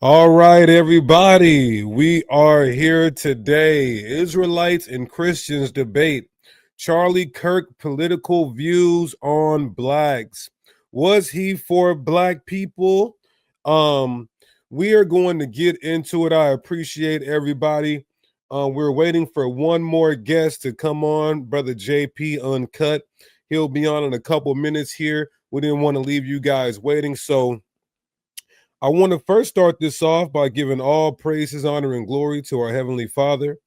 All right, everybody. We are here today. Israelites and Christians debate. Charlie Kirk political views on blacks. Was he for black people? Um, we are going to get into it. I appreciate everybody. We're waiting for one more guest to come on, Brother JP Uncut. He'll be on in a couple minutes here. We didn't want to leave you guys waiting, so I want to first start this off by giving all praises, honor, and glory to our Heavenly Father.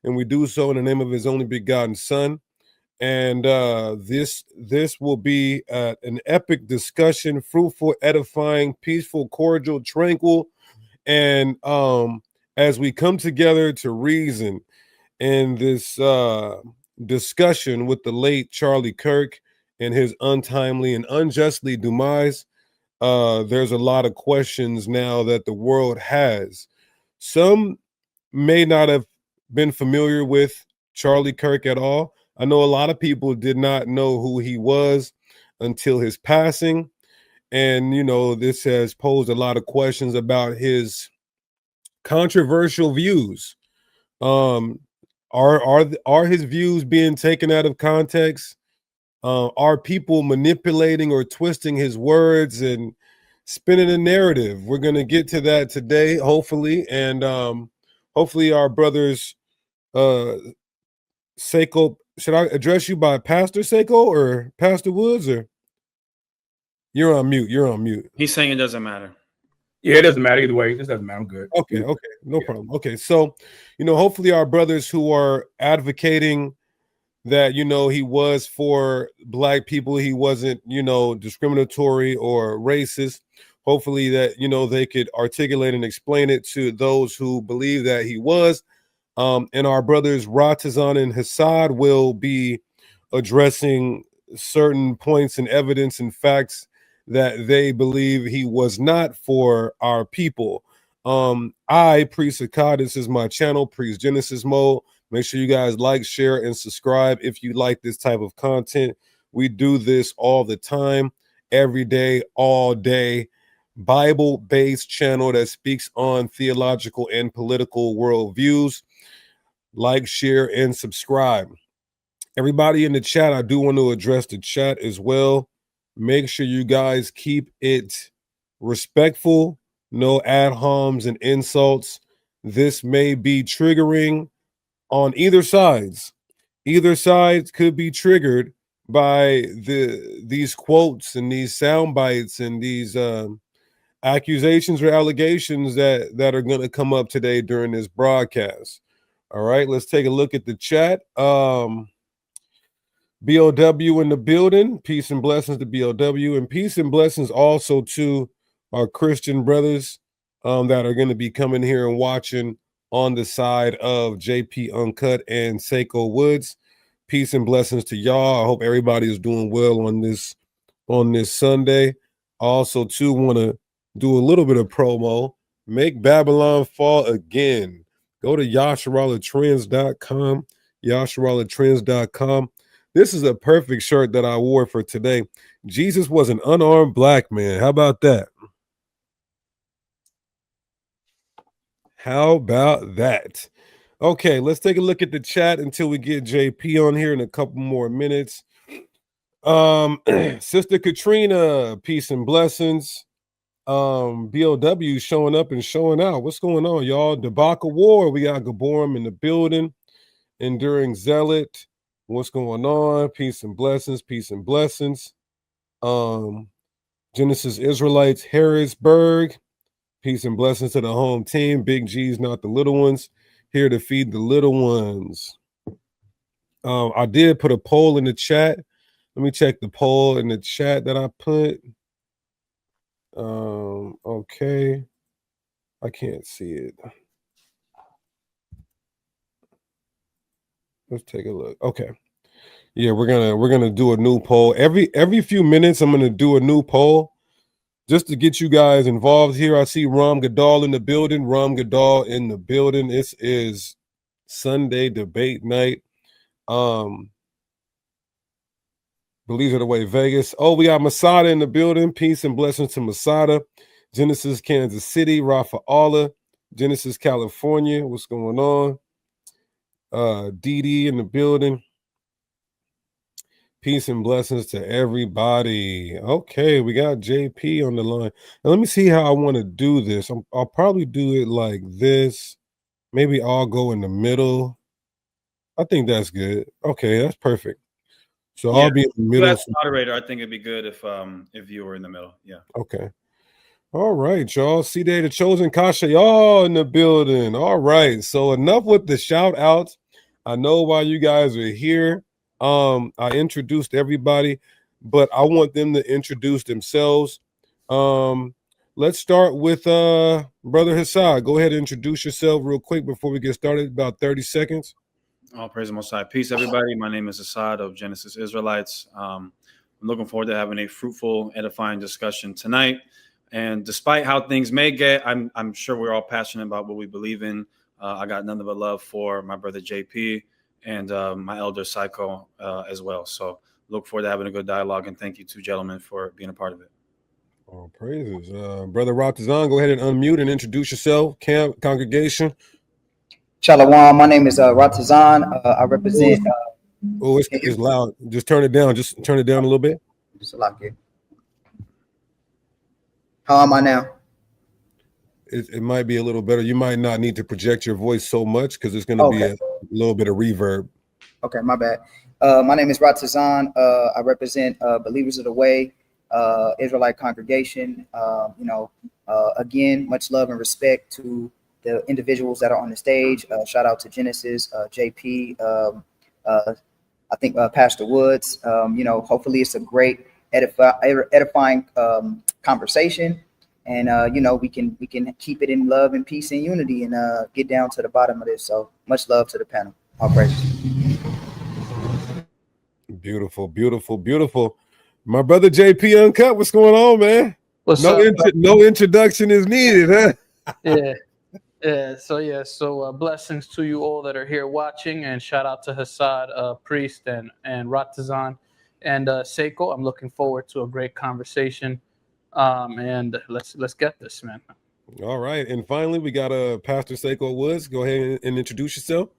And we do so in the name of His only begotten Son. And this will be an epic discussion, fruitful, edifying, peaceful, cordial, tranquil. And as we come together to reason in this discussion with the late Charlie Kirk and his untimely and unjustly demise, there's a lot of questions now that the world has. Some may not have been familiar with Charlie Kirk at all. I know a lot of people did not know who he was until his passing. And, this has posed a lot of questions about his controversial views. Um, are his views being taken out of context? Are people manipulating or twisting his words and spinning a narrative? We're going to get to that today, hopefully. And hopefully our brothers, Seiko, should I address you by Pastor Seiko or Pastor Woods? Or you're on mute. You're on mute. He's saying it doesn't matter. Yeah, it doesn't matter either way. This doesn't matter. I'm good. Okay, no problem. Okay, so, hopefully our brothers who are advocating that he was for black people, he wasn't discriminatory or racist, hopefully that they could articulate and explain it to those who believe that he was. And our brothers Ratazan and Hassad will be addressing certain points and evidence and facts that they believe he was not for our people. Priest Akkad, this is my channel, Priest Genesis Mode. Make sure you guys like, share, and subscribe if you like this type of content. We do this all the time, every day, all day. Bible-based channel that speaks on theological and political worldviews. Like, share, and subscribe. Everybody in the chat, I do want to address the chat as well. Make sure you guys keep it respectful, no ad homs and insults. This may be triggering on either sides. Either side could be triggered by these quotes and these sound bites and these accusations or allegations that are going to come up today during this broadcast. All right, let's take a look at the chat. BOW in the building. Peace and blessings to BOW, and peace and blessings also to our Christian brothers that are going to be coming here and watching on the side of JP Uncut and Seiko Woods. Peace and blessings to y'all. I hope everybody is doing well on this Sunday. I also too want to do a little bit of promo. Make Babylon fall again. Go to YasharallahTrends.com. YasharallahTrends.com. This is a perfect shirt that I wore for today. Jesus was an unarmed black man. How about that? How about that? Okay, let's take a look at the chat until we get JP on here in a couple more minutes. Sister Katrina, peace and blessings. BOW showing up and showing out. What's going on, y'all? Debacle War. We got Gaborum in the building. Enduring Zealot. What's going on? Peace and blessings. Peace and blessings. Genesis Israelites, Harrisburg. Peace and blessings to the home team. Big G's, not the little ones. Here to feed the little ones. I did put a poll in the chat. Let me check the poll in the chat that I put. Okay. I can't see it. Let's take a look. Okay. Yeah, we're gonna do a new poll. Every few minutes, I'm gonna do a new poll just to get you guys involved here. I see Ram Gadal in the building. Ram Gadal in the building. This is Sunday debate night. Believe it away, Vegas. Oh, we got Masada in the building. Peace and blessings to Masada. Genesis, Kansas City, Rafa'Allah, Genesis, California. What's going on? Dee in the building. Peace and blessings to everybody. Okay, we got JP on the line. Now, let me see how I want to do this. I'll probably do it like this. Maybe I'll go in the middle. I think that's good. Okay, that's perfect. So I'll be in the middle. As moderator, I think it'd be good if you were in the middle. Yeah. Okay. All right, y'all. See there, the chosen Kasha, y'all in the building. All right. So enough with the shout outs. I know why you guys are here. I introduced everybody, but I want them to introduce themselves. Let's start with Brother Hassad. Go ahead and introduce yourself real quick before we get started. About 30 seconds. All praise the Most High. Peace, everybody. My name is Hassad of Genesis Israelites. I'm looking forward to having a fruitful, edifying discussion tonight. And despite how things may get, I'm sure we're all passionate about what we believe in. I got nothing but love for my brother JP and my elder Psycho as well. So look forward to having a good dialogue. And thank you two gentlemen for being a part of it. All praises. Brother Ratazan, go ahead and unmute and introduce yourself. Camp, congregation. Shalom. My name is Ratazan. I represent. It's loud. Just turn it down. Just turn it down a little bit. Just like it. How am I now? It might be a little better. You might not need to project your voice so much because it's going to be a little bit of reverb. Okay, my bad. My name is Ratazan. I represent Believers of the Way, Israelite congregation. Again, much love and respect to the individuals that are on the stage. Shout out to Genesis, JP. I think Pastor Woods. Hopefully it's a great edifying conversation, and we can keep it in love and peace and unity and get down to the bottom of this. So much love to the panel. All praises. Beautiful, beautiful, beautiful. My brother JP Uncut, what's going on, man? What's up? No introduction is needed, huh? Yeah. So blessings to you all that are here watching, and shout out to Hassad, Priest, and Ratazan, and Seiko. I'm looking forward to a great conversation, and let's get this, man. All right, and finally we got Pastor Seiko Woods. Go ahead and introduce yourself.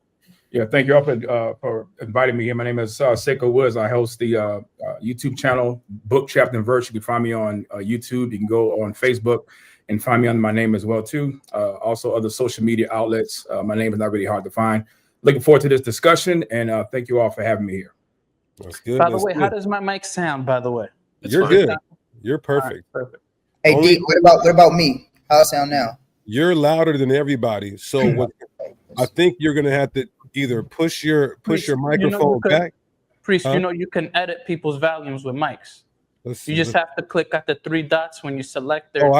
Yeah, thank you all for inviting me here. My name is Seiko Woods. I host the YouTube channel Book, Chapter, and Verse. You can find me on YouTube. You can go on Facebook and find me under my name as well, too. Also, other social media outlets. My name is not really hard to find. Looking forward to this discussion, and thank you all for having me here. That's good. By the way, how does my mic sound, by the way? You're good. You're perfect. Right, perfect. Hey, D, what about me? How I sound now? You're louder than everybody. So I think you're going to have to either push your microphone back. Priest, you can edit people's volumes with mics. You just have to click at the three dots when you select their. Oh,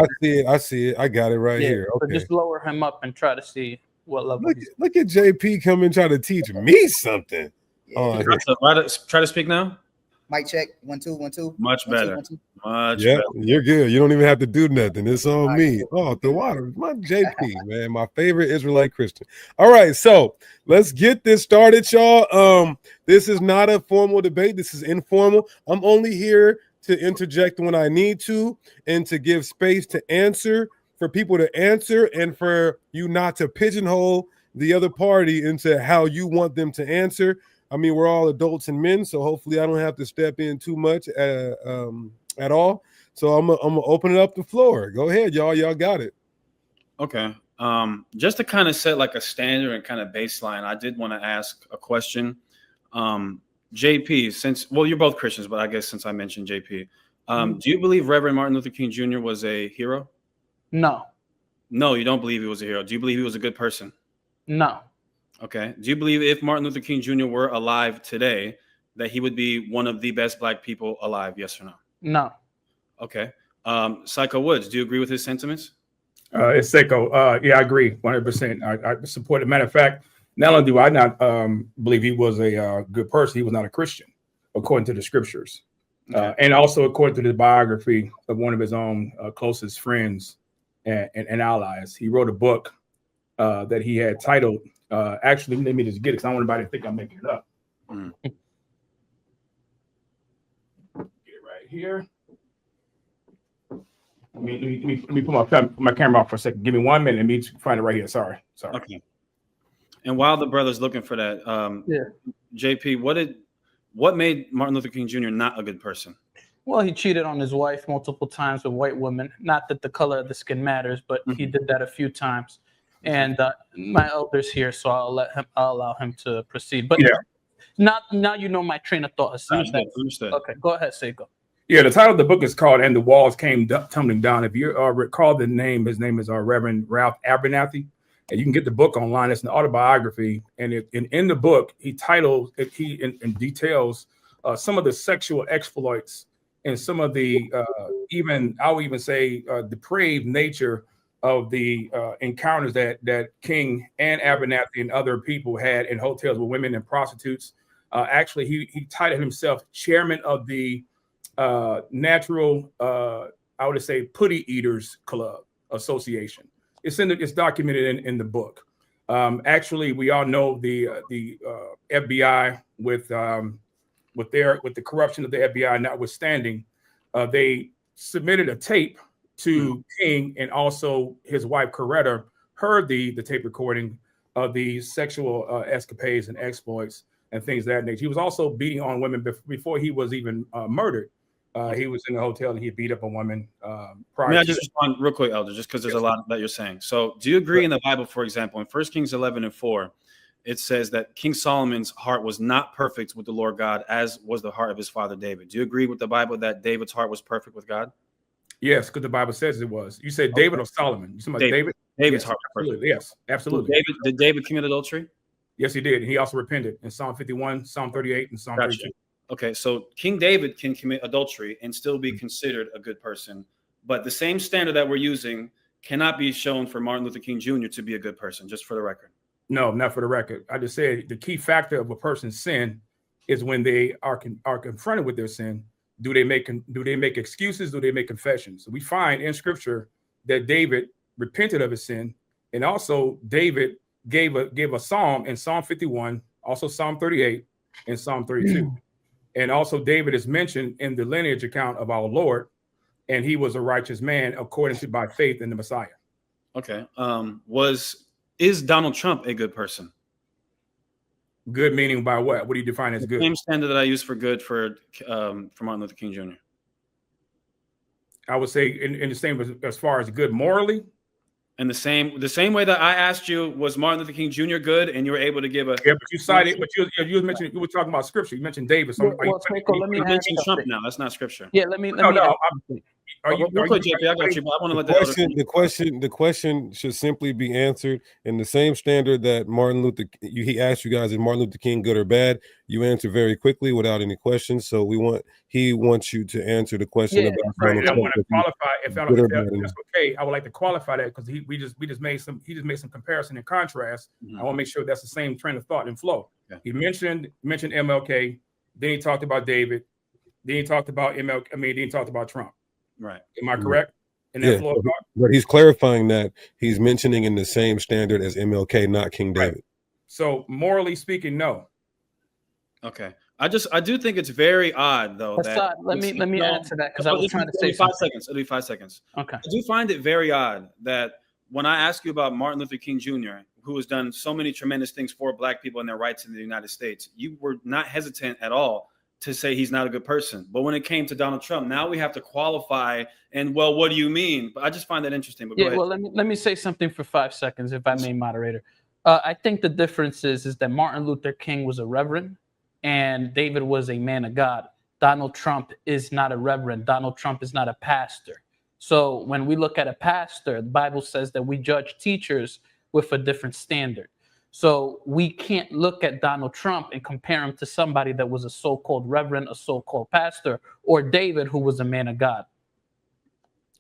I see it. I got it right here. Okay. So just lower him up and try to see what level. Look at JP come and try to teach me something. Yeah. Try to speak now. Mic check. 1 2 1 2. Much better. Much better. You're good. You don't even have to do nothing. It's on me. Oh, the water. My JP, man. My favorite Israelite Christian. All right, so let's get this started, y'all. This is not a formal debate. This is informal. I'm only here to interject when I need to and to give space to answer, for people to answer, and for you not to pigeonhole the other party into how you want them to answer. I mean, we're all adults and men, so hopefully I don't have to step in too much at all. So I'm gonna open it up the floor. Go ahead, y'all. Y'all got it. Okay. Just to kind of set like a standard and kind of baseline, I did want to ask a question. JP, you're both Christians, but I guess since I mentioned JP, do you believe Reverend Martin Luther King Jr. was a hero? No. No, you don't believe he was a hero. Do you believe he was a good person? No. Okay. Do you believe if Martin Luther King Jr. were alive today, that he would be one of the best Black people alive? Yes or no? No. Okay. Psycho Woods, do you agree with his sentiments? It's Seiko. Yeah, I agree 100%. I support it. Matter of fact, not only do I not believe he was a good person, he was not a Christian, according to the scriptures. Okay. And also according to the biography of one of his own closest friends and allies. He wrote a book that he had titled, actually, let me just get it because I don't want anybody to think I'm making it up. Get it right here. Let me put my camera off for a second. Give me 1 minute. Let me find it right here. Sorry. Okay. And while the brother's looking for that, JP, what made Martin Luther King Jr. not a good person? Well, he cheated on his wife multiple times with white women. Not that the color of the skin matters, but he did that a few times. And my elder's here, so I'll allow him to proceed. But now you know my train of thought. Understood. Okay, go ahead, Seiko. Yeah, the title of the book is called "And the Walls Came Tumbling Down." If you recall the name, his name is Reverend Ralph Abernathy, and you can get the book online. It's an autobiography, and in the book he details some of the sexual exploits and some of the I'll even say depraved nature of the encounters that King and Abernathy and other people had in hotels with women and prostitutes. Actually, he titled himself chairman of the Natural, I would say, Putty Eaters Club Association. It's documented in the book. Actually, we all know the FBI with the corruption of the FBI notwithstanding, they submitted a tape to King, and also his wife Coretta heard the tape recording of the sexual escapades and exploits and things of that nature. He was also beating on women before he was even murdered. He was in the hotel and he beat up a woman. May I just respond real quick, Elder, just because there's a lot that you're saying. So do you agree in the Bible, for example, in 1 Kings 11:4, it says that King Solomon's heart was not perfect with the Lord God, as was the heart of his father David. Do you agree with the Bible that David's heart was perfect with God? Yes, because the Bible says it was. You said David or Solomon? You talking about David? David's yes, heart was perfect. Yes, absolutely. Did David commit adultery? Yes, he did. And he also repented in Psalm 51, Psalm 38, and Psalm 32. Okay, so King David can commit adultery and still be considered a good person. But the same standard that we're using cannot be shown for Martin Luther King Jr. to be a good person, just for the record. No, not for the record. I just said the key factor of a person's sin is when they are confronted with their sin. Do they make excuses? Do they make confessions? So we find in Scripture that David repented of his sin, and also David gave a psalm in Psalm 51, also Psalm 38, and Psalm 32. And also David is mentioned in the lineage account of our Lord, and he was a righteous man according to by faith in the Messiah. Okay. Is Donald Trump a good person? Good meaning by what? What do you define as good? Same standard that I use for good for Martin Luther King Jr. I would say in the same as far as good morally. And the same way that I asked you, was Martin Luther King Jr. good, and you were able to give a but you cited, but you mentioned, you were talking about Scripture. You mentioned David. So let me mention Trump now. That's not Scripture. Yeah, let me. JP, I got you, but I want to let the question should simply be answered in the same standard that he asked you guys, is Martin Luther King good or bad? You answer very quickly without any questions. So he wants you to answer the question about Donald Trump. I want to qualify if that's okay. I would like to qualify that because he just made some comparison and contrast. I want to make sure that's the same train of thought and flow. Okay. He mentioned MLK, then he talked about David, then he talked about then he talked about Trump. Right. Am I correct? In that flow of thought? But he's clarifying that he's mentioning in the same standard as MLK, not King David. Right. So morally speaking, no. Okay. I do think it's very odd though. Let me add to that because I was trying to say 5 seconds. It'll be 5 seconds. Okay. I do find it very odd that when I ask you about Martin Luther King Jr., who has done so many tremendous things for Black people and their rights in the United States, you were not hesitant at all to say he's not a good person. But when it came to Donald Trump, now we have to qualify and, well, what do you mean? But I just find that interesting. But go ahead. Well, let me say something for 5 seconds, if I may, moderator. I think the difference is that Martin Luther King was a reverend and David was a man of God. Donald Trump is not a reverend. Donald Trump is not a pastor. So when we look at a pastor, the Bible says that we judge teachers with a different standard. So we can't look at Donald Trump and compare him to somebody that was a so-called reverend, a so-called pastor, or David, who was a man of God.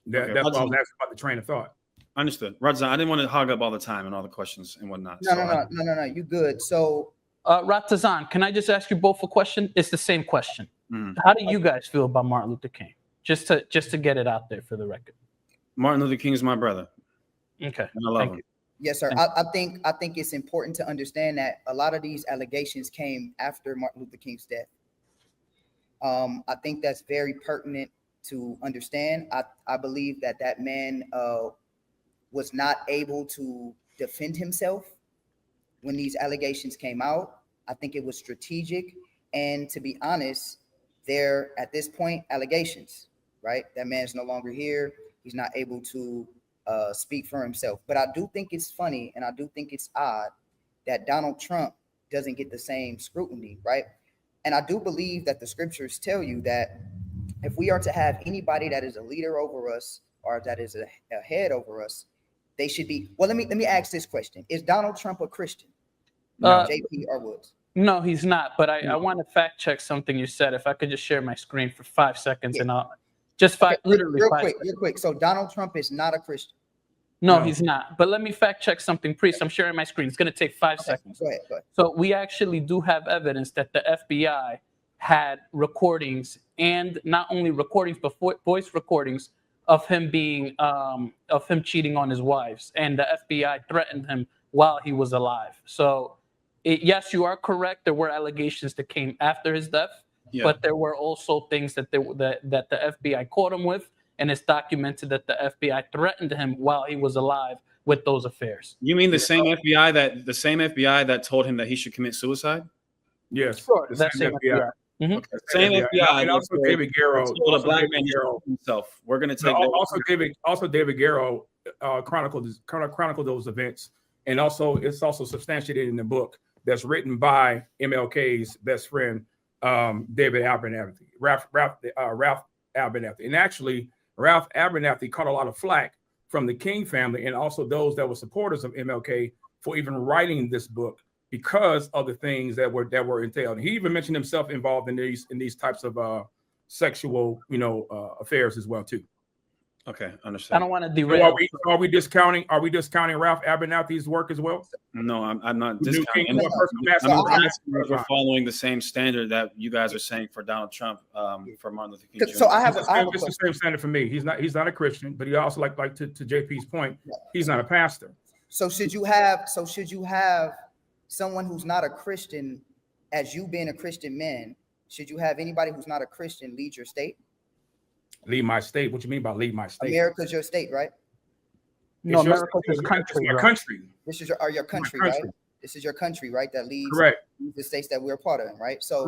That's why I was asking about the train of thought. Understood. Ratazan, I didn't want to hog up all the time and all the questions and whatnot. No. You good. So, Ratazan, can I just ask you both a question? It's the same question. How do you guys feel about Martin Luther King? Just to get it out there for the record. Martin Luther King is my brother. Okay. And I love him. Yes, sir. I think it's important to understand that a lot of these allegations came after Martin Luther King's death. I think that's very pertinent to understand. I believe that that man was not able to defend himself when these allegations came out. I think it was strategic. And to be honest, they're at this point allegations, right? That man's no longer here. He's not able to speak for himself. But I do think it's funny, and I do think it's odd that Donald Trump doesn't get the same scrutiny, right? And I do believe that the scriptures tell you that if we are to have anybody that is a leader over us or that is a head over us, they should be. Well, let me ask this question: is Donald Trump a Christian? No. JP or Woods? No, he's not. But I want to fact check something you said. If I could just share my screen for 5 seconds, and I'll just literally real 5 quick, seconds. real quick. So Donald Trump is not a Christian. No, he's not. But let me fact check something, priest. I'm sharing my screen. It's going to take 5 seconds. Go ahead. So we actually do have evidence that the FBI had recordings, and not only recordings, but voice recordings of him being of him cheating on his wives, and the FBI threatened him while he was alive. So yes, you are correct. There were allegations that came after his death, but there were also things that the FBI caught him with. And it's documented that the FBI threatened him while he was alive with those affairs. You mean the same FBI that told him that he should commit suicide? Yes, sure. That same FBI. Okay. Same FBI. And also David Garrow told a black man himself. We're going to take David Garrow chronicled those events, and also it's also substantiated in the book that's written by MLK's best friend, David Abernathy, Ralph Abernathy, and actually. Ralph Abernathy caught a lot of flack from the King family and also those that were supporters of MLK for even writing this book because of the things that were entailed. He even mentioned himself involved in these types of sexual, affairs as well too. Okay, understand. I don't want to derail. So are we discounting Ralph Abernathy's work as well? No, I'm not discounting. We're following the same standard that you guys are saying for Donald Trump, for Martin Luther King Jr. So I have it's the same standard for me. He's not a Christian, but he also like to JP's point, he's not a pastor. So should you have someone who's not a Christian, as you being a Christian man? Should you have anybody who's not a Christian lead your state? Lead my state? What you mean by lead my state? America's your state, right? No, America's his country. Your country. This is your country, right? This is your country, right? That leads the states that we're part of, right? So,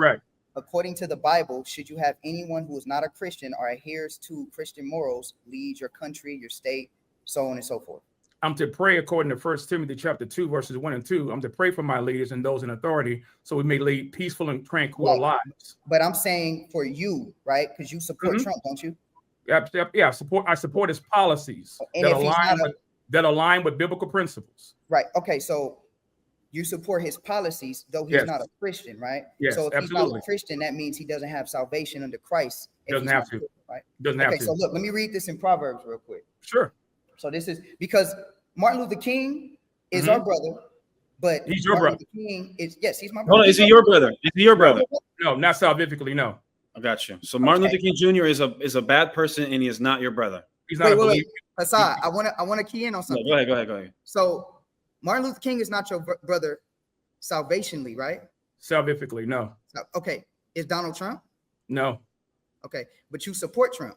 according to the Bible, should you have anyone who is not a Christian or adheres to Christian morals lead your country, your state, so on and so forth? I'm to pray according to 1 Timothy chapter 2, verses 1 and 2. I'm to pray for my leaders and those in authority so we may lead peaceful and tranquil lives. But I'm saying for you, right? Because you support Trump, don't you? Yeah, I support his policies that align with biblical principles. Right. Okay, so you support his policies, though he's not a Christian, right? Yes, so if absolutely. he's not a Christian, that means he doesn't have salvation under Christ. Doesn't have to. Right? Doesn't have to. So look, let me read this in Proverbs real quick. Sure. So this is because Martin Luther King is our brother, but he's your brother. Luther King is he's my brother. Hold on, is he your brother? Is he your brother? No, not salvifically, no. I got you. So Martin Luther King Jr. is a bad person and he is not your brother. He's not a believer. Hassan, I want to key in on something. No, go ahead. So Martin Luther King is not your brother salvationally, right? Salvifically, no. Okay. Is Donald Trump? No. Okay. But you support Trump?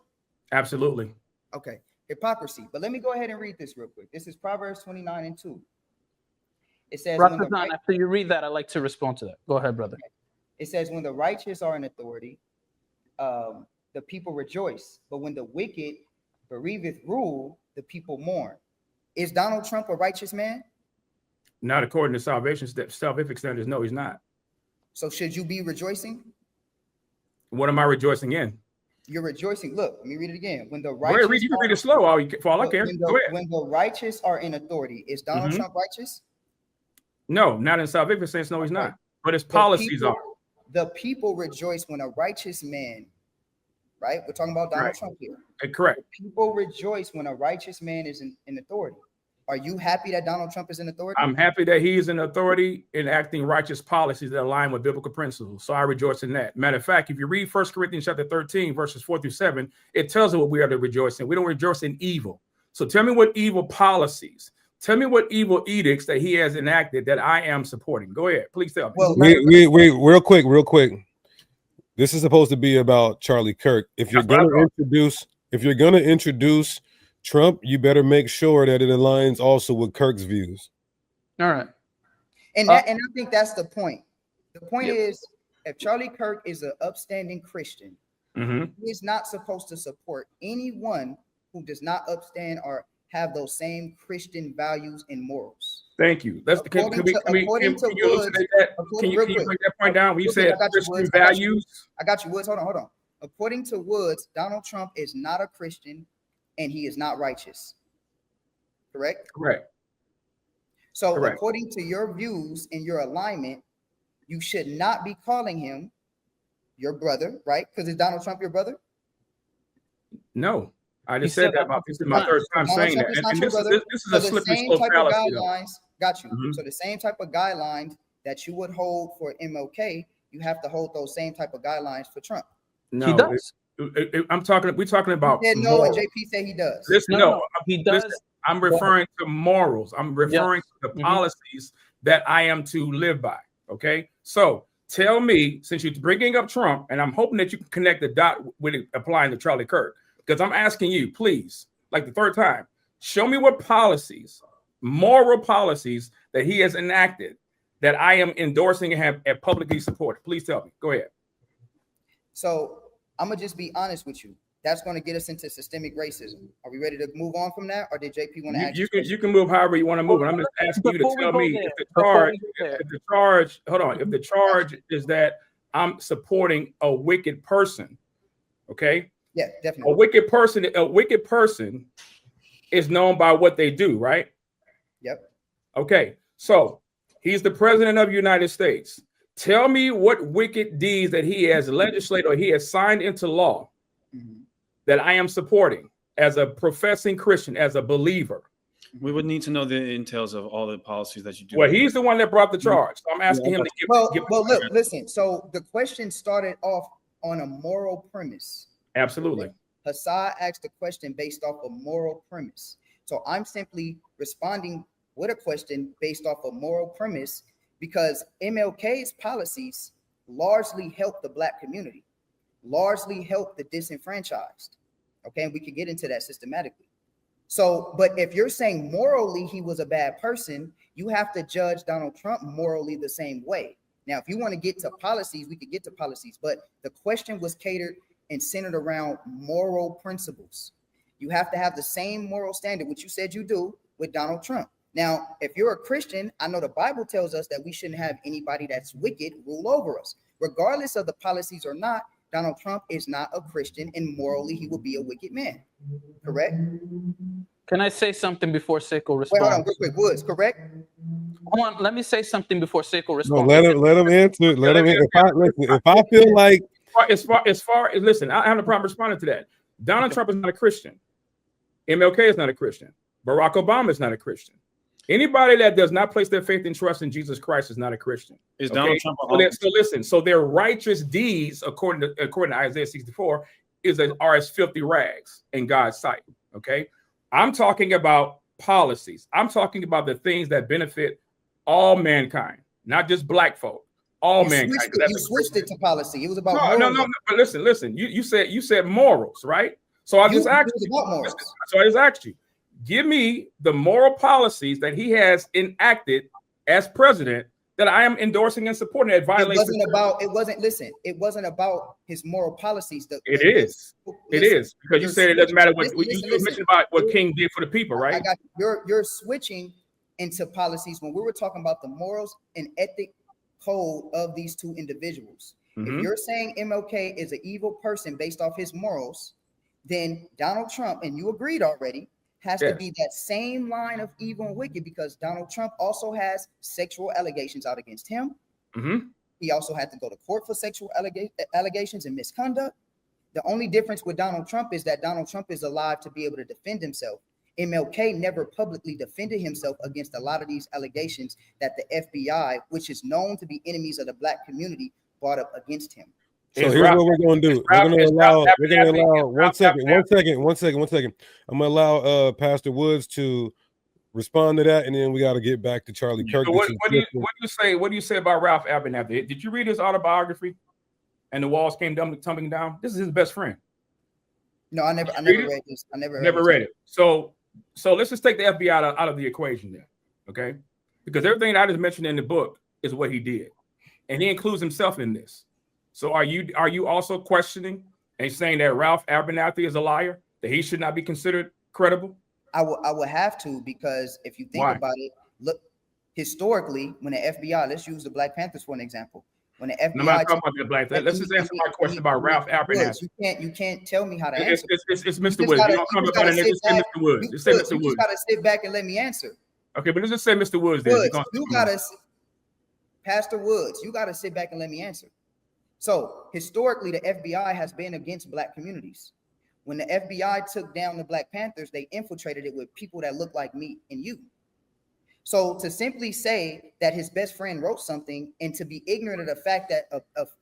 Absolutely. Okay. Hypocrisy. But let me go ahead and read this real quick. This is Proverbs 29 and 2. It says, after you read that, I'd like to respond to that. Go ahead, brother. It says, when the righteous are in authority, the people rejoice. But when the wicked bereaveth rule, the people mourn. Is Donald Trump a righteous man? Not according to salvific standards. No, he's not. So should you be rejoicing? What am I rejoicing in? You're rejoicing. Look, let me read it again. When the righteous, you can read it slow. For all I care. When the righteous are in authority, is Donald Trump righteous? No, not in salvific sense. No, he's not. But his policies are. The people rejoice when a righteous man, right? We're talking about Donald Trump here. Correct. People rejoice when a righteous man is in authority. Are you happy that Donald Trump is in authority? I'm happy that he is in authority in acting righteous policies that align with biblical principles. So I rejoice in that. Matter of fact, if you read 1 Corinthians chapter 13, verses 4-7, it tells us what we are to rejoice in. We don't rejoice in evil. So tell me what evil policies, tell me what evil edicts that he has enacted that I am supporting. Go ahead. Please tell me. Well, wait, real quick. This is supposed to be about Charlie Kirk. If you're going to introduce Trump, you better make sure that it aligns also with Kirk's views. All right. And I think that's the point. The point is, if Charlie Kirk is an upstanding Christian, he is not supposed to support anyone who does not upstand or have those same Christian values and morals. Thank you. Can you bring that point down? When you said Christian values. I got you, Woods. Hold on. According to Woods, Donald Trump is not a Christian and he is not righteous. Correct? Correct. So according to your views and your alignment, you should not be calling him your brother, right? Because is Donald Trump your brother? No. I just said that this is my third time saying that. And this is a slippery slope fallacy. Got you. So the same type of guidelines that you would hold for MLK, you have to hold those same type of guidelines for Trump. No, he does. We're talking about. No, and JP said he does. He does. I'm referring to morals. I'm referring to the policies that I am to live by. Okay. So tell me, since you're bringing up Trump, and I'm hoping that you can connect the dot with it applying to Charlie Kirk, because I'm asking you, please, like the third time, show me what policies, moral policies that he has enacted that I am endorsing and have publicly supported. Please tell me. Go ahead. So I'm gonna just be honest with you. That's going to get us into systemic racism. Are we ready to move on from that, or did JP want to ask you can move however you want to move? And I'm just asking you to tell me if the charge is that I'm supporting a wicked person. Okay. Yeah, definitely. A wicked person is known by what they do, right? Yep. Okay. So he's the president of the United States. Tell me what wicked deeds that he has legislated or he has signed into law that I am supporting as a professing Christian, as a believer. We would need to know the entails of all the policies that you do. Well, he's the one that brought the charge. So I'm asking him to give. Well, look, listen. So the question started off on a moral premise. Absolutely. Hassad asked the question based off a moral premise. So I'm simply responding with a question based off a moral premise because MLK's policies largely help the Black community, largely help the disenfranchised. Okay, and we could get into that systematically. So, but if you're saying morally he was a bad person, you have to judge Donald Trump morally the same way. Now, if you want to get to policies, we could get to policies, but the question was catered and centered around moral principles. You have to have the same moral standard, which you said you do with Donald Trump. Now, if you're a Christian, I know the Bible tells us that we shouldn't have anybody that's wicked rule over us. Regardless of the policies or not, Donald Trump is not a Christian, and morally he will be a wicked man. Correct? Can I say something before Seiko responds? Wait, hold on, real quick. Woods, correct? Hold on, let me say something before Seiko responds. No, let him answer. Let him. If I feel like as far as listen, I have no problem responding to that. Donald Trump is not a Christian. MLK is not a Christian. Barack Obama is not a Christian. Anybody that does not place their faith and trust in Jesus Christ is not a Christian. Is Donald Trump? So listen. So their righteous deeds, according to Isaiah 64, are as filthy rags in God's sight. Okay, I'm talking about policies. I'm talking about the things that benefit all mankind, not just Black folk. All mankind. You switched it to policy. It was about no. But listen. You said morals, right? So I just asked you. So I just asked you. Give me the moral policies that he has enacted as president that I am endorsing and supporting. That violates. It wasn't about his moral policies. It is because you said it doesn't matter what you mentioned about what King did for the people, right? I got you. You're switching into policies when we were talking about the morals and ethic code of these two individuals. If you're saying MLK is an evil person based off his morals, then Donald Trump, and you agreed already, has to be that same line of evil and wicked, because Donald Trump also has sexual allegations out against him. He also had to go to court for sexual allegations and misconduct. The only difference with Donald Trump is that Donald Trump is alive to be able to defend himself. MLK never publicly defended himself against a lot of these allegations that the FBI, which is known to be enemies of the Black community, brought up against him. So here's what we're going to do. We're going to allow one second. I'm going to allow Pastor Woods to respond to that, and then we got to get back to Charlie Kirk. So what do you say about Ralph Abernathy? Did you read his autobiography? and the walls came tumbling down. This is his best friend. No, I never read this. I never read it. So let's just take the FBI out of the equation then, okay? Because everything that I just mentioned in the book is what he did, and he includes himself in this. So are you also questioning and saying that Ralph Abernathy is a liar, that he should not be considered credible? I would have to, because if you think about it, look, historically, when the FBI, let's use the Black Panthers for an example. When the FBI, I'm not talking about the Black. Let's just answer my question about Ralph Abernathy. You can't tell me how to answer. It's Mr. Woods. You don't come up and just say Mr. Woods. Just say Mr. Woods. You just gotta sit back and let me answer. Okay, but let's just say Mr. Woods. Then you gotta, Pastor Woods, you gotta sit back and let me answer. So historically, the FBI has been against Black communities. When the FBI took down the Black Panthers, they infiltrated it with people that look like me and you. So to simply say that his best friend wrote something and to be ignorant of the fact that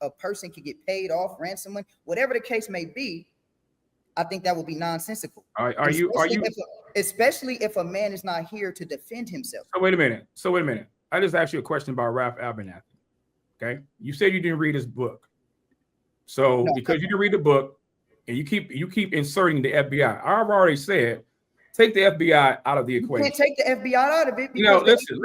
a person could get paid off, ransom money, whatever the case may be, I think that would be nonsensical. Especially if a man is not here to defend himself. So wait a minute. I just asked you a question about Ralph Abernathy. Okay, you said you didn't read his book. So because you didn't read the book and you keep inserting the FBI, I've already said take the FBI out of the equation. You can't take the FBI out of it. Listen.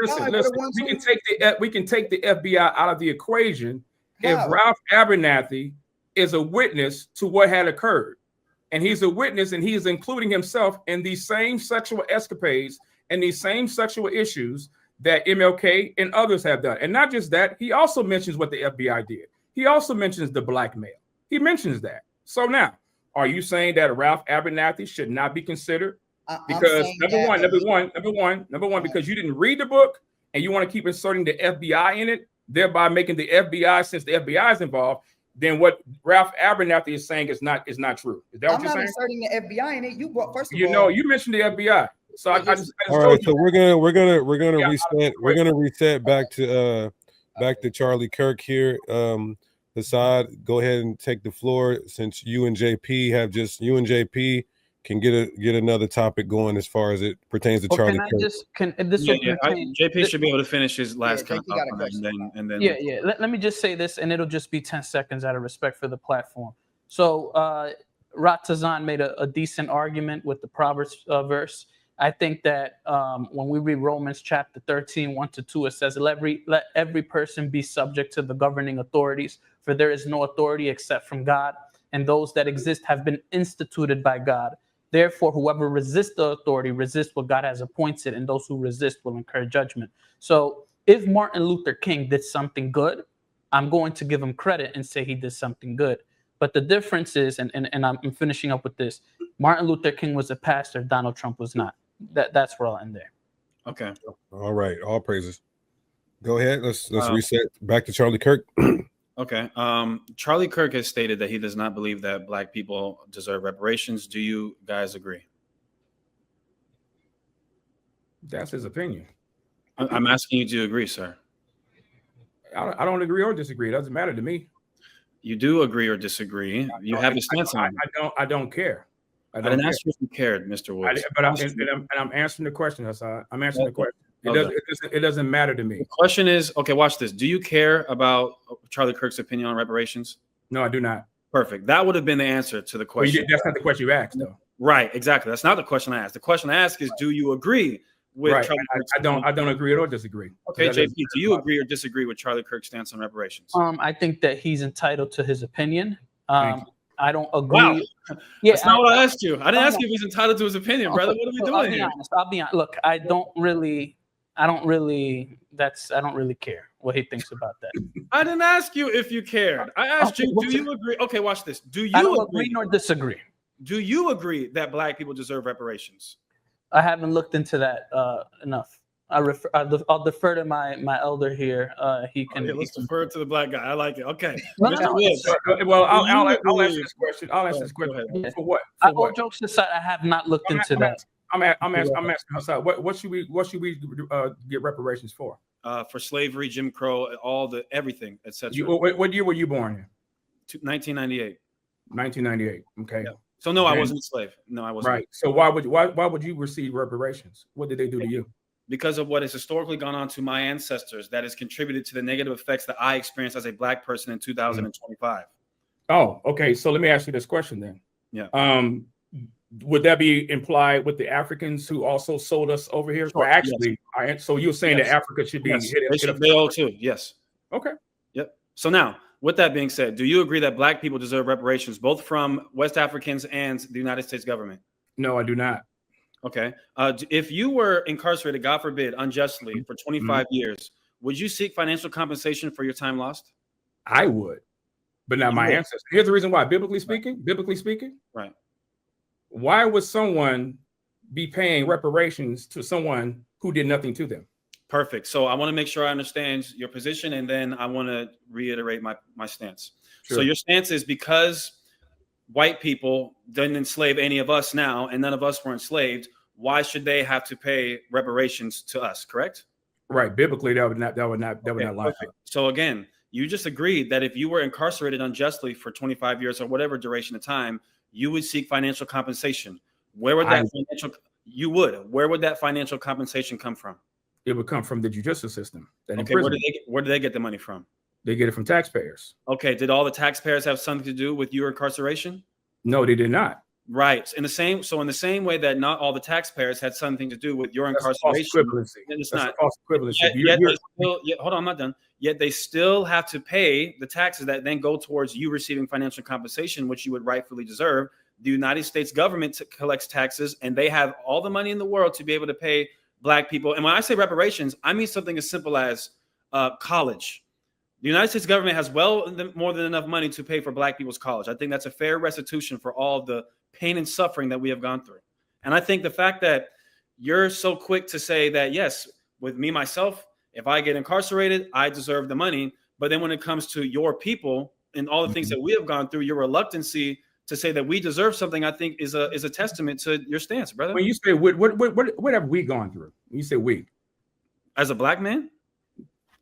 We can take the FBI out of the equation if Ralph Abernathy is a witness to what had occurred, and he's a witness, and he is including himself in these same sexual escapades and these same sexual issues that MLK and others have done. And not just that, he also mentions what the FBI did. He also mentions the blackmail. He mentions that. So now, are you saying that Ralph Abernathy should not be considered? Because number one, because you didn't read the book and you want to keep inserting the FBI in it, thereby making the FBI, since the FBI is involved, then what Ralph Abernathy is saying is not true. Is that what you're saying? I'm not inserting the FBI in it. You brought, first of all, you mentioned the FBI. So I just all right. So we're gonna reset back to Charlie Kirk here. Hassad, go ahead and take the floor, since you and JP can get another topic going as far as it pertains to Charlie Kirk. JP should be able to finish his last comment, and then Let me just say this, and it'll just be 10 seconds out of respect for the platform. So Ratazan made a decent argument with the Proverbs verse. I think that when we read Romans chapter 13, 1-2, it says, let every person be subject to the governing authorities, for there is no authority except from God, and those that exist have been instituted by God. Therefore, whoever resists the authority resists what God has appointed, and those who resist will incur judgment. So if Martin Luther King did something good, I'm going to give him credit and say he did something good. But the difference is, and I'm finishing up with this, Martin Luther King was a pastor, Donald Trump was not. That's where I'll end there. Okay. All right. All praises. Go ahead. Let's reset back to Charlie Kirk. Okay. Charlie Kirk has stated that he does not believe that Black people deserve reparations. Do you guys agree? That's his opinion. I'm asking you to agree, sir. I don't agree or disagree. It doesn't matter to me. You do agree or disagree. You have a stance on it. I don't care. I didn't ask you if you cared, Mr. Woods. I'm answering the question, Hassan. I'm answering the question. It doesn't matter to me. The question is, okay, watch this. Do you care about Charlie Kirk's opinion on reparations? No, I do not. Perfect. That would have been the answer to the question. That's not the question you asked, though. Right, exactly. That's not the question I asked. The question I asked is, do you agree with Charlie Kirk's opinion? I don't agree or disagree. Okay, JP, do you agree or disagree with Charlie Kirk's stance on reparations? I think that he's entitled to his opinion. I don't agree. Wow. Yeah, that's not what I asked you. I didn't ask you if he's entitled to his opinion, brother. What are we doing here? I'll be honest. Look, I don't really care what he thinks about that. I didn't ask you if you cared. I asked you, do you agree? Okay, watch this. Do you agree nor disagree? Do you agree that Black people deserve reparations? I haven't looked into that enough. I'll defer to my elder here. He can. Okay, let's defer to the Black guy. I like it. Okay. Well, I'll answer this question. I'll answer this question. Yeah. For what? All jokes aside, I have not looked into that. I'm asking aside. What should we get reparations for? For slavery, Jim Crow, everything, etc. What year were you born in? 1998. 1998. Okay. Yeah. So no, I wasn't a slave. No, I wasn't. Right. So why would you receive reparations? What did they do to you? Because of what has historically gone on to my ancestors, that has contributed to the negative effects that I experienced as a Black person in 2025. Oh, okay. So let me ask you this question then. Yeah. Would that be implied with the Africans who also sold us over here? Sure. Well, actually, so you're saying Yes. that Africa should be Yes. hit They all too. Yes. Okay. Yep. So now, with that being said, do you agree that Black people deserve reparations, both from West Africans and the United States government? No, I do not. Okay. If you were incarcerated, God forbid, unjustly for 25 years, would you seek financial compensation for your time lost? I would, but not my ancestors. Here's the reason why. Biblically speaking, right. Why would someone be paying reparations to someone who did nothing to them? Perfect. So I want to make sure I understand your position, and then I want to reiterate my stance. Sure. So your stance is because white people didn't enslave any of us now, and none of us were enslaved, why should they have to pay reparations to us? Correct? Right. Biblically, that would not line up. So again, you just agreed that if you were incarcerated unjustly for 25 years or whatever duration of time, you would seek financial compensation. Where would that Where would that financial compensation come from? It would come from the judicial system. Okay, where do they get the money from? They get it from taxpayers. Okay, did all the taxpayers have something to do with your incarceration? No, they did not. Right. In the same way that not all the taxpayers had something to do with your incarceration. It's not false equivalency. Hold on, I'm not done. Yet they still have to pay the taxes that then go towards you receiving financial compensation, which you would rightfully deserve. The United States government collects taxes, and they have all the money in the world to be able to pay Black people. And when I say reparations, I mean something as simple as college. The United States government has more than enough money to pay for Black people's college. I think that's a fair restitution for all of the pain and suffering that we have gone through. And I think the fact that you're so quick to say that, yes, with me, myself, if I get incarcerated, I deserve the money. But then when it comes to your people and all the things that we have gone through, your reluctancy to say that we deserve something, I think is a testament to your stance, brother. When you say what have we gone through? When you say we, as a Black man,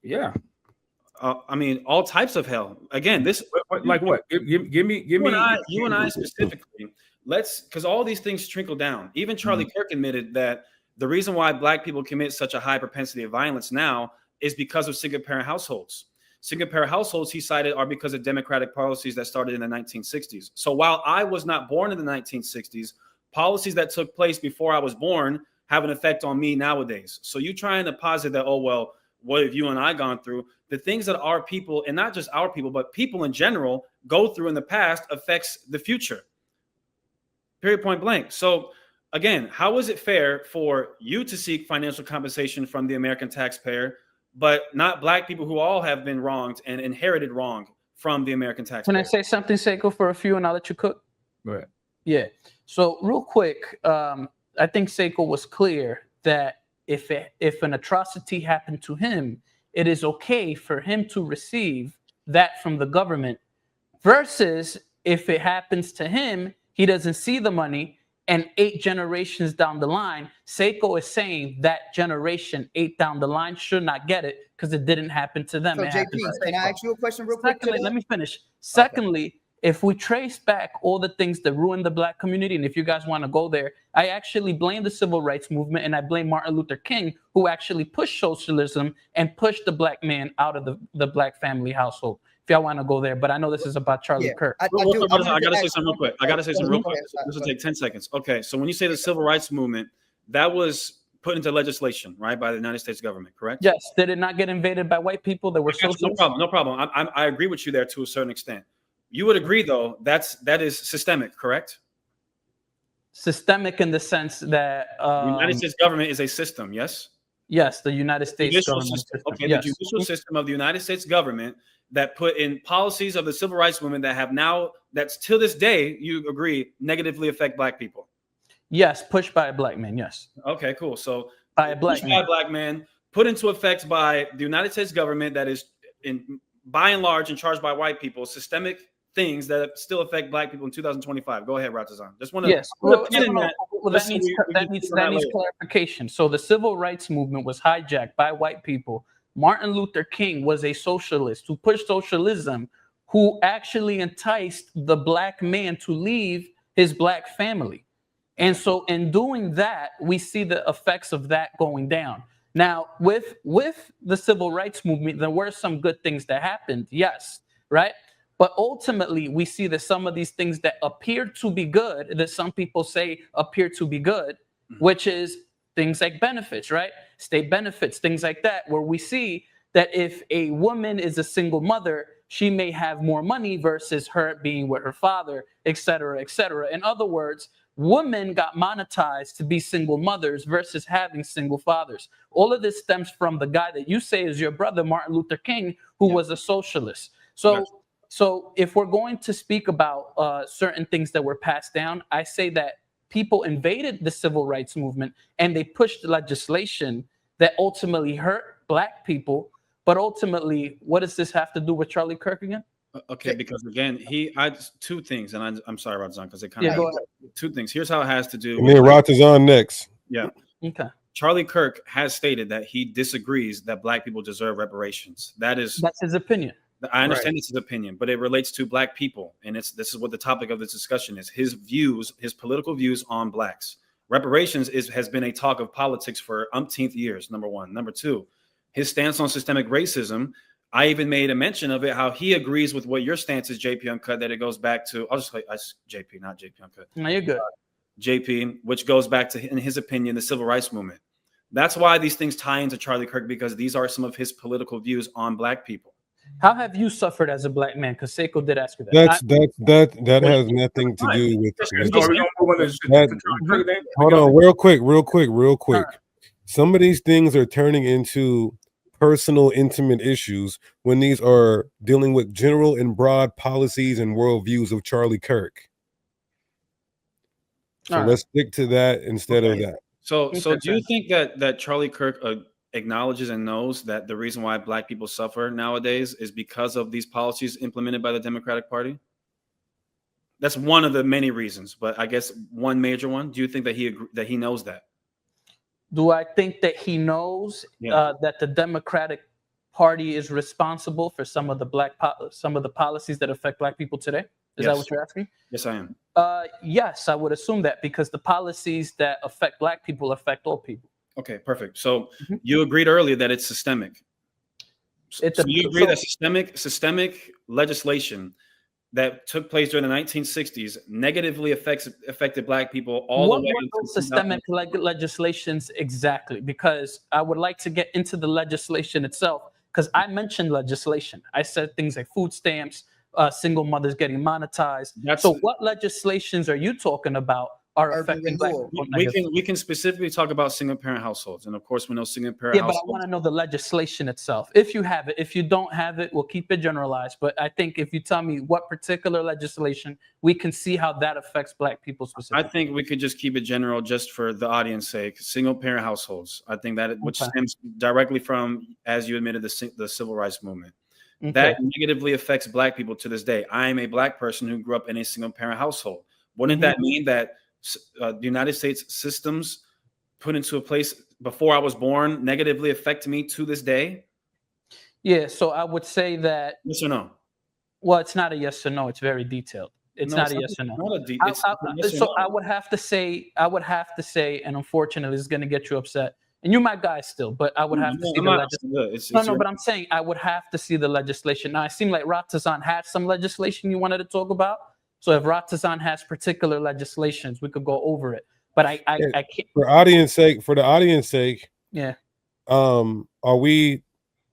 yeah. I mean, all types of hell. Again, this like what? Give me. You and I specifically. Because all these things trickle down. Even Charlie Kirk admitted that the reason why Black people commit such a high propensity of violence now is because of single parent households. Single parent households, he cited, are because of democratic policies that started in the 1960s. So while I was not born in the 1960s, policies that took place before I was born have an effect on me nowadays. So you trying to posit that, oh, well, what have you and I gone through? The things that our people, and not just our people, but people in general, go through in the past affects the future. Period, point blank. So again, how is it fair for you to seek financial compensation from the American taxpayer, but not Black people who all have been wronged and inherited wrong from the American taxpayer? Can I say something, Seiko, for a few, and I'll let you cook? Go ahead. Yeah. So real quick, I think Seiko was clear that if an atrocity happened to him, it is okay for him to receive that from the government, versus if it happens to him, he doesn't see the money, and 8 generations down the line, Seiko is saying that generation 8 down the line should not get it because it didn't happen to them. So JP, can I ask you a question real quick? Secondly, let me finish. Secondly, if we trace back all the things that ruined the Black community, and if you guys want to go there, I actually blame the civil rights movement, and I blame Martin Luther King, who actually pushed socialism and pushed the Black man out of the Black family household. If y'all want to go there, but I know this is about Charlie Kirk. I gotta say something real quick. This will take 10 seconds. Okay, so when you say the civil rights movement, that was put into legislation, right, by the United States government, correct? Yes. Did it not get invaded by white people that were socialists? No problem. I agree with you there to a certain extent. You would agree, though, that is systemic, correct? Systemic in the sense that the United States government is a system, yes? Yes, the United States government system. Okay, yes. The judicial system of the United States government that put in policies of the civil rights movement that have now, that's till this day, you agree, negatively affect Black people. Yes, pushed by a Black man, yes. Okay, cool. So by a Black man, put into effect by the United States government that is, by and large, in charge by white people, systemic things that still affect Black people in 2025. Go ahead, Ratazan. Just want to that needs clarification. So the civil rights movement was hijacked by white people. Martin Luther King was a socialist who pushed socialism, who actually enticed the Black man to leave his Black family. And so in doing that, we see the effects of that going down. Now, with the civil rights movement, there were some good things that happened, yes, right? But ultimately, we see that some of these things that appear to be good, that some people say appear to be good, which is things like benefits, right? State benefits, things like that, where we see that if a woman is a single mother, she may have more money versus her being with her father, et cetera, et cetera. In other words, women got monetized to be single mothers versus having single fathers. All of this stems from the guy that you say is your brother, Martin Luther King, who was a socialist. So if we're going to speak about certain things that were passed down, I say that people invaded the civil rights movement and they pushed legislation that ultimately hurt Black people. But ultimately, what does this have to do with Charlie Kirk again? Okay, because again, I two things, and I'm sorry, Razan, because it kind Yeah, of go ahead. two things. Here's how it has to do. And then Rot is on next. Yeah. Okay. Charlie Kirk has stated that he disagrees that Black people deserve reparations. That's his opinion. I understand it's his opinion, but it relates to Black people, and this is what the topic of this discussion is: his views, his political views on Blacks. Reparations has been a talk of politics for umpteenth years. Number one. Number two, his stance on systemic racism. I even made a mention of it, how he agrees with what your stance is, JP Uncut, that it goes back to, I'll just say JP, not JP Uncut. No, you're good. JP, which goes back to, in his opinion, the civil rights movement. That's why these things tie into Charlie Kirk, because these are some of his political views on Black people. How have you suffered as a Black man? Because Seiko did ask you that. That has nothing to do with that. Hold on, real quick. Some of these things are turning into personal, intimate issues when these are dealing with general and broad policies and worldviews of Charlie Kirk. So let's stick to that instead of that. So do you think that Charlie Kirk acknowledges and knows that the reason why Black people suffer nowadays is because of these policies implemented by the Democratic Party? That's one of the many reasons, but I guess one major one. Do you think that he knows that? Do I think that he knows that the Democratic Party is responsible for some of the policies that affect Black people today? Is that what you're asking? Yes, I am. Yes, I would assume that, because the policies that affect Black people affect all people. Okay, perfect. So you agreed earlier that it's systemic. So you agree that systemic legislation that took place during the 1960s negatively affected Black people all the way. What were those systemic legislations exactly? Because I would like to get into the legislation itself, because I mentioned legislation. I said things like food stamps, single mothers getting monetized. So what legislations are you talking about are affecting Black people? We can specifically talk about single parent households, and of course we know single parent households. Yeah, but I want to know the legislation itself. If you have it, if you don't have it, we'll keep it generalized. But I think if you tell me what particular legislation, we can see how that affects Black people specifically. I think we could just keep it general, just for the audience sake. Single parent households. I think that which stems directly from, as you admitted, the civil rights movement. Okay. That negatively affects Black people to this day. I am a Black person who grew up in a single parent household. Wouldn't that mean that the United States systems put into a place before I was born negatively affect me to this day? Yeah, so I would say that. Yes or no? Well, it's not a yes or no. It's very detailed. It's not a yes or no. I would have to say, and unfortunately, it's going to get you upset. And you're my guy still, but I would have to see the legislation. But I'm saying I would have to see the legislation. Now, it seemed like Ratazan had some legislation you wanted to talk about. So if Ratazan has particular legislations, we could go over it. But I can't. For the audience sake, yeah. Are we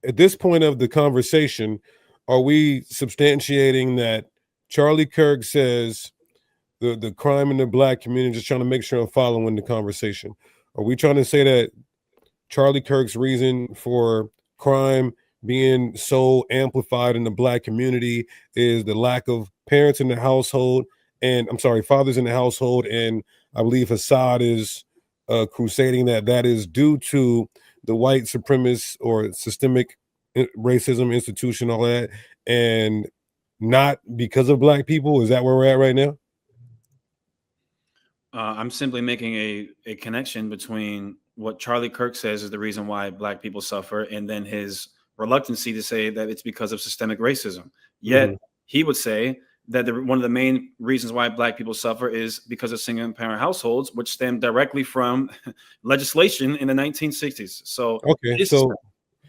at this point of the conversation? Are we substantiating that Charlie Kirk says the crime in the Black community? Just trying to make sure I'm following the conversation. Are we trying to say that Charlie Kirk's reason for crime being so amplified in the Black community is the lack of parents in the household, and fathers in the household, and I believe Hassad is crusading that is due to the white supremacist or systemic racism institution, all that, and not because of Black people? Is that where we're at right now? I'm simply making a connection between what Charlie Kirk says is the reason why Black people suffer, and then his reluctancy to say that it's because of systemic racism. Yet he would say that one of the main reasons why Black people suffer is because of single parent households, which stem directly from legislation in the 1960s. So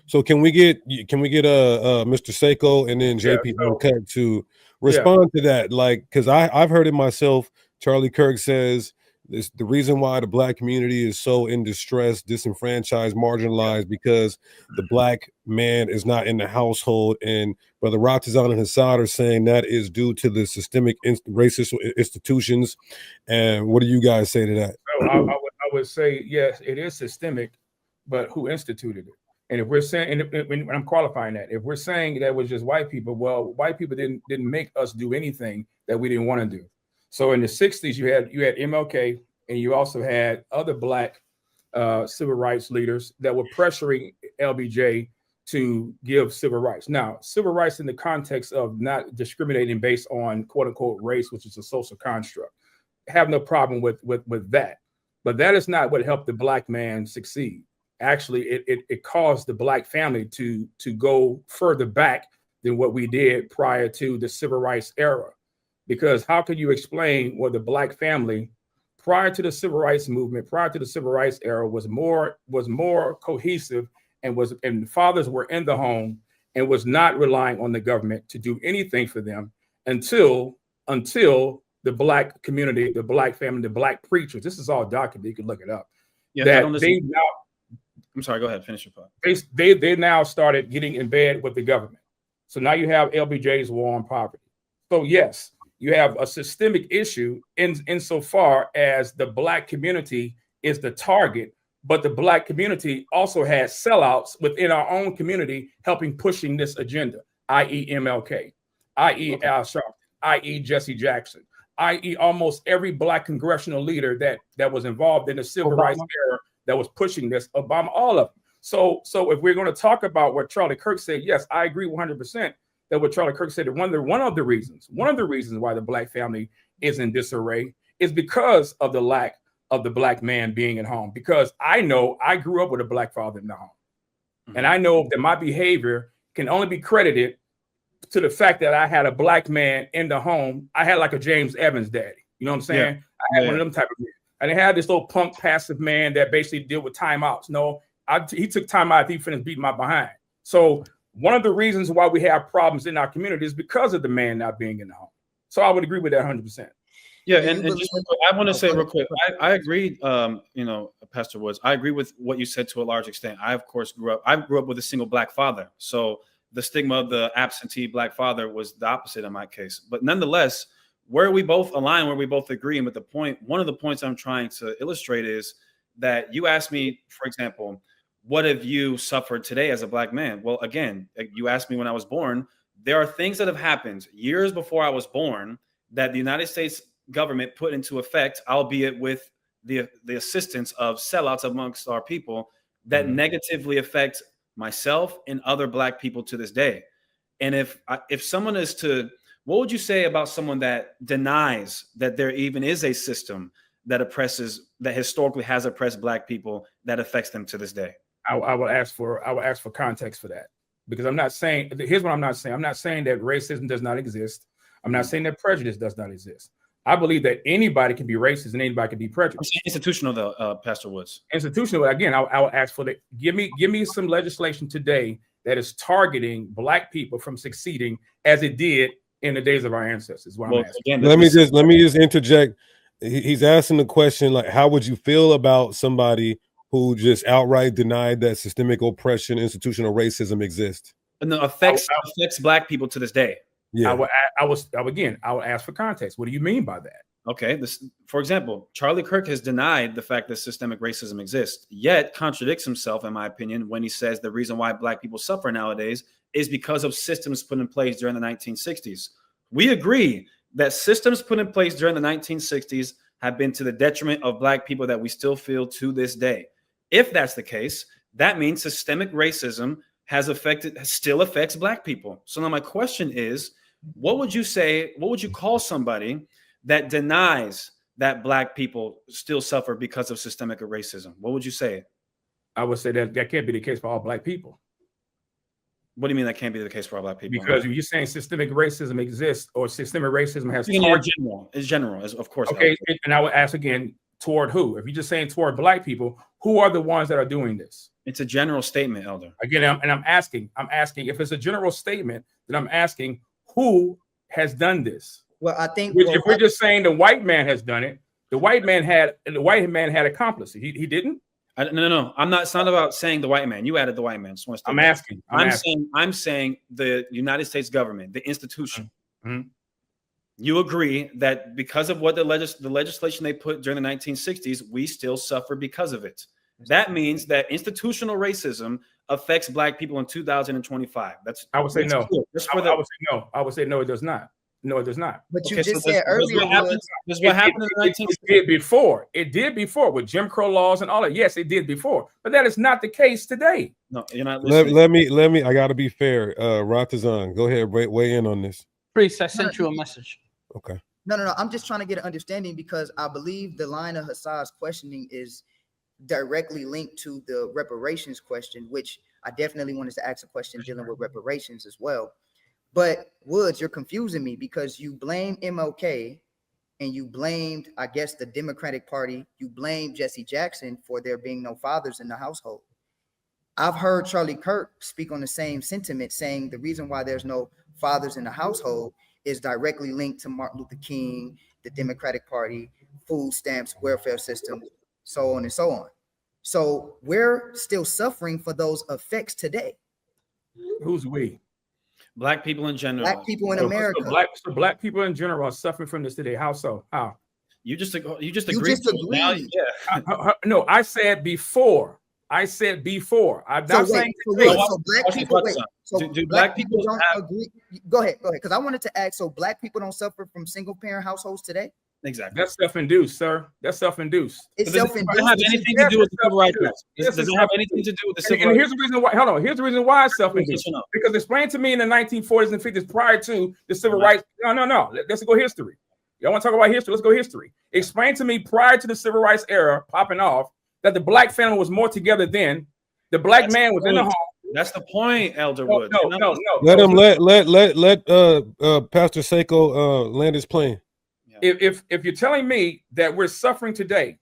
So can we get Mr. Seiko and then JP Uncut to respond to that? Like, because I've heard it myself. Charlie Kirk says this, the reason why the black community is so in distress, disenfranchised, marginalized, because the black man is not in the household. And Brother Ratazan and Hassad are saying that is due to the systemic racist institutions. And what do you guys say to that? So I would say, yes, it is systemic, but who instituted it? And if we're saying, and I'm qualifying that, if we're saying that was just white people, well, white people didn't make us do anything that we didn't want to do. So in the 60s, you had MLK, and you also had other black civil rights leaders that were pressuring LBJ to give civil rights. Now, civil rights in the context of not discriminating based on quote unquote race, which is a social construct, have no problem with that. But that is not what helped the black man succeed. Actually, it caused the black family to go further back than what we did prior to the civil rights era. Because how can you explain what the black family prior to the civil rights movement, prior to the civil rights era, was more cohesive, and fathers were in the home and was not relying on the government to do anything for them until the black community, the black family, the black preachers. This is all documented. You can look it up. Yeah, I'm sorry. Go ahead. Finish your thought. They now started getting in bed with the government. So now you have LBJ's war on poverty. So yes, you have a systemic issue insofar as the black community is the target, but the black community also has sellouts within our own community helping pushing this agenda, i.e. MLK, i.e. Al Sharpton, i.e. Jesse Jackson, i.e. almost every black congressional leader that was involved in the civil rights era that was pushing this, Obama, all of them. So if we're going to talk about what Charlie Kirk said, yes, I agree 100% that what Charlie Kirk said, that one of the reasons why the black family is in disarray is because of the lack of the black man being at home. Because I know I grew up with a black father in the home. Mm-hmm. And I know that my behavior can only be credited to the fact that I had a black man in the home. I had like a James Evans daddy. You know what I'm saying? Yeah. I had one of them type of men. I didn't have this little punk passive man that basically deal with timeouts. No, he took time out. He finished beating my behind. So one of the reasons why we have problems in our community is because of the man not being in the home. So I would agree with that 100%. Yeah, and just I want to say real quick, I agree, Pastor Woods, I agree with what you said to a large extent. I, of course, grew up with a single black father. So the stigma of the absentee black father was the opposite in my case. But nonetheless, where we both align, where we both agree, and one of the points I'm trying to illustrate is that you asked me, for example, what have you suffered today as a black man? Well, again, you asked me when I was born. There are things that have happened years before I was born that the United States government put into effect, albeit with the assistance of sellouts amongst our people, that negatively affect myself and other black people to this day. And if someone is to, what would you say about someone that denies that there even is a system that historically has oppressed black people that affects them to this day? I will ask for context for that, because I'm not saying, here's what I'm not saying. I'm not saying that racism does not exist. I'm not saying that prejudice does not exist. I believe that anybody can be racist and anybody can be prejudiced. I'm saying institutional though, Pastor Woods. Institutional, again, I will ask for that. Give me some legislation today that is targeting black people from succeeding as it did in the days of our ancestors. Well, again, let me just interject. He's asking the question, like, how would you feel about somebody who just outright denied that systemic oppression, institutional racism exists? And the affects black people to this day. Yeah, I would ask for context. What do you mean by that? Okay, for example, Charlie Kirk has denied the fact that systemic racism exists, yet contradicts himself, in my opinion, when he says the reason why black people suffer nowadays is because of systems put in place during the 1960s. We agree that systems put in place during the 1960s have been to the detriment of black people that we still feel to this day. If that's the case, that means systemic racism still affects black people. So now my question is, what would you call somebody that denies that black people still suffer because of systemic racism? What would you say? I would say that can't be the case for all black people. What do you mean that can't be the case for all black people? Because you're saying systemic racism exists, or systemic racism has in general, of course. Okay, and I would ask again, toward who? If you're just saying toward black people, who are the ones that are doing this? It's a general statement, Elder. Again, I'm asking if it's a general statement, then I'm asking who has done this. Well, I think If we're just saying the white man has done it, the white man had accomplices. He didn't. No. It's not about saying the white man. You added the white man. I'm asking. I'm saying the United States government, the institution. Mm-hmm. You agree that because of what the legislation they put during the 1960s, we still suffer because of it. That means that institutional racism affects black people in 2025. I would say no. I would say no, it does not. No, it does not. But you just said earlier, this is what happened in the 1960s. It did before. It did before with Jim Crow laws and all that. Yes, it did before, but that is not the case today. No, you're not listening. Let me. I got to be fair. Ratazan, go ahead, weigh in on this. Priest, I sent you a message. Okay. No. I'm just trying to get an understanding because I believe the line of Hassad's questioning is directly linked to the reparations question, which I definitely wanted to ask a question dealing with reparations as well. But Woods, you're confusing me because you blame MLK and you blamed, I guess, the Democratic Party. You blamed Jesse Jackson for there being no fathers in the household. I've heard Charlie Kirk speak on the same sentiment, saying the reason why there's no fathers in the household is directly linked to Martin Luther King, the Democratic Party, food stamps, welfare system, so on and so on. So we're still suffering for those effects today. Who's we? Black people in general. Black people in America. So black people in general are suffering from this today. How so? How? You just agreed. Yeah. No, I said before. I'm not saying today. So black people. Do black people don't agree? Go ahead. Because I wanted to ask. So black people don't suffer from single parent households today? Exactly. That's self-induced, sir. That's self-induced. It's self-induced. It doesn't have anything to do with the civil rights act. It doesn't have anything to do with the civil rights. And here's the reason why. Hold on. Here's the reason why it's self-induced. Because explain to me in the 1940s and 50s prior to the civil rights. No. Let's go history. Y'all want to talk about history? Let's go history. Explain to me prior to the civil rights era popping off that the black family was more together then. The black man was in the home. That's the point, Elder Wood. No. Let him let Pastor Seiko land his plane. If you're telling me that we're suffering today,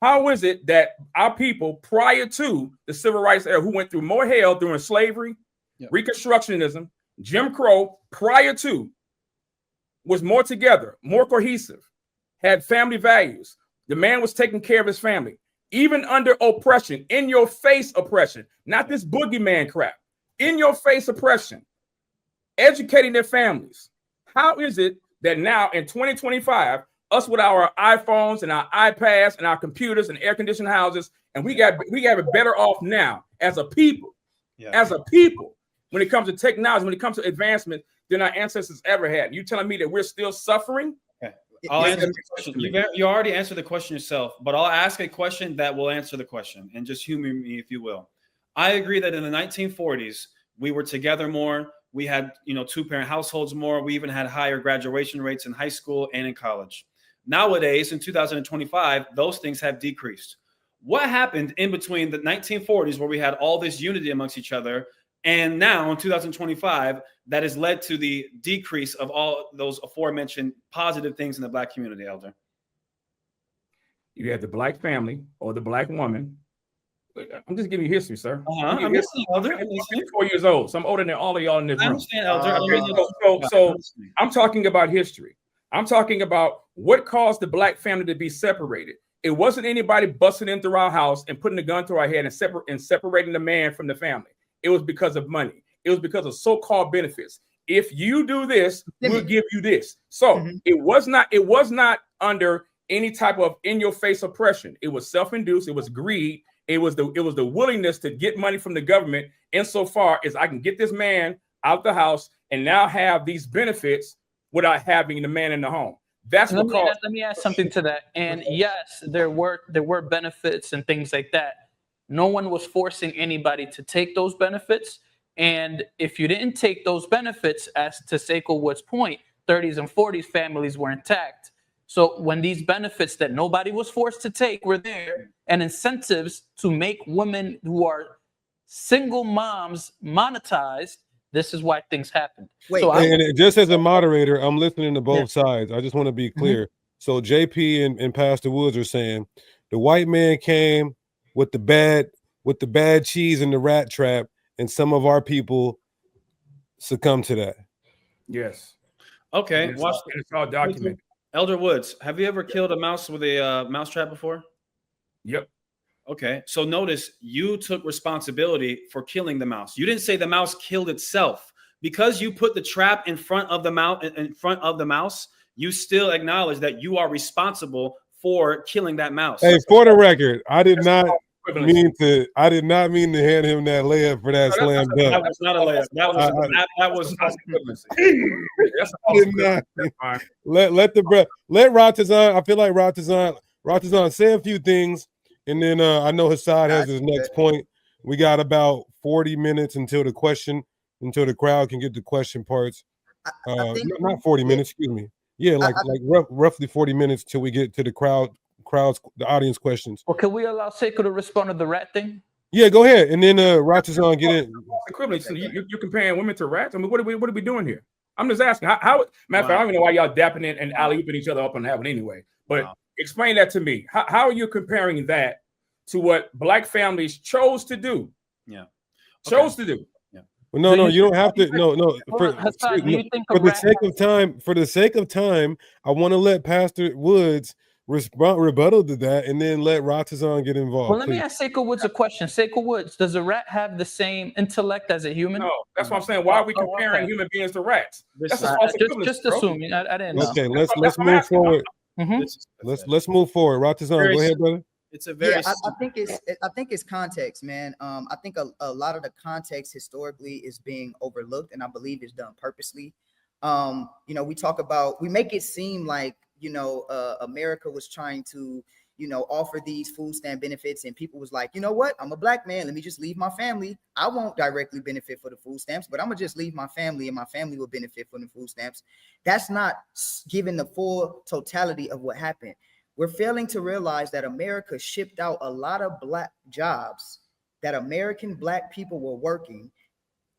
how is it that our people prior to the civil rights era, who went through more hell during slavery, Reconstructionism, Jim Crow, prior to, was more together, more cohesive, had family values? The man was taking care of his family, even under oppression, in your face oppression, not this boogeyman crap, in your face oppression, educating their families. How is it that now in 2025, us with our iPhones and our iPads and our computers and air-conditioned houses, and we got it better off now as a people, when it comes to technology, when it comes to advancement, than our ancestors ever had? You telling me that we're still suffering? Okay. I'll answer the question. You already answered the question yourself, but I'll ask a question that will answer the question, and just humor me if you will. I agree that in the 1940s, we were together more. We had, two-parent households more. We even had higher graduation rates in high school and in college. Nowadays, in 2025, those things have decreased. What happened in between the 1940s, where we had all this unity amongst each other, and now in 2025, that has led to the decrease of all those aforementioned positive things in the black community, Elder? You have the black family or the black woman. I'm just giving you history, sir. I'm listening, Elder. I'm 54 years old, so I'm older than all of y'all in this room. I understand, Elder. So I'm talking about history. I'm talking about what caused the black family to be separated. It wasn't anybody busting in through our house and putting a gun to our head and separating the man from the family. It was because of money. It was because of so-called benefits. If you do this, we'll give you this. So it was not under any type of in-your-face oppression. It was self-induced. It was greed. It was the willingness to get money from the government insofar as I can get this man out the house and now have these benefits without having the man in the home. That's what caused. Let me add something to that. And yes, there were benefits and things like that. No one was forcing anybody to take those benefits. And if you didn't take those benefits, as to Seiko Wood's point, 30s and 40s families were intact. So when these benefits that nobody was forced to take were there, and incentives to make women who are single moms monetized, this is why things happened. And just as a moderator, I'm listening to both sides. I just want to be clear. So JP and Pastor Woods are saying the white man came with the bad cheese and the rat trap, and some of our people succumb to that. Yes. Okay, And it's all documented. Elder Woods, have you ever killed a mouse with a mouse trap before? Yep. Okay, so notice you took responsibility for killing the mouse. You didn't say the mouse killed itself. Because you put the trap in front of the mouse, you still acknowledge that you are responsible for killing that mouse. Hey, for the record, I did not mean to hand him that layup for that slam dunk. That was not a layup. That was I did not. Let Ratazan. I feel like Ratazan say a few things, and then I know Hassad has his next point. We got about 40 minutes until the crowd can get the question parts. Not 40 minutes, excuse me. Yeah, roughly 40 minutes till we get to the the audience questions. Well, can we allow Seiko to respond to the rat thing? Yeah, go ahead, and then Ratazan get in. Equivalent. So you're comparing women to rats. I mean, what are we doing here? I'm just asking. How matter of fact, I don't even know why y'all dapping in and alley-ooping each other up and having anyway. But explain that to me. How are you comparing that to what black families chose to do? Yeah, chose to do. No, you don't have to. No. For the sake of time, I want to let Pastor Woods rebuttal to that, and then let Ratazan get involved. Well, let me ask Seiko Woods a question. Seiko Woods, does a rat have the same intellect as a human? No, that's what I'm saying. Why are we comparing human beings to rats? That's just assuming. I didn't know. Okay, let's move forward. Let's move forward. Ratazan, go ahead, brother. It's a very. I think it's context, man. I think a lot of the context historically is being overlooked, and I believe it's done purposely. We make it seem like America was trying to offer these food stamp benefits, and people was like, you know what, I'm a black man, let me just leave my family. I won't directly benefit for the food stamps, but I'm gonna just leave my family, and my family will benefit from the food stamps. That's not giving the full totality of what happened. We're failing to realize that America shipped out a lot of black jobs that American black people were working.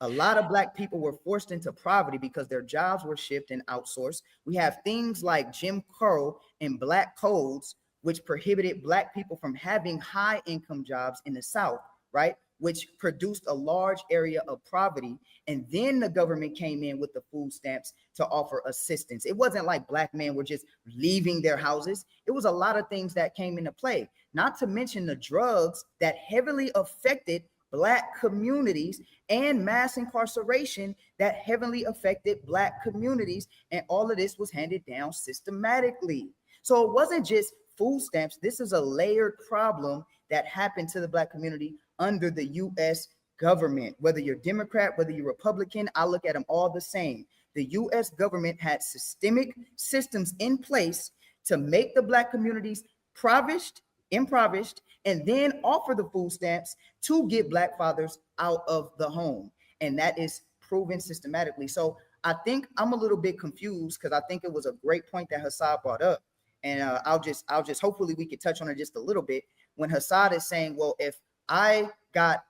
A lot of black people were forced into poverty because their jobs were shipped and outsourced. We have things like Jim Crow and black codes, which prohibited black people from having high income jobs in the South, right? Which produced a large area of poverty. And then the government came in with the food stamps to offer assistance. It wasn't like black men were just leaving their houses. It was a lot of things that came into play, not to mention the drugs that heavily affected black communities and mass incarceration that heavily affected black communities. And all of this was handed down systematically. So it wasn't just food stamps. This is a layered problem that happened to the black community under the U.S. government. Whether you're Democrat, whether you're Republican, I look at them all the same. The U.S. government had systemic systems in place to make the black communities impoverished, and then offer the food stamps to get black fathers out of the home. And that is proven systematically. So I think I'm a little bit confused, because I think it was a great point that Hassad brought up. And I'll just hopefully we could touch on it just a little bit. When Hassad is saying, well, if I got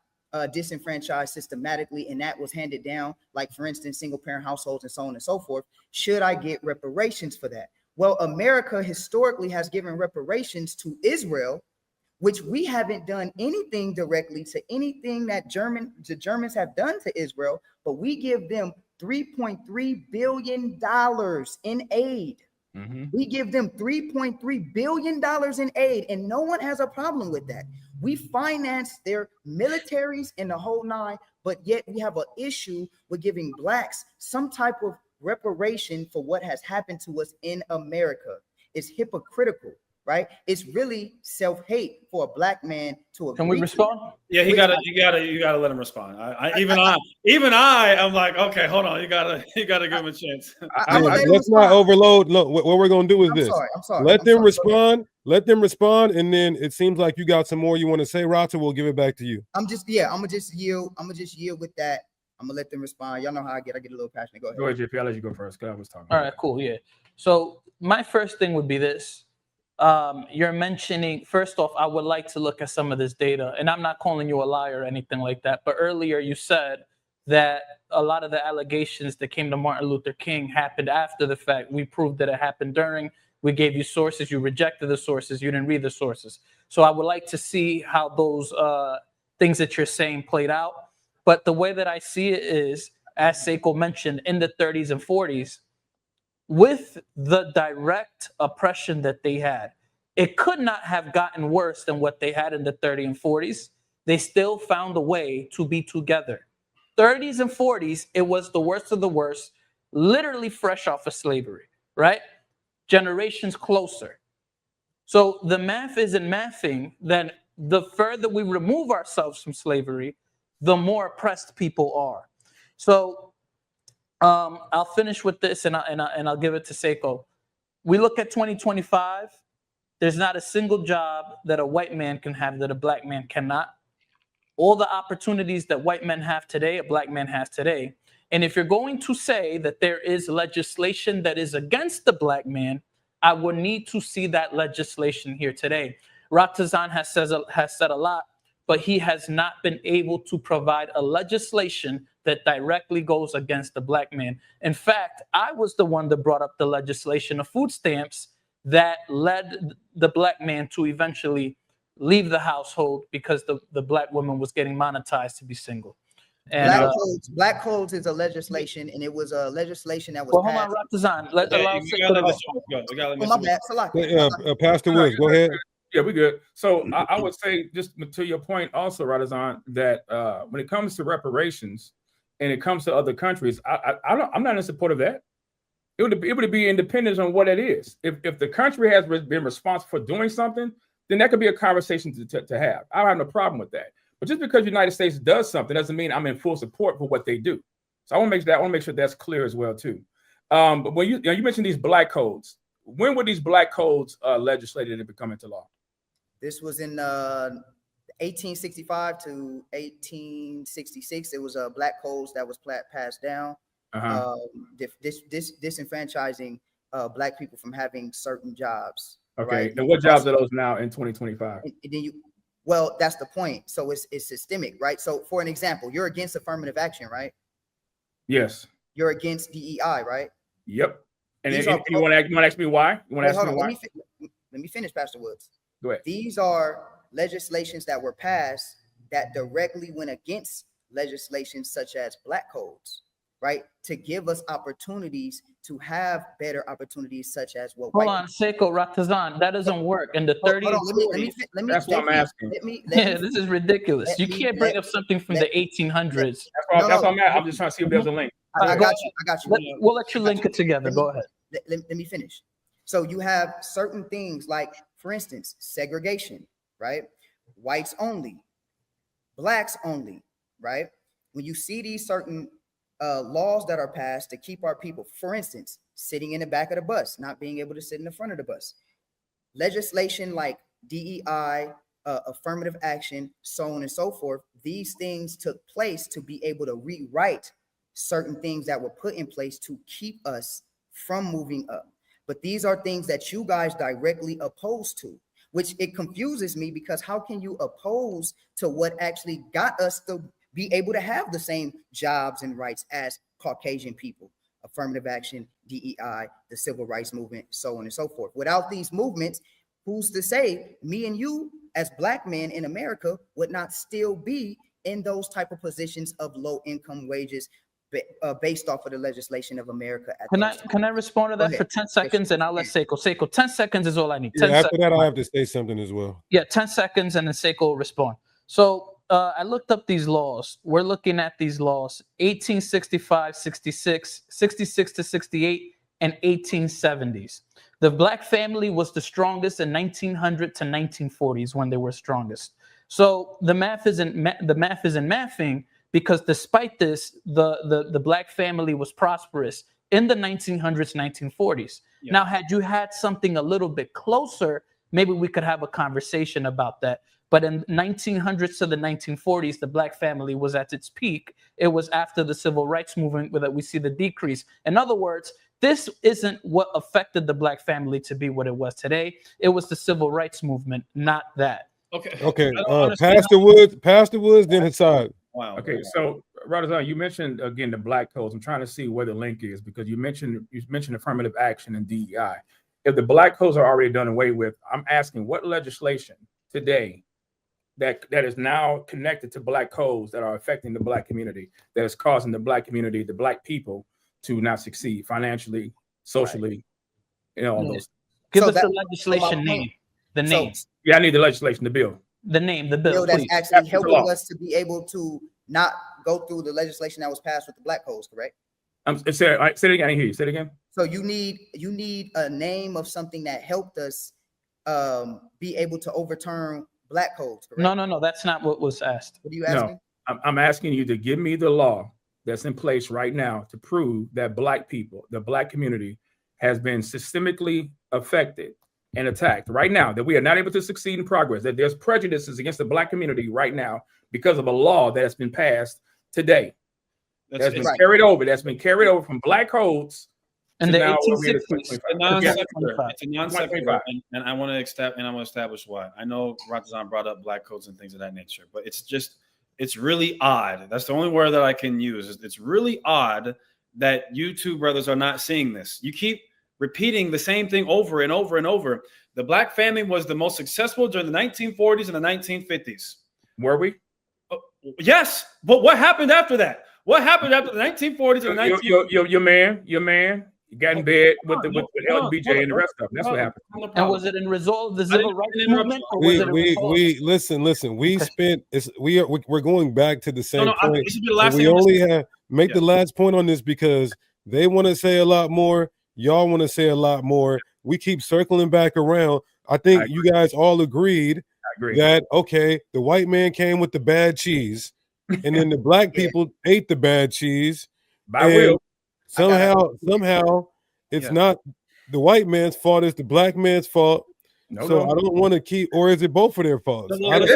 disenfranchised systematically and that was handed down, like for instance, single parent households and so on and so forth, should I get reparations for that? Well, America historically has given reparations to Israel, which we haven't done anything directly to anything that the Germans have done to Israel, but we give them $3.3 billion in aid. We give them $3.3 billion in aid, and no one has a problem with that. We finance their militaries in the whole nine, but yet we have an issue with giving blacks some type of reparation for what has happened to us in America. It's hypocritical, right? It's really self-hate for a black man to agree. Can we respond? Yeah, you gotta let him respond. I'm like, okay, hold on, you gotta give him a chance. Let's not overload. Look, what we're gonna do is I'm sorry. Let them respond, and then it seems like you got some more you want to say, Rata. We'll give it back to you. I'm gonna just yield with that. I'm gonna let them respond. Y'all know how I get a little passionate. Go ahead. Go ahead, JP. I'll let you go first, because I was talking. All right, cool. Yeah. So my first thing would be this. You're mentioning, first off, I would like to look at some of this data, and I'm not calling you a liar or anything like that, but earlier you said that a lot of the allegations that came to Martin Luther King happened after the fact. We proved that it happened during. We gave you sources. You rejected the sources. You didn't read the sources. So I would like to see how those things that you're saying played out. But the way that I see it is, as Seiko mentioned, in the 30s and 40s, with the direct oppression that they had, it could not have gotten worse than what they had in the 30s and 40s. They still found a way to be together. 30s and 40s, it was the worst of the worst, literally fresh off of slavery, right? Generations closer. So the math isn't mathing, then the further we remove ourselves from slavery, the more oppressed people are. So I'll finish with this and I'll give it to Seiko. We look at 2025, there's not a single job that a white man can have that a black man cannot. All the opportunities that white men have today, a black man has today. And if you're going to say that there is legislation that is against the black man, I would need to see that legislation here today. Ratazan has said a lot, but he has not been able to provide a legislation that directly goes against the black man. In fact, I was the one that brought up the legislation of food stamps that led the black man to eventually leave the household because the black woman was getting monetized to be single. And Black codes is a legislation, and it was a legislation that was well, passed. Hold on, Pastor Woods, go ahead. Yeah, we good. So I would say, just to your point also, Radazan, that when it comes to reparations and it comes to other countries, I'm not in support of that. It would be independent on what it is. If the country has been responsible for doing something, then that could be a conversation to have. I don't have no problem with that. But just because the United States does something doesn't mean I'm in full support for what they do. So I want to make sure that's clear as well too. But when you mentioned these black codes, when were these black codes legislated and become into law? This was in 1865 to 1866. It was black codes that was passed down, disenfranchising black people from having certain jobs. Okay, right? And what jobs are those now in 2025? And then well, that's the point. So it's systemic, right? So for an example, you're against affirmative action, right? Yes. You're against DEI, right? Yep. And you want to ask me why? You want to ask me why? Let me finish, Pastor Woods. Go ahead. These are legislations that were passed that directly went against legislations such as black codes, right? To give us opportunities to have better opportunities such as what. Hold on, Seiko Ratazan, that doesn't work. In the 30s, let me. That's what I'm asking. This is ridiculous. You can't bring up something from the 1800s. That's what I'm at. I'm just trying to see if there's a link. I got you. We'll let you link it together. Go ahead. Let me finish. So you have certain things like, for instance, segregation, right? Whites only, blacks only, right? When you see these certain laws that are passed to keep our people, for instance, sitting in the back of the bus, not being able to sit in the front of the bus, legislation like DEI, affirmative action, so on and so forth, these things took place to be able to rewrite certain things that were put in place to keep us from moving up. But these are things that you guys directly oppose to, which it confuses me, because how can you oppose to what actually got us to be able to have the same jobs and rights as Caucasian people? Affirmative action, DEI, the civil rights movement, so on and so forth. Without these movements, who's to say me and you as black men in America would not still be in those type of positions of low income wages, based off of the legislation of America. Can I respond to that for 10 seconds, and I'll let Seiko. Seiko, 10 seconds is all I need. After that, I have to say something as well. Yeah, 10 seconds, and then Seiko will respond. So I looked up these laws. We're looking at these laws: 1865, 66, 66 to 68, and 1870s. The black family was the strongest in 1900 to 1940s when they were strongest. So the math isn't mathing. Because despite this, the black family was prosperous in the 1900s, 1940s. Yeah. Now, had you had something a little bit closer, maybe we could have a conversation about that. But in 1900s to the 1940s, the black family was at its peak. It was after the civil rights movement that we see the decrease. In other words, this isn't what affected the black family to be what it was today. It was the civil rights movement, not that. Okay. Pastor Woods, then Hassad. Wow. Okay, so Radazan, you mentioned again the black codes. I'm trying to see where the link is, because you mentioned affirmative action and DEI. if the black codes are already done away with, I'm asking what legislation today that is now connected to black codes that are affecting the black community, that is causing the black community, the black people, to not succeed financially, socially, all those. Give So us the legislation name. The name. Yeah, I need the legislation, the bill. The name, the bill bill, that's please. actually helping us to be able to not go through the legislation that was passed with the black codes, correct? Say it again. I hear you. Say it again. So you need a name of something that helped us be able to overturn black codes, correct? No. That's not what was asked. What are you asking? No, I'm asking you to give me the law that's in place right now to prove that black people, the black community, has been systemically affected and attacked right now, that we are not able to succeed in progress, that there's prejudices against the black community right now because of a law that has been passed today. That's been carried over from black codes in the 1860s. It's a non-sequitur, and I want to establish why. I know Ratazan brought up black codes and things of that nature, but it's really odd. That's the only word that I can use. It's really odd that you two brothers are not seeing this. You keep repeating the same thing over and over and over. The black family was the most successful during the 1940s and the 1950s. Were we? Yes, but what happened after that? What happened after the 1940s and the 1950s? Your man, you got in bed with LBJ and the rest of them. That's what happened. And was it in result of the civil rights movement? Or was we listen. We spent. We're going back to the same point. This should be the last we only have make the last point on this because they want to say a lot more. Y'all want to say a lot more. We keep circling back around. I think you guys all agreed that okay, the white man came with the bad cheese, and then the black people ate the bad cheese. By will. Somehow, it's not the white man's fault; it's the black man's fault. I don't want to keep, or is it both of their faults? Okay. Let me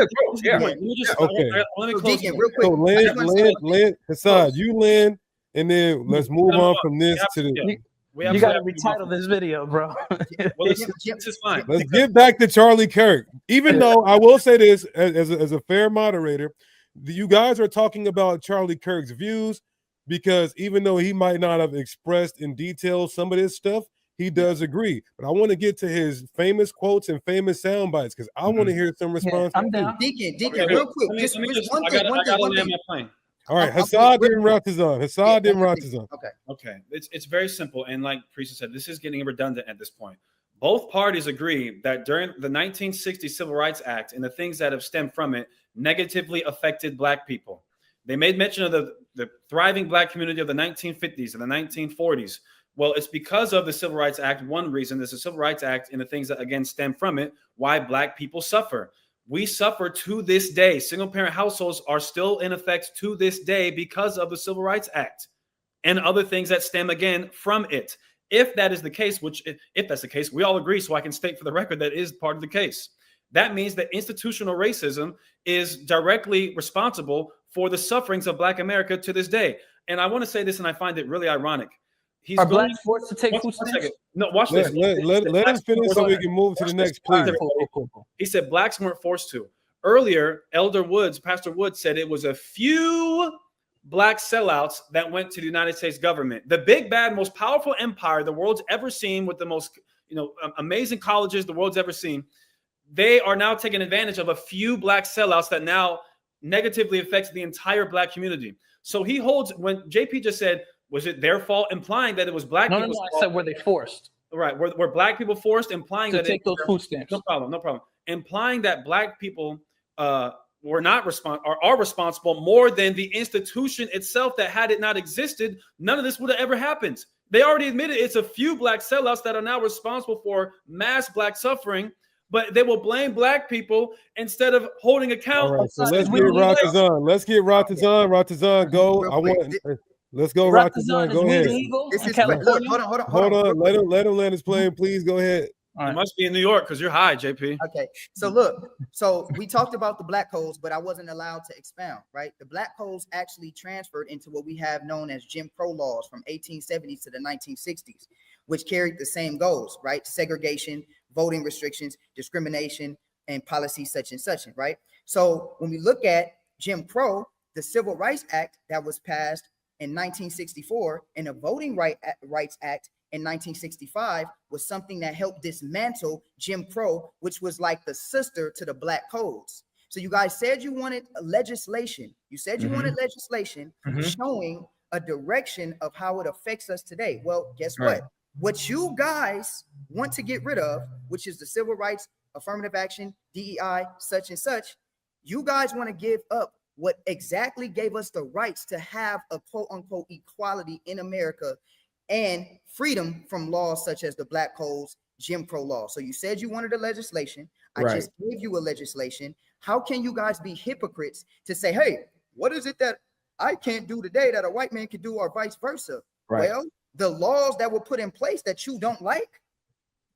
close real quick. So land, Hassad, you land, and then let's move on from this to the. You got to retitle this video, bro. This is fine. Let's get back to Charlie Kirk. Even though I will say this as a fair moderator, you guys are talking about Charlie Kirk's views because even though he might not have expressed in detail some of this stuff, he does agree. But I want to get to his famous quotes and famous sound bites because I want to hear some response. I'm down. Deacon, real quick. Just one thing. All right, Hassad didn't Ratazan. Okay. It's very simple. And like Priest said, this is getting redundant at this point. Both parties agree that during the 1960 Civil Rights Act and the things that have stemmed from it negatively affected black people. They made mention of the thriving black community of the 1950s and the 1940s. Well, it's because of the Civil Rights Act. One reason there's a Civil Rights Act and the things that, again, stem from it, why black people suffer. We suffer to this day. Single-parent households are still in effect to this day because of the Civil Rights Act and other things that stem, again, from it. If that is the case, if that's the case, we all agree, so I can state for the record that is part of the case. That means that institutional racism is directly responsible for the sufferings of Black America to this day. And I want to say this, and I find it really ironic. Are blacks forced to take food stamps? No, watch this. Let us finish so we can move to the next, please. He said blacks weren't forced to. Earlier, Pastor Woods said it was a few black sellouts that went to the United States government. The big, bad, most powerful empire the world's ever seen with the most amazing colleges the world's ever seen. They are now taking advantage of a few black sellouts that now negatively affects the entire black community. So he holds, when JP just said, was it their fault, implying that it was black people's fault? I said, were they forced? Right. Were black people forced, implying to take those food stamps? No problem. Implying that black people were not are responsible more than the institution itself, that had it not existed, none of this would have ever happened. They already admitted it's a few black sellouts that are now responsible for mass black suffering, but they will blame black people instead of holding account. All right, so let's get Ratazan. Let's get Ratazan. Ratazan, go. Let's go, Ratazan. Go ahead. Hold on. Let him land his plane, please. Go ahead. It must be in New York because you're high, JP. Okay. So look, we talked about the black codes, but I wasn't allowed to expound, right? The black codes actually transferred into what we have known as Jim Crow laws from 1870s to the 1960s, which carried the same goals, right? Segregation, voting restrictions, discrimination, and policies such and such, right? So when we look at Jim Crow, the Civil Rights Act that was passed in 1964 and the Voting Rights Act in 1965 was something that helped dismantle Jim Crow, which was like the sister to the black codes. So you guys said you wanted legislation. You said you wanted legislation showing a direction of how it affects us today. Well, guess what? What you guys want to get rid of, which is the civil rights, affirmative action, DEI, such and such, you guys want to give up what exactly gave us the rights to have a quote unquote equality in America and freedom from laws such as the black codes, Jim Crow law. So you said you wanted a legislation. I just gave you a legislation. How can you guys be hypocrites to say, hey, what is it that I can't do today that a white man can do, or vice versa? Well, the laws that were put in place that you don't like,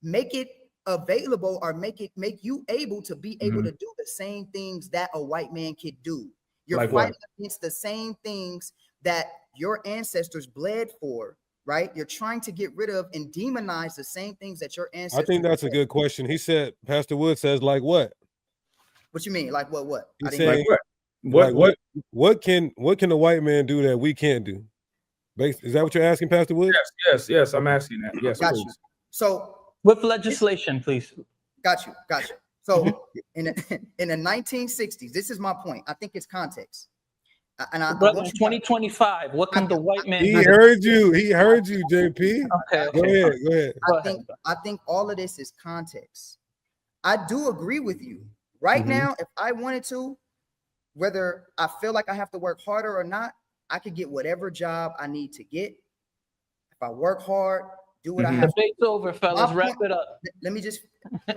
make it available or make you able to be able to do the same things that a white man could do. You're like fighting against the same things that your ancestors bled for, right? You're trying to get rid of and demonize the same things that your ancestors. I think that's a good question. He said, Pastor Wood says, like what? What you mean? Like what? He's saying, what can a white man do that we can't do? Is that what you're asking, Pastor Wood? Yes. I'm asking that. Yes, got you. So with legislation, please. Got you. So in the 1960s, this is my point. I think it's context. And Brother, in 2025, what can the white man do? He heard you, JP. Okay. Go ahead. I think all of this is context. I do agree with you. Right now, if I wanted to, whether I feel like I have to work harder or not, I could get whatever job I need to get. If I work hard, do what I have. Debate's over, fellas. Wrap it up. Let me just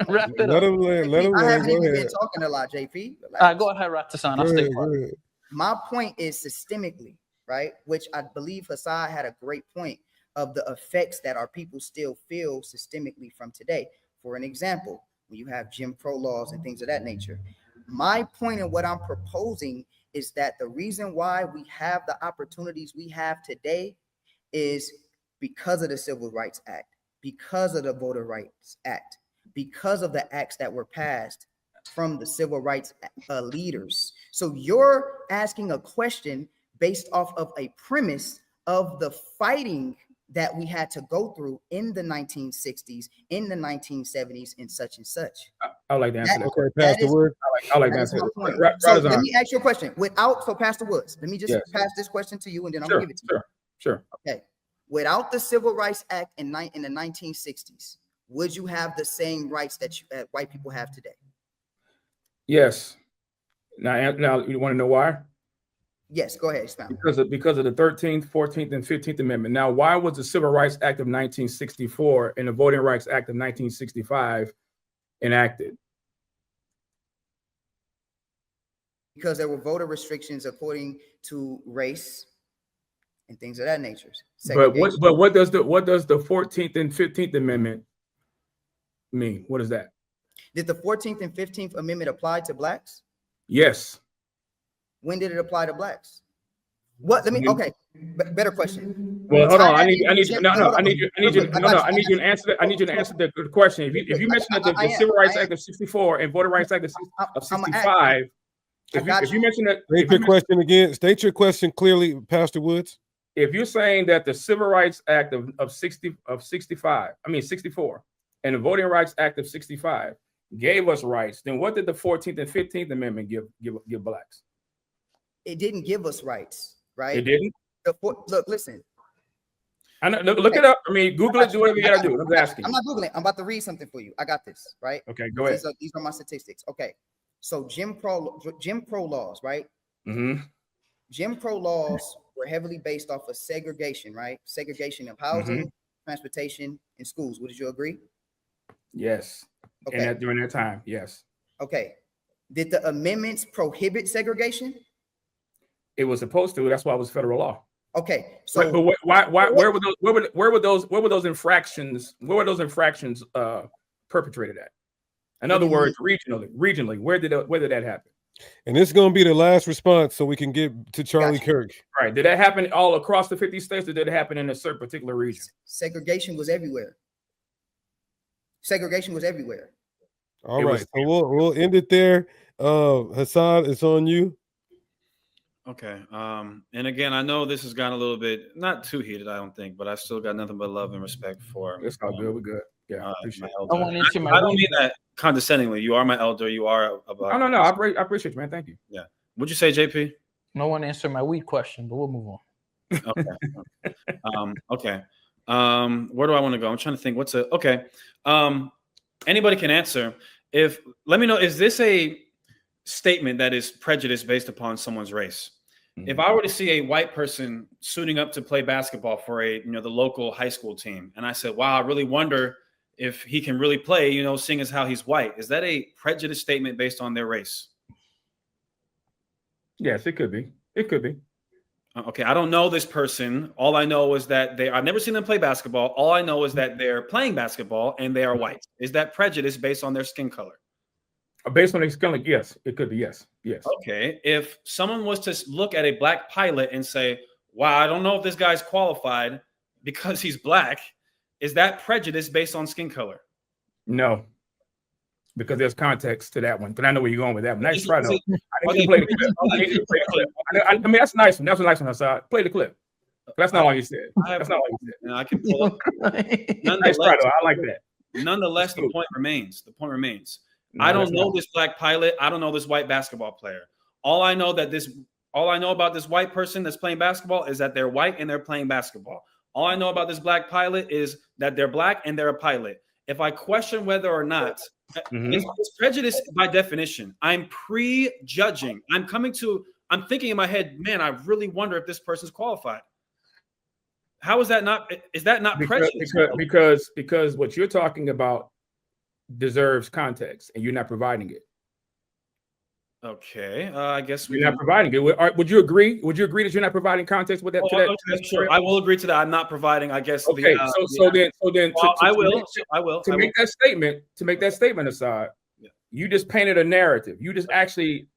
wrap it let up. Him land. I haven't even been talking a lot, JP. Go ahead, Ratasan. I'll stay quiet. My point is systemically, right? Which I believe Hassad had a great point of the effects that our people still feel systemically from today. For an example, when you have Jim Crow laws and things of that nature. My point and what I'm proposing is that the reason why we have the opportunities we have today is because of the Civil Rights Act, because of the Voter Rights Act, because of the acts that were passed from the civil rights leaders. So you're asking a question based off of a premise of the fighting that we had to go through in the 1960s, in the 1970s, and such and such. I like to answer that. Okay, Pastor Wood. I like to answer that. So let me ask you a question. So Pastor Woods, let me just pass this question to you, and then I'm gonna give it to you. Sure. Okay. Without the Civil Rights Act in the 1960s, would you have the same rights that white people have today? Yes. Now you want to know why? Yes, go ahead, expound. Because of the 13th, 14th, and 15th Amendment. Now, why was the Civil Rights Act of 1964 and the Voting Rights Act of 1965 enacted? Because there were voter restrictions according to race and things of that nature. But what does the 14th and 15th Amendment mean? What is that? Did the 14th and 15th Amendment apply to blacks? Yes. When did it apply to blacks? Okay, better question. Well, hold on. I need you to answer that. I need you to answer the question. If you mention that the Civil Rights Act of 64 and Voter Rights Act of 65, if you mention that, state your question again. State your question clearly, Pastor Woods. If you're saying that the Civil Rights Act of 64, and the Voting Rights Act of 65 gave us rights, then what did the 14th and 15th Amendment give blacks? It didn't give us rights, right? It didn't. Look, listen. I know, look it up. I mean, Google it. Do whatever you gotta do. I'm asking. I'm not Googling. I'm about to read something for you. I got this, right? Okay, go ahead. These are my statistics. Okay, so Jim Crow laws, right? Mm-hmm. Jim Crow laws were heavily based off of segregation, right? Segregation of housing, transportation, and schools. Would you agree? Yes. Okay. And during that time, yes. Okay. Did the amendments prohibit segregation? It was supposed to. That's why it was federal law. Okay. So, but why? Where were those infractions? Where were those infractions perpetrated at? In other words, regionally, where did that happen? And this is going to be the last response, so we can get to Charlie Kirk. Right? Did that happen all across the 50 states, or did it happen in a certain particular region? Segregation was everywhere. Segregation was everywhere. All right, so we'll end it there. Hassad, it's on you. Okay. And again, I know this has gotten a little bit not too heated, I don't think, but I still got nothing but love and respect for. It's all good. We're good. Yeah, appreciate my it. elder. I want to answer my I don't mean that condescendingly. You are my elder. You are a black. No. I appreciate you, man. Thank you. Yeah. What'd you say, JP? No one answered my weed question, but we'll move on. Okay. Okay. Where do I want to go? I'm trying to think. Okay. Anybody can answer. Let me know, is this a statement that is prejudice based upon someone's race? Mm-hmm. If I were to see a white person suiting up to play basketball for the local high school team, and I said, wow, I really wonder if he can really play, seeing as how he's white, is that a prejudice statement based on their race? Yes, it could be. It could be. Okay, I don't know this person. All I know is that I've never seen them play basketball. All I know is that they're playing basketball and they are white. Is that prejudice based on their skin color? Based on their skin color, yes, it could be. Yes. Okay, if someone was to look at a black pilot and say, wow, I don't know if this guy's qualified because he's black, is that prejudice based on skin color? No. Because there's context to that one. But I know where you're going with that one. Nice try, though. I need to play the clip. I mean, that's a nice one. That's a nice one, Hassan. Play the clip. That's not all you said. That's not all you said. And I can pull up. Nice try, though. I like that. Nonetheless, the point remains. No, I don't know this black pilot. I don't know this white basketball player. All I know about this white person that's playing basketball is that they're white and they're playing basketball. All I know about this black pilot is that they're black and they're a pilot. If I question whether or not, it's prejudice by definition. I'm prejudging. I'm thinking in my head, man, I really wonder if this person's qualified. How is that not? Is that not prejudice? Because what you're talking about deserves context, and you're not providing it. Okay, I guess you're not providing it. Would you agree? Would you agree that you're not providing context with that? Okay, sure. I will agree to that. I'm not providing. I guess. Okay. I will. To make that statement aside, you just painted a narrative. You just actually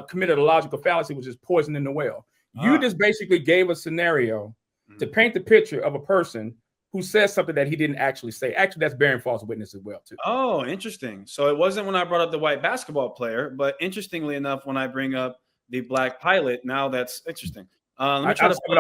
committed a logical fallacy, which is poisoning the well. You just basically gave a scenario to paint the picture of a person who says something that he didn't actually say. Actually, that's bearing false witness as well, too. Oh, interesting. So it wasn't when I brought up the white basketball player, but interestingly enough, when I bring up the black pilot, now that's interesting. I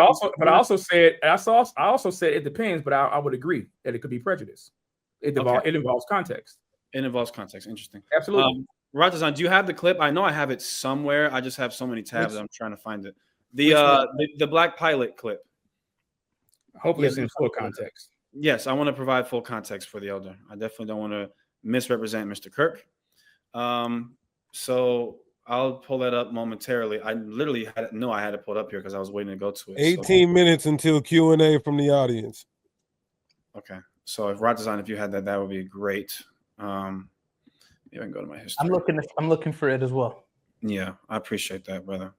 also said it depends, but I would agree that it could be prejudice. It involves context. It involves context. Interesting. Absolutely. Ratazan, do you have the clip? I know I have it somewhere. I just have so many tabs. I'm trying to find it. The black pilot clip. Hopefully it's in full context. Yes, I want to provide full context for the elder. I definitely don't want to misrepresent Mr. Kirk. So I'll pull that up momentarily. I literally had to pull it up here because I was waiting to go to it. 18 minutes until Q&A from the audience. Okay. So if Ratazan, if you had that would be great. Yeah, I can go to my history. I'm looking for it as well. Yeah, I appreciate that, brother.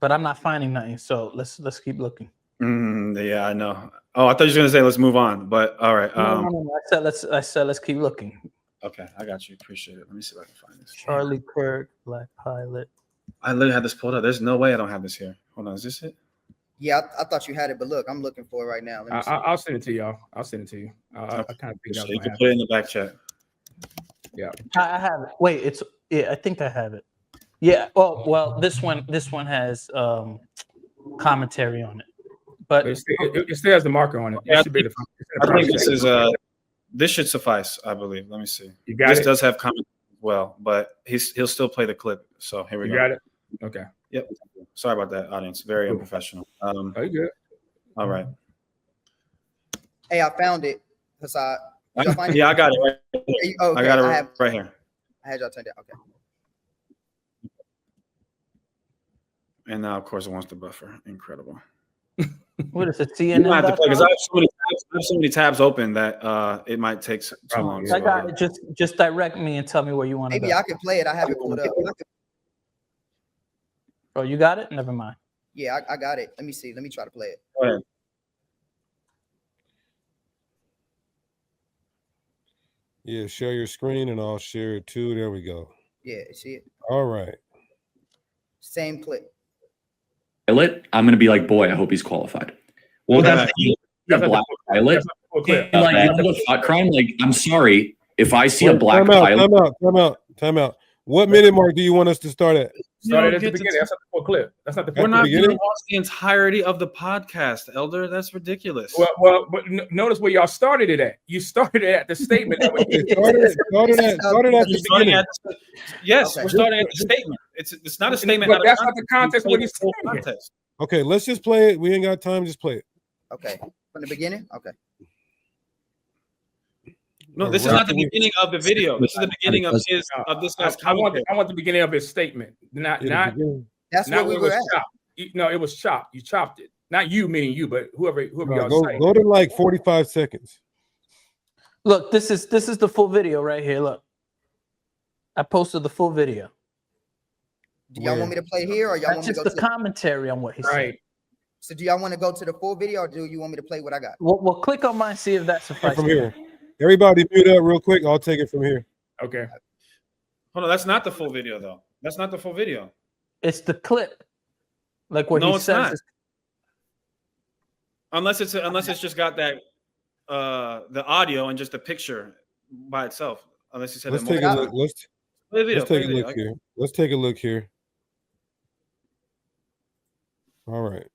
But I'm not finding nothing. So let's keep looking. Yeah, I know. Oh, I thought you were gonna say let's move on, but all right. No. I said let's keep looking. Okay, I got you. Appreciate it. Let me see if I can find this. Charlie Kirk, black pilot. I literally had this pulled up. There's no way I don't have this here. Hold on, is this it? Yeah, I thought you had it, but look, I'm looking for it right now. I'll send it to y'all. I kind of figured out. You can put it in the back chat. Yeah, I have it. Wait, I think I have it. Yeah. Well, this one has commentary on it. But it still has the marker on it. Yeah, I think this should suffice, I believe. Let me see. This does have comment as well, but he'll still play the clip. So here we go. You got it? Okay. Yep. Sorry about that, audience. Very unprofessional. You good? All right. Hey, I found it. Hassad. Yeah, I got it right here. Okay, I got it right here. I had y'all turned down. Okay. And now, of course, it wants to buffer. Incredible. What is it? CNN. I have so many tabs open that it might take too long. I got it. Just direct me and tell me where you want to go. Maybe I can play it. I have it pulled up. Oh, you got it? Never mind. Yeah, I got it. Let me see. Let me try to play it. Go ahead. Yeah, share your screen and I'll share it too. There we go. Yeah, see it? All right. Same clip. I'm going to be like, boy, I hope he's qualified. Well, that's a black pilot. Like, a thought crime. Like, I'm sorry if I see a black pilot. Time out. What minute mark do you want us to start at? Started at the beginning. That's not the full clip. That's not the full We're clip. not going to watch the entirety of the podcast, Elder. That's ridiculous. Well, but notice where y'all started it at. You started at the statement. Started at the beginning. Yes, we're starting at the statement. It's not a statement. But that's not the context. What he's saying. Okay, let's just play it. We ain't got time. Just play it. Okay, from the beginning. Okay. No, this is not the beginning of the video. This is the beginning of this guy's commentary. I want the beginning of his statement. Not. That's where we were at. No, it was chopped. You chopped it. Not you, meaning you, but whoever y'all say. Go to like 45 seconds. Look, this is the full video right here. Look, I posted the full video. Do y'all want me to play here, or y'all want me to go to the commentary on what he said? So do y'all want to go to the full video, or do you want me to play what I got? Well, click on mine, see if that suffices. From here. Everybody mute up real quick. I'll take it from here. Okay. Hold on, that's not the full video though. That's not the full video. It's the clip. Like what he says. Unless it's just got that the audio and just the picture by itself. Unless you said let's take a look. Let's take a look here. Let's take a look here. All right.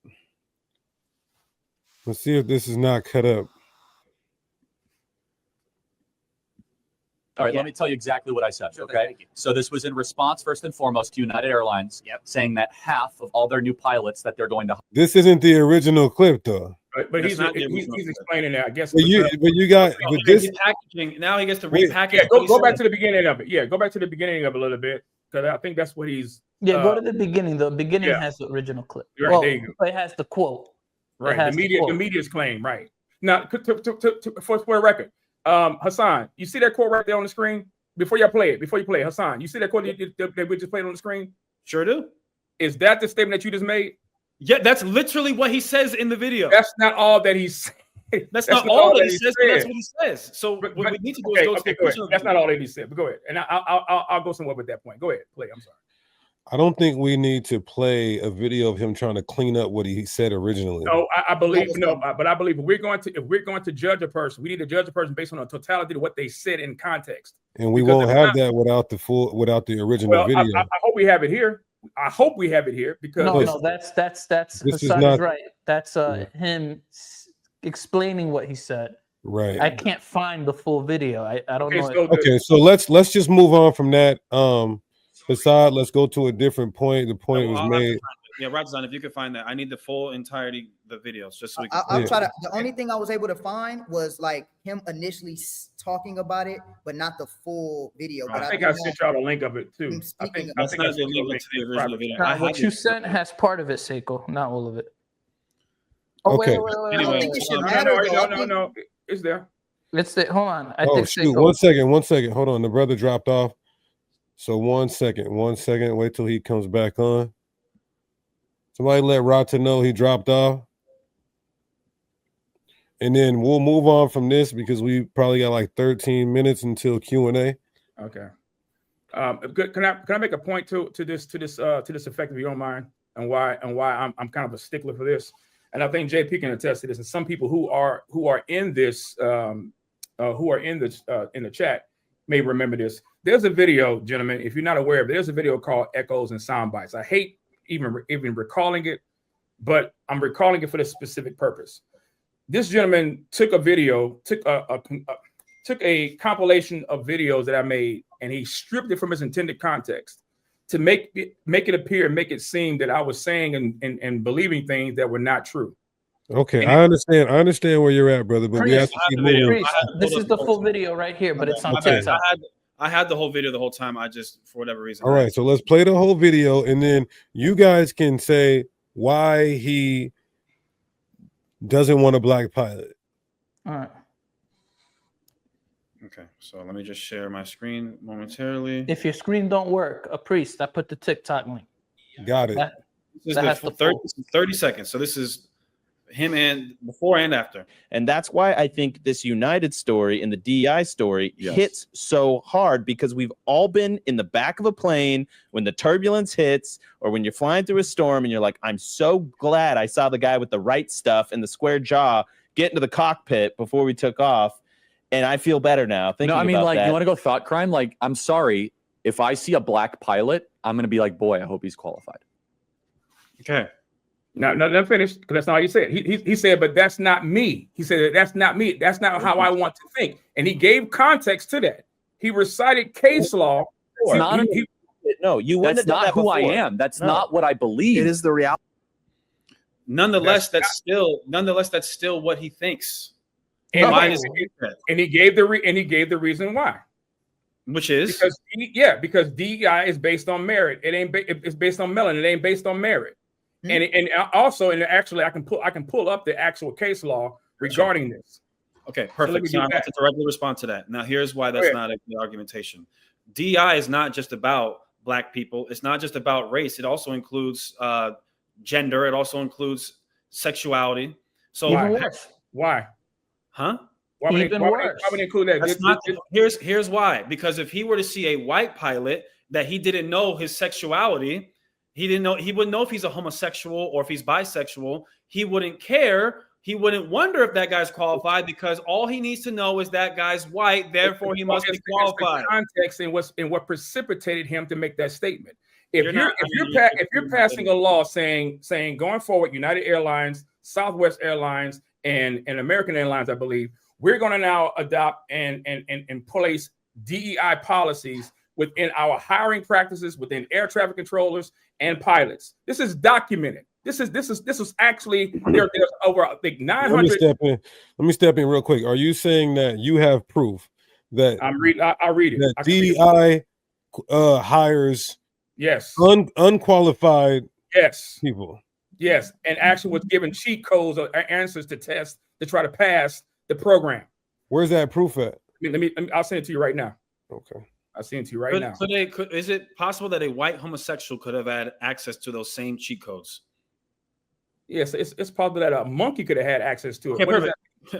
Let's see if this is not cut up. All right, let me tell you exactly what I said, okay? So this was in response, first and foremost, to United Airlines saying that half of all their new pilots that they're going to... This isn't the original clip, though. But he's explaining that, I guess. But you got... But this, repackaging, now he gets to repackage... Yeah, go back to the beginning of it. Yeah, go back to the beginning of it a little bit, because I think that's what he's... Yeah, go to the beginning. The beginning has the original clip. Right, there you go. It has the quote. Right, the media's claim, right. Now, for the record, Hassan, you see that quote right there on the screen? Before you play it, Hassan, you see that quote that we just played on the screen? Sure do. Is that the statement that you just made? Yeah, that's literally what he says in the video. That's not all that he says. That's not all that he says, but that's what he says. So what we need to do is go to go ahead. That's not all that he said, but go ahead. And I'll go somewhere with that point. Go ahead, play. I'm sorry. I don't think we need to play a video of him trying to clean up what he said originally. No, I believe but I believe if we're going to judge a person, we need to judge a person based on the totality of what they said in context. And we won't have that without the original video. I hope we have it here. I hope we have it here because no, that's Hassan is right. That's him explaining what he said. Right. I can't find the full video. I don't know. Okay, so let's just move on from that. Facade, let's go to a different point. The point was made. Yeah, Radzan, if you could find that, I need the full entirety of the videos just so we can. I'll try to. The only thing I was able to find was like him initially talking about it, but not the full video. But I think I sent y'all a link of it too. I think I sent the link to the original video. What you sent has part of it, Seiko, not all of it. Oh, okay. Wait. I don't think it should matter. No. It's there. It's there. Hold on. I think Seiko. One second. Hold on. The brother dropped off. So 1 second. Wait till he comes back on. Somebody let Rata know he dropped off. And then we'll move on from this because we probably got like 13 minutes until Q&A. Okay. Can I make a point to this effect if you don't mind, and why I'm kind of a stickler for this. And I think JP can attest to this. And some people who are in this in the chat may remember this. There's a video, gentlemen, if you're not aware of it, there's a video called Echoes and Sound Bites. I hate even recalling it, but I'm recalling it for this specific purpose. This gentleman took a video, took a compilation of videos that I made, and he stripped it from its intended context to make it appear and make it seem that I was saying and believing things that were not true. Okay, I understand where you're at, brother, but we have to keep moving. This is the full video right here, but it's on TikTok. I had the whole video the whole time. I just, for whatever reason. All right, so let's play the whole video, and then you guys can say why he doesn't want a black pilot. All right. Okay, so let me just share my screen momentarily. If your screen don't work, a priest, I put the TikTok link. Got it. This is the 30 seconds. So this is him and before and after. And that's why I think this United story and the DEI story hits so hard, because we've all been in the back of a plane when the turbulence hits, or when you're flying through a storm and you're like, I'm so glad I saw the guy with the right stuff and the square jaw get into the cockpit before we took off. And I feel better now. You want to go thought crime? Like, I'm sorry. If I see a black pilot, I'm going to be like, boy, I hope he's qualified. Okay. Now, let me finish, because that's not what he said. He said, but that's not me. He said, that's not me. That's not how I want to think. And he gave context to that. He recited case law. It's not no, you wouldn't that's have done not that who before. I am. That's No. not what I believe. It is the reality. Nonetheless, that's still what he thinks. And, Why does he do that? and he gave the reason why. Which is because DEI is based on merit. It's based on melanin. It ain't based on merit. And also, and actually, I can pull up the actual case law regarding this. Okay, perfect. So I'm about to directly respond to that. Now, here's why that's not a good argumentation. DEI is not just about Black people. It's not just about race. It also includes gender. It also includes sexuality. So why? Huh? Why would they include that? Here's why. Because if he were to see a white pilot that he didn't know his sexuality, he wouldn't know if he's a homosexual or if he's bisexual. He wouldn't care. He wouldn't wonder if that guy's qualified, because all he needs to know is that guy's white. Therefore, he must be qualified. Context and what precipitated him to make that statement. If you're passing a law saying going forward, United Airlines, Southwest Airlines, and American Airlines, I believe, we're going to now adopt and place DEI policies within our hiring practices, within air traffic controllers and pilots. This is documented. This is actually there's over, I think, 900. Let me step in real quick. Are you saying that you have proof that I read it that DEI hires unqualified people? Yes, and actually was given cheat codes or answers to tests to try to pass the program. Where's that proof at? I'll send it to you right now. Okay. I'll send it to you right now. Is it possible that a white homosexual could have had access to those same cheat codes? Yes, it's possible that a monkey could have had access to it. Okay, perfect.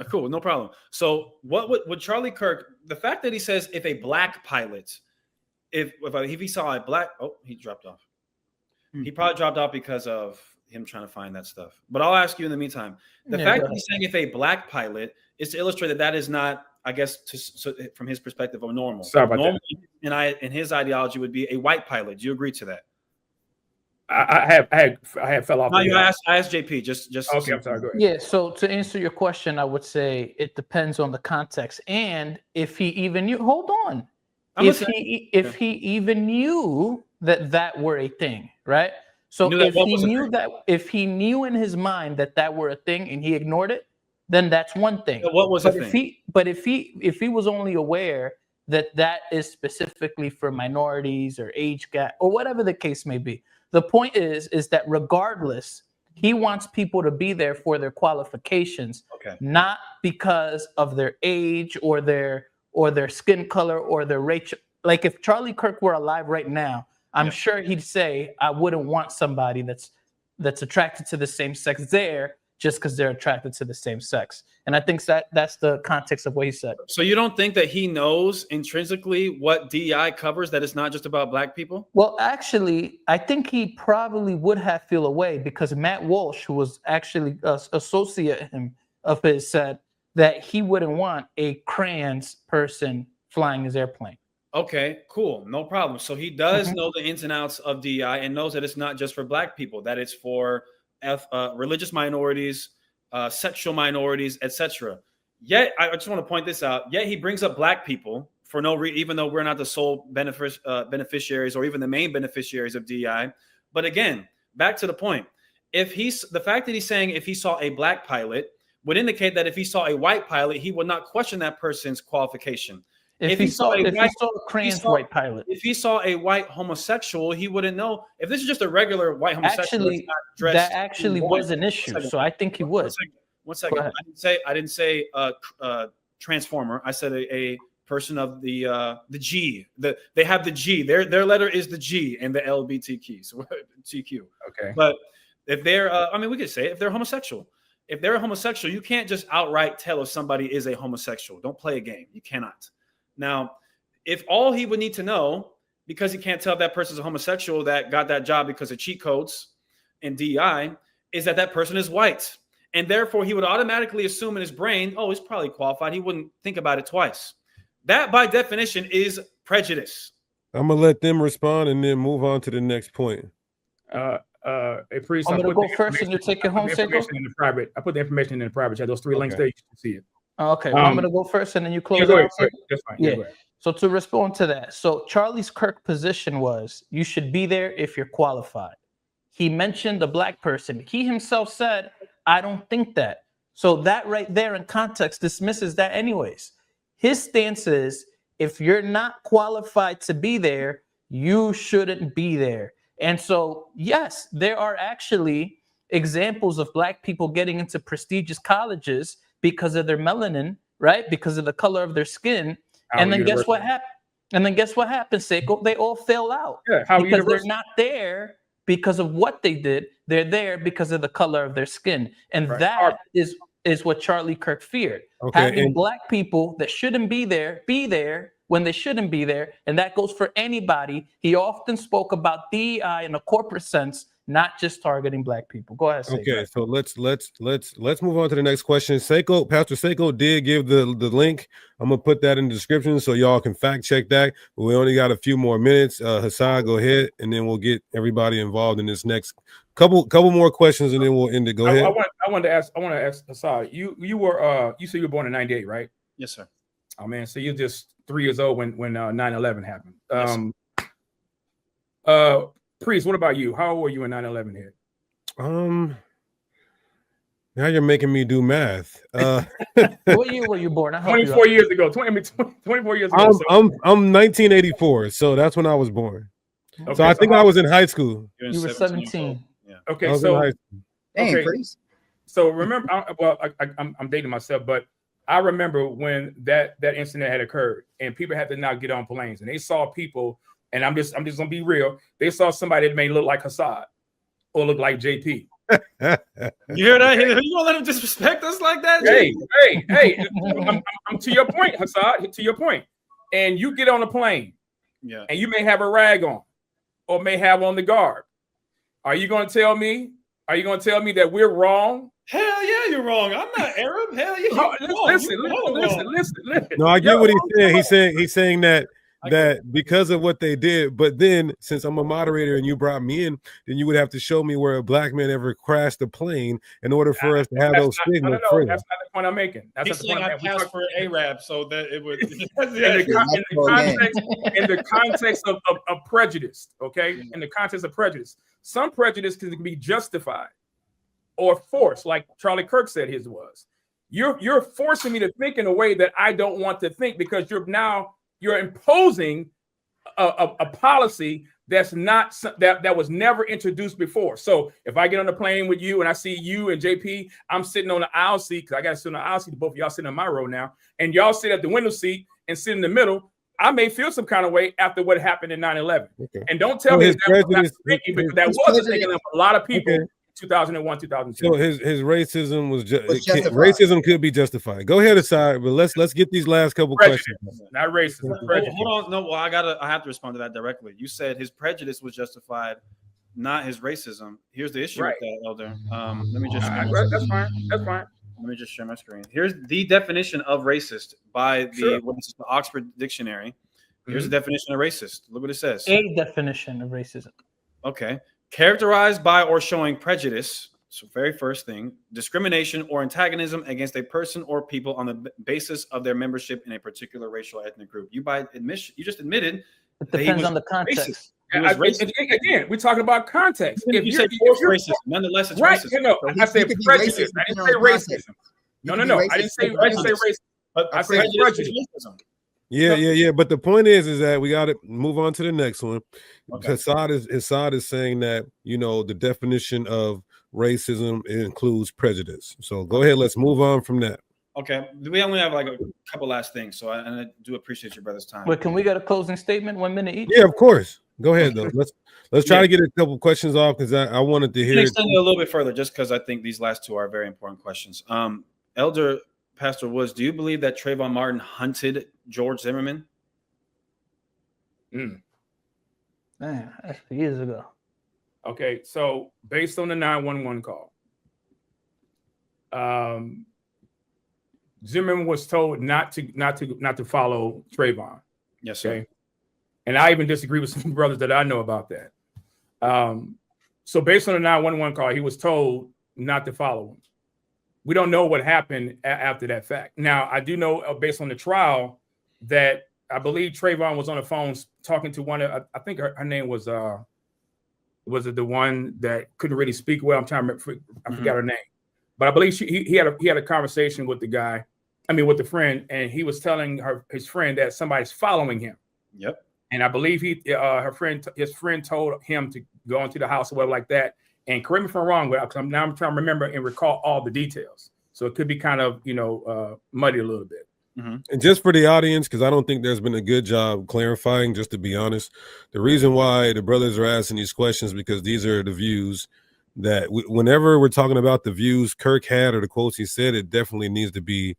Cool, no problem. So what would Charlie Kirk, the fact that he says if a black pilot, if he saw a black, he dropped off. He probably dropped off because of him trying to find that stuff. But I'll ask you in the meantime, the fact that he's saying if a black pilot is to illustrate that is not, I guess, from his perspective, of normal. Sorry about normal that. And his ideology would be a white pilot. Do you agree to that? I had fell off. No, I asked JP. Just okay. I'm sorry. Go ahead. Yeah. So to answer your question, I would say it depends on the context and if he even knew. Hold on. If he even knew that were a thing, right? So if he knew in his mind that were a thing and he ignored it, then that's one thing. What was a thing? If he was only aware that is specifically for minorities or age gap or whatever the case may be, the point is that regardless, he wants people to be there for their qualifications, not because of their age or their skin color or their race. Like if Charlie Kirk were alive right now, I'm sure he'd say, I wouldn't want somebody that's attracted to the same sex there just because they're attracted to the same sex. And I think that's the context of what he said. So you don't think that he knows intrinsically what DEI covers, that it's not just about black people? Well, actually, I think he probably would have feel away because Matt Walsh, who was actually an associate of his, said that he wouldn't want a trans person flying his airplane. Okay, cool. No problem. So he does know the ins and outs of DEI and knows that it's not just for black people, that it's for religious minorities, sexual minorities, etc. Yet, I just want to point this out. Yet he brings up black people for no reason, even though we're not the sole beneficiaries or even the main beneficiaries of DEI. But again, back to the point. The fact that he's saying if he saw a black pilot would indicate that if he saw a white pilot, he would not question that person's qualification. If he saw a white pilot, if he saw a white homosexual, he wouldn't know. If this is just a regular white homosexual, that actually was an issue. So I think he would. One second. I didn't say transformer. I said a person of the G. They have the G. Their letter is the G and the LBTQ. So TQ. Okay. But if they're, we could say if they're homosexual. If they're a homosexual, you can't just outright tell if somebody is a homosexual. Don't play a game. You cannot. Now, if all he would need to know, because he can't tell if that person's a homosexual that got that job because of cheat codes and DEI, is that person is white. And therefore, he would automatically assume in his brain, he's probably qualified. He wouldn't think about it twice. That, by definition, is prejudice. I'm gonna let them respond and then move on to the next point. A priest. I'm I gonna put go the first, and you take it home, Seiko. information in the private. I put the information in the private chat. Those 3 links there, you can see it. Okay, well, I'm gonna go first, and then you close Yeah, it go out. ahead. Seiko? That's fine. Yeah. Go ahead. So to respond to that, so Charlie Kirk's position was you should be there if you're qualified. He mentioned the black person. He himself said, I don't think that. So that right there in context dismisses that anyways. His stance is if you're not qualified to be there, you shouldn't be there. And so, yes, there are actually examples of black people getting into prestigious colleges because of their melanin, right? Because of the color of their skin. And then guess what happened? And then guess what happened, Seiko? They all fell out. Yeah, Howard because University. they're not there because of what they did. They're there because of the color of their skin. And Right. that is what Charlie Kirk feared. Okay, Having and- black people that shouldn't be there when they shouldn't be there. And that goes for anybody. He often spoke about DEI in a corporate sense, not just targeting black people. Go ahead, Seiko. Okay, so let's move on to the next question. Seiko, Pastor Seiko did give the link. I'm gonna put that in the description so y'all can fact check that. But we only got a few more minutes. Hassan, go ahead, and then we'll get everybody involved in this next couple more questions, and then we'll end it. Go ahead. I want to ask Hassan. You said you were born in '98, right? Yes, sir. Oh man, so you're just 3 years old when 9/11 happened. Yes, Priest, what about you? How old were you when 9/11 hit? Now you're making me do math. What year were you born? 24 years ago. 24 years ago. I'm 1984, so that's when I was born. Okay, So I think I was in high school. You were 17. Yeah. Okay, I was in so high school. Dang, Okay. priest. So remember, I'm dating myself, but I remember when that incident had occurred, and people had to now get on planes, and they saw people, and I'm just gonna be real. They saw somebody that may look like Hassad or look like JP. You hear that? You gonna let him disrespect us like that? Hey! I'm to your point, Hassad. To your point, and you get on a plane, Yeah. and you may have a rag on, or may have on the garb. Are you going to tell me? Are you going to tell me that we're wrong? Hell yeah, you're wrong. I'm not Arab. Hell yeah. Oh, listen. No, I get Yo, what he's saying. He's saying that because of what they did, but then since I'm a moderator and you brought me in, then you would have to show me where a black man ever crashed a plane in order for us to have those stigmas. No, that's not the point I'm making. That's He's not the saying point. I passed for Arab, so that it would. In the context of prejudice, okay? In the context of prejudice, some prejudice can be justified or forced, like Charlie Kirk said his was. You're forcing me to think in a way that I don't want to think because you're imposing a policy that's not that was never introduced before. So if I get on the plane with you and I see you and JP, I'm sitting on the aisle seat because I got to sit on the aisle seat. Both of y'all sitting on my row now, and y'all sit at the window seat and sit in the middle. I may feel some kind of way after what happened in 9/11. Okay. And don't tell me that was not thinking, because that was the thinking of a lot of people. Okay. 2001, 2002. So his racism was racism could be justified. Go ahead, aside, but let's get these last couple questions. Not racism. Hold on, no. Well, I have to respond to that directly. You said his prejudice was justified, not his racism. Here's the issue with that, Elder. Let me just. That's fine. That's fine. Let me just share my screen. Here's the definition of racist by the Oxford Dictionary. Here's the definition of racist. Look what it says. A definition of racism. Okay. Characterized by or showing prejudice. So very first thing, discrimination or antagonism against a person or people on the basis of their membership in a particular racial or ethnic group. You just admitted it depends on the context. Again, we're talking about context. If you say racist, nonetheless, it's right. racist. No, I said prejudice. I didn't say racism. No. I didn't say racism. I said prejudice. Yeah. But the point is that we got to move on to the next one. Okay. Hassad is saying that the definition of racism includes prejudice. So go ahead, let's move on from that. Okay, we only have like a couple last things, so I do appreciate your brother's time. But can we get a closing statement, 1 minute each? Yeah, of course. Go ahead though. Let's try to get a couple questions off because I wanted to hear it. Extend it a little bit further, just because I think these last two are very important questions. Elder Pastor Woods, do you believe that Trayvon Martin hunted George Zimmerman? Man, that's years ago. Okay, so based on the 911 call, Zimmerman was told not to follow Trayvon. Yes, sir. Okay, And I even disagree with some brothers that I know about that. So based on the 911 call, he was told not to follow him. We don't know what happened after that fact. Now, I do know based on the trial that I believe Trayvon was on the phone talking to one of, I think her name was it the one that couldn't really speak well? I'm trying to remember, I forgot her name. But I believe he had a conversation with with the friend, and he was telling his friend that somebody's following him. Yep. And I believe his friend told him to go into the house or whatever like that. And correct me if I'm wrong, but I'm trying to remember and recall all the details. So it could be kind of muddy a little bit. Mm-hmm. And just for the audience, because I don't think there's been a good job clarifying, just to be honest, the reason why the brothers are asking these questions, because these are the views that whenever we're talking about the views Kirk had or the quotes he said, it definitely needs to be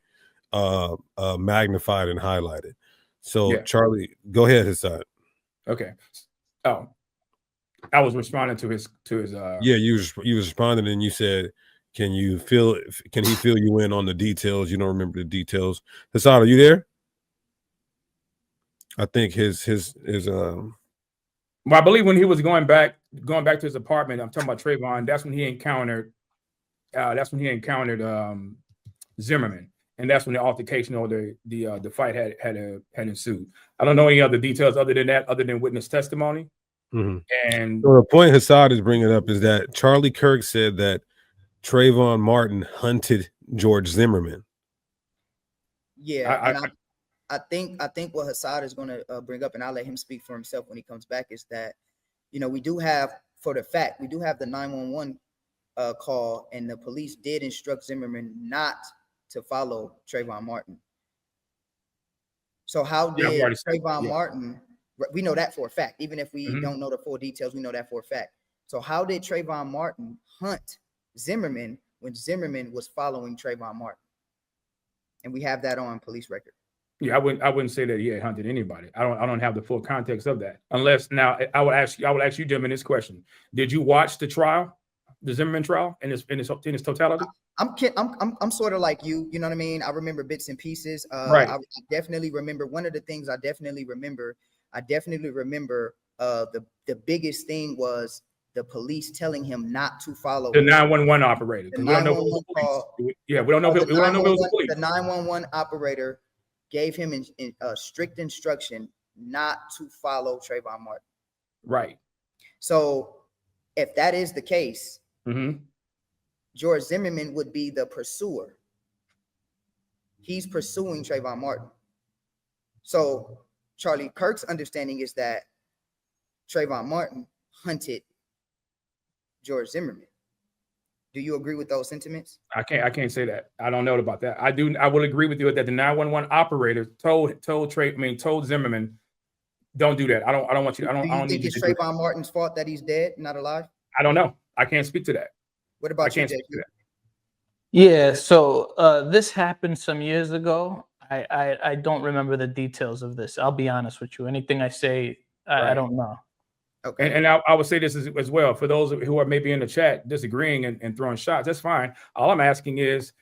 magnified and highlighted. So yeah. Charlie, go ahead, Hassad. Okay. Oh, I was responding to his yeah, you was responding and you said, can he fill you in on the details? You don't remember the details. Hassad, are you there? I think his well, I believe when he was going back to his apartment, I'm talking about Trayvon, that's when he encountered Zimmerman. And that's when the altercation or the fight had ensued. I don't know any other details other than witness testimony. Mm-hmm. And so the point Hassad is bringing up is that Charlie Kirk said that Trayvon Martin hunted George Zimmerman. Yeah, I think what Hassad is going to bring up, and I'll let him speak for himself when he comes back, is that we do have the 911 call, and the police did instruct Zimmerman not to follow Trayvon Martin. So how did Trayvon Martin? We know that for a fact. Even if we don't know the full details, we know that for a fact. So how did Trayvon Martin hunt Zimmerman when Zimmerman was following Trayvon Martin? And we have that on police record. Yeah, I wouldn't say that he had hunted anybody. I don't have the full context of that. Unless now I would ask you, Jim, in this question. Did you watch the trial, the Zimmerman trial in its totality? I'm sort of like you know what I mean? I remember bits and pieces. Right. I definitely remember one of the things I definitely remember the biggest thing was the police telling him not to follow the 911 operator. We don't know if it was the police. The 911 operator gave him a strict instruction not to follow Trayvon Martin. Right. So if that is the case, mm-hmm. George Zimmerman would be the pursuer. He's pursuing Trayvon Martin. So Charlie Kirk's understanding is that Trayvon Martin hunted George Zimmerman. Do you agree with those sentiments? I can't say that. I don't know about that. I will agree with you that the 911 operator told Zimmerman, don't do that. I don't want you. Do you think it's Trayvon Martin's fault that he's dead, not alive? I don't know. I can't speak to that. What about you, JP? Yeah, so this happened some years ago. I don't remember the details of this. I'll be honest with you. Anything I say, I don't know. Okay. And I would say this as well. For those who are maybe in the chat disagreeing and throwing shots, that's fine. All I'm asking is,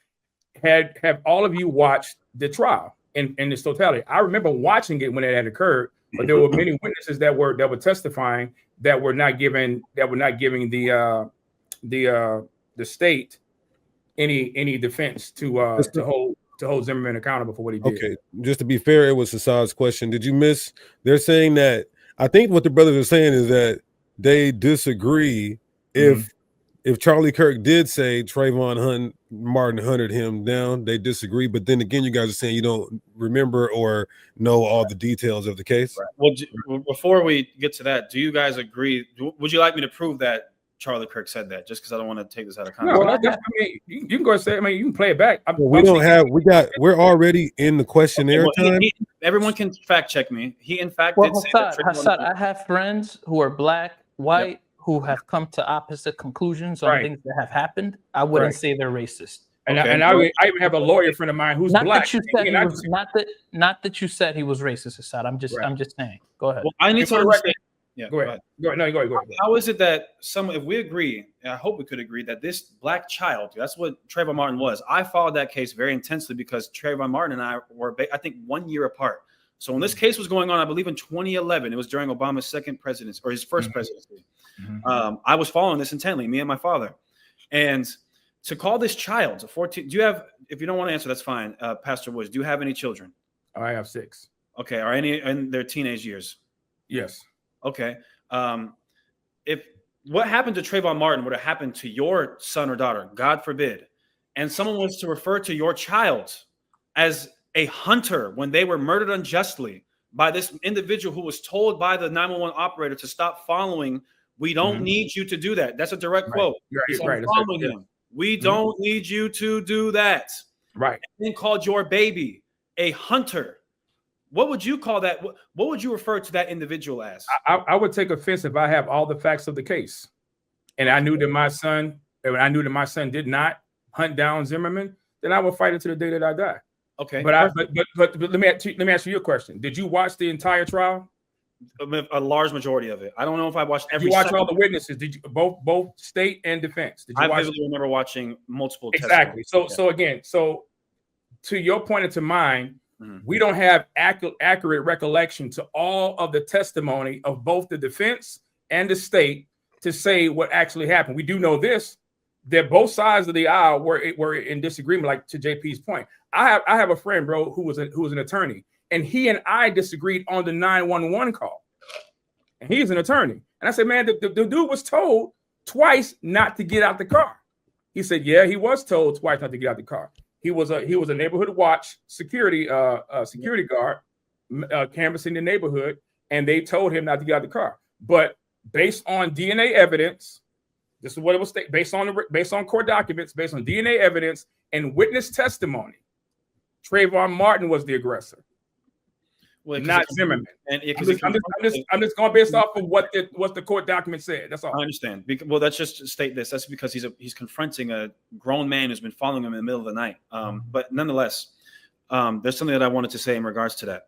have all of you watched the trial in its totality? I remember watching it when it had occurred, but there were many witnesses that were testifying that were not giving the state any defense to hold Zimmerman accountable for what he did. Okay, just to be fair, it was Hassad's question. Did you miss? They're saying that. I think what the brothers are saying is that they disagree if Charlie Kirk did say Trayvon Martin hunted him down. They disagree, but then again, you guys are saying you don't remember or know all the details of the case. Right. Well, before we get to that, do you guys agree? Would you like me to prove that Charlie Kirk said that? Just because I don't want to take this out of context. No, you can go and say. I mean, you can play it back. We're already in the questionnaire time. Everyone can fact check me. He in fact did say that. Hassad, I have friends who are black, white, who have come to opposite conclusions on things that have happened. I wouldn't say they're racist. And I even have a lawyer friend of mine who's black. Not that you said he was racist, Hassad. I'm just saying. Go ahead. Well, I need to understand. Yeah, go ahead. Go ahead. How is it that if we agree, and I hope we could agree, that this black child, that's what Trayvon Martin was. I followed that case very intensely because Trayvon Martin and I were, I think, 1 year apart. So when this case was going on, I believe in 2011, it was during Obama's second presidency or his first presidency. I was following this intently, me and my father. And to call this child a 14, do you have, if you don't want to answer, that's fine. Pastor Woods, do you have any children? I have 6. Okay. Are any in their teenage years? Yes. Okay. If what happened to Trayvon Martin would have happened to your son or daughter, God forbid, and someone was to refer to your child as a hunter when they were murdered unjustly by this individual who was told by the 911 operator to stop following, we don't need you to do that. That's a direct quote. Right. Following him. We don't need you to do that. Right. And then called your baby a hunter. What would you call that? What would you refer to that individual as? I would take offense if I have all the facts of the case, and I knew that my son did not hunt down Zimmerman. Then I will fight it to the day that I die. Okay. But let me ask you a question. Did you watch the entire trial? A large majority of it. I don't know if I watched every. Did you watch all the witnesses? Did you both state and defense? Did you I vividly remember watching multiple. Exactly. So again, to your point and to mine, we don't have accurate recollection to all of the testimony of both the defense and the state to say what actually happened. We do know this, that both sides of the aisle were in disagreement, like to JP's point. I have a friend, bro, who was an attorney, and he and I disagreed on the 911 call. And he's an attorney. And I said, man, the dude was told twice not to get out the car. He said, yeah, he was told twice not to get out the car. He was a neighborhood watch security guard canvassing the neighborhood, and they told him not to get out of the car. But based on DNA evidence, this is what it was based on court documents, based on DNA evidence and witness testimony, Trayvon Martin was the aggressor, not Zimmerman. And I'm just going based off of what the court document said. That's all. I understand. Well, let's just state this. That's because he's confronting a grown man who's been following him in the middle of the night. But nonetheless, there's something that I wanted to say in regards to that.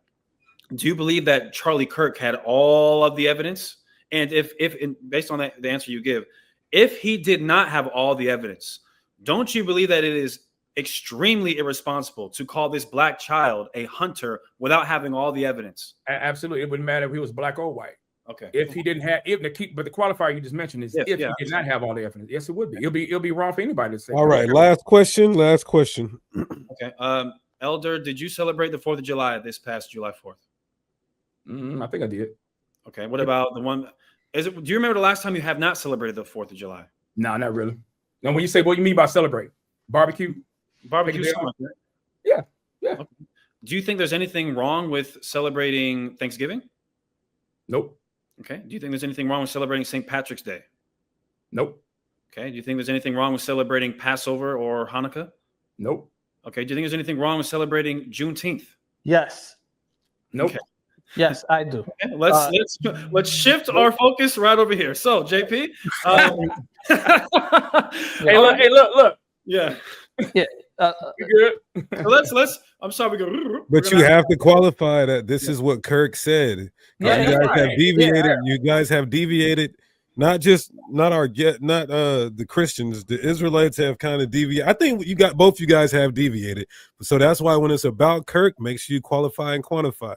Do you believe that Charlie Kirk had all of the evidence? And if based on the answer you give, if he did not have all the evidence, don't you believe that it is extremely irresponsible to call this black child a hunter without having all the evidence? Absolutely. It wouldn't matter if he was black or white. Okay. If he didn't have, but the qualifier you just mentioned is if he did not have all the evidence. Yes, it would be. It'll be wrong for anybody to say. All right. Last question. Okay. Elder, did you celebrate the 4th of July this past July 4th? I think I did. Okay. What about the one? Do you remember the last time you have not celebrated the 4th of July? No, not really. Now, when you say what you mean by celebrate, barbecue? Barbecue. Yeah. Okay. Do you think there's anything wrong with celebrating Thanksgiving? Nope. Okay. Do you think there's anything wrong with celebrating St. Patrick's Day? Nope. Okay. Do you think there's anything wrong with celebrating Passover or Hanukkah? Nope. Okay. Do you think there's anything wrong with celebrating Juneteenth? Yes. Nope. Okay. Yes, I do. Okay, let's shift our focus right over here. So, JP, hey, look. Yeah. Yeah. Good. So let's. I'm sorry. But you have to qualify that this is what Kirk said. Yeah, you guys have deviated. Yeah. You guys have deviated. Not the Christians. The Israelites have kind of deviated. I think both you guys have deviated. So that's why when it's about Kirk, make sure you qualify and quantify.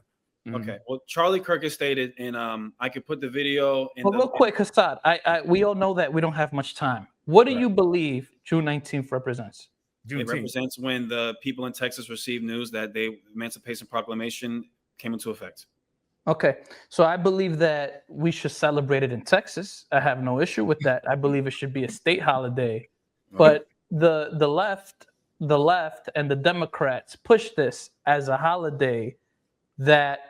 Okay. Well, Charlie Kirk has stated, and I could put the video in. But real quick, Hassad, we all know that we don't have much time. What do you believe June 19th represents? It represents when the people in Texas received news that the Emancipation Proclamation came into effect. Okay, so I believe that we should celebrate it in Texas. I have no issue with that. I believe it should be a state holiday. But the left and the Democrats push this as a holiday that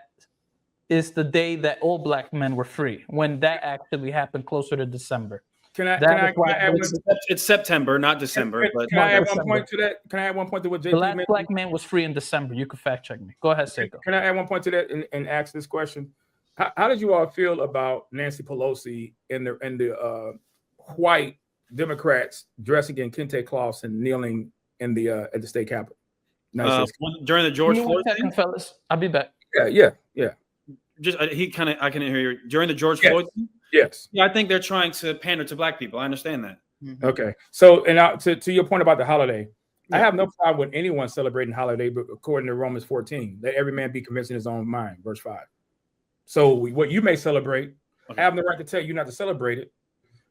is the day that all black men were free, when that actually happened closer to December. It's September, not December. Can I add one point to that? Can I add one point to what JP The last mentioned? black man was free in December. You can fact check me. Go ahead, Seiko. Can I add one point to that and ask this question? How did you all feel about Nancy Pelosi and the white Democrats dressing in kente cloths and kneeling at the state capitol? During the George Floyd thing, fellas. I'll be back. Yeah. I couldn't hear you during the George Floyd thing? Yes. Yeah, I think they're trying to pander to black people. I understand that. Okay. So, and to your point about the holiday, I have no problem with anyone celebrating holiday, but according to Romans 14, let every man be convinced in his own mind, verse 5. So what you may celebrate, I have no right to tell you not to celebrate it,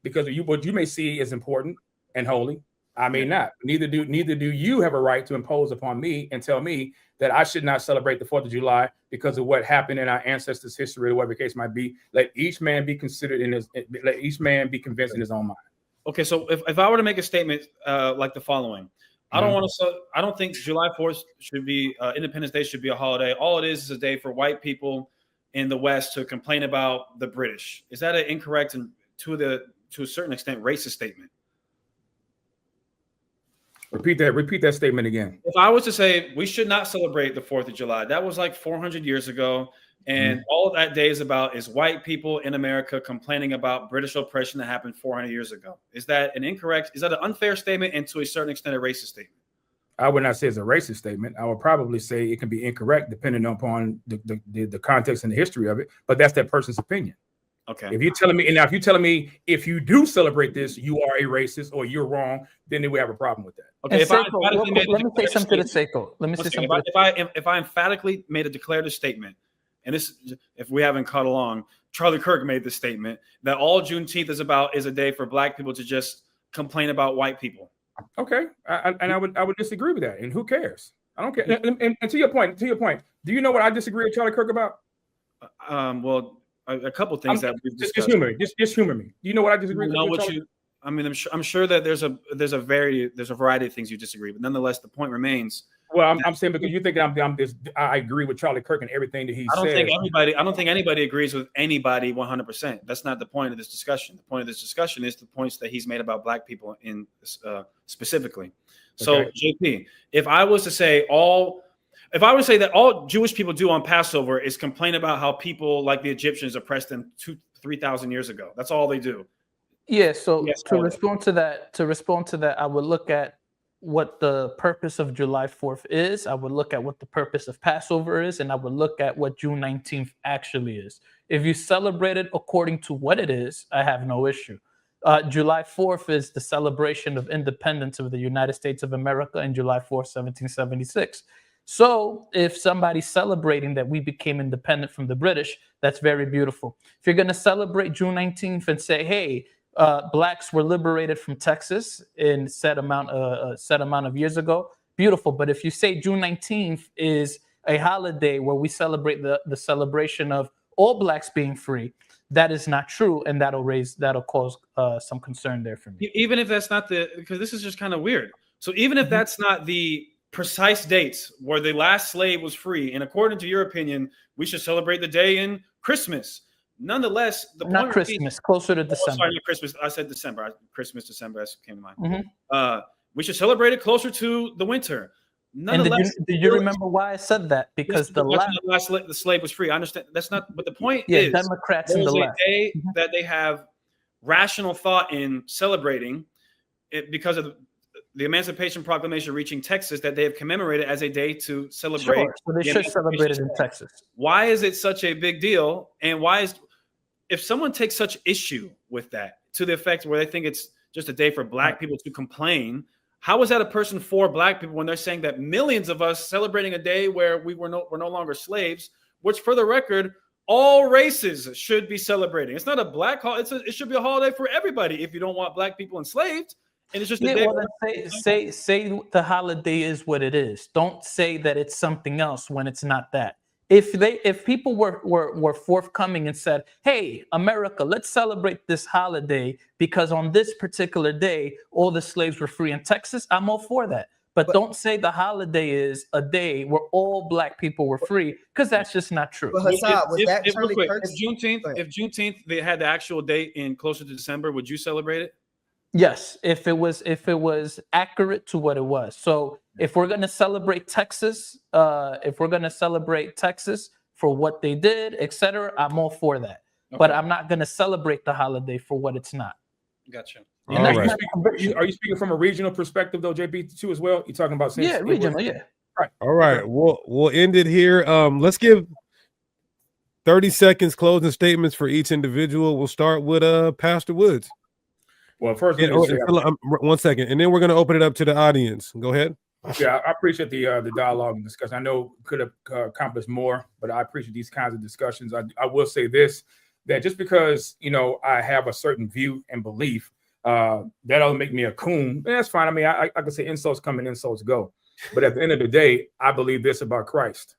because what you may see is important and holy, I may not. Neither do you have a right to impose upon me and tell me that I should not celebrate the 4th of July because of what happened in our ancestors' history, or whatever the case might be. Let each man be considered let each man be convinced in his own mind. Okay, so if I were to make a statement like the following, I don't think July 4th should be Independence Day should be a holiday. All it is a day for white people in the West to complain about the British. Is that an incorrect and to a certain extent racist statement? Repeat that statement again. If I was to say we should not celebrate the 4th of July, that was like 400 years ago. And all that day is about is white people in America complaining about British oppression that happened 400 years ago. Is that an unfair statement and to a certain extent a racist statement? I would not say it's a racist statement. I would probably say it can be incorrect depending upon the context and the history of it. But that's that person's opinion. Okay. If you're telling me if you do celebrate this, you are a racist or you're wrong, then we have a problem with that. Okay. Let me say something to Seiko. If I emphatically made a declarative statement, and this, if we haven't caught along, Charlie Kirk made the statement that all Juneteenth is a day for black people to just complain about white people. Okay, I would disagree with that. And who cares? I don't care. And to your point, do you know what I disagree with Charlie Kirk about? Well, a couple things that we've discussed. Just humor me. Do you know what I disagree with? I mean, I'm sure that there's a variety of things you disagree, but nonetheless, the point remains. Well, I'm saying because you think I agree with Charlie Kirk and everything that he said. I don't think anybody agrees with anybody 100%. That's not the point of this discussion. The point of this discussion is the points that he's made about black people in specifically. So, okay. JP, if I was to say that all Jewish people do on Passover is complain about how people like the Egyptians oppressed them 3,000 years ago. That's all they do. Yeah. So to respond to that, I would look at what the purpose of July 4th is. I would look at what the purpose of Passover is, and I would look at what June 19th actually is. If you celebrate it according to what it is, I have no issue. July 4th is the celebration of independence of the United States of America in July 4th, 1776. So if somebody's celebrating that we became independent from the British, that's very beautiful. If you're going to celebrate June 19th and say, hey, blacks were liberated from Texas in set amount of years ago, beautiful. But if you say June 19th is a holiday where we celebrate the celebration of all blacks being free, that is not true, and that'll cause some concern there for me. Even if that's not because this is just kind of weird. So even if that's not the precise dates where the last slave was free, and according to your opinion, we should celebrate the day in Christmas. Nonetheless, not Christmas, closer to December. Sorry, Christmas. I said December. Christmas, December. That came to mind. We should celebrate it closer to the winter. Nonetheless, did you remember why I said that? Because the slave was free. I understand. That's not. But the point is, Democrats and the left. A day that they have rational thought in celebrating it because of the Emancipation Proclamation reaching Texas, that they have commemorated as a day to celebrate. Sure, so they should celebrate it in Texas. Why is it such a big deal? And if someone takes such issue with that to the effect where they think it's just a day for black people to complain, how is that a person for black people when they're saying that millions of us celebrating a day where we're no longer slaves, which for the record, all races should be celebrating. It's not a black holiday. It should be a holiday for everybody if you don't want black people enslaved. And it's just a day. Well, say the holiday is what it is. Don't say that it's something else when it's not that. If people were forthcoming and said, hey, America, let's celebrate this holiday because on this particular day, all the slaves were free in Texas, I'm all for that. But don't say the holiday is a day where all black people were free, because that's just not true. Well, Hassan, if Juneteenth they had the actual date in closer to December, would you celebrate it? Yes, if it was accurate to what it was. So if we're gonna celebrate Texas, for what they did, etc., I'm all for that. Okay. But I'm not gonna celebrate the holiday for what it's not. Gotcha. Right. Are you speaking from a regional perspective though, JP, too, as well? You're talking about regional, yeah. Right. All right. We'll end it here. Let's give 30 seconds closing statements for each individual. We'll start with Pastor Woods. Well, first, 1 second, and then we're going to open it up to the audience. Go ahead. Yeah, I appreciate the dialogue and discussion. I know could have accomplished more, but I appreciate these kinds of discussions. I will say this, that just because, I have a certain view and belief, that doesn't make me a coon. That's fine. I mean, I can say insults come and insults go. But at the end of the day, I believe this about Christ,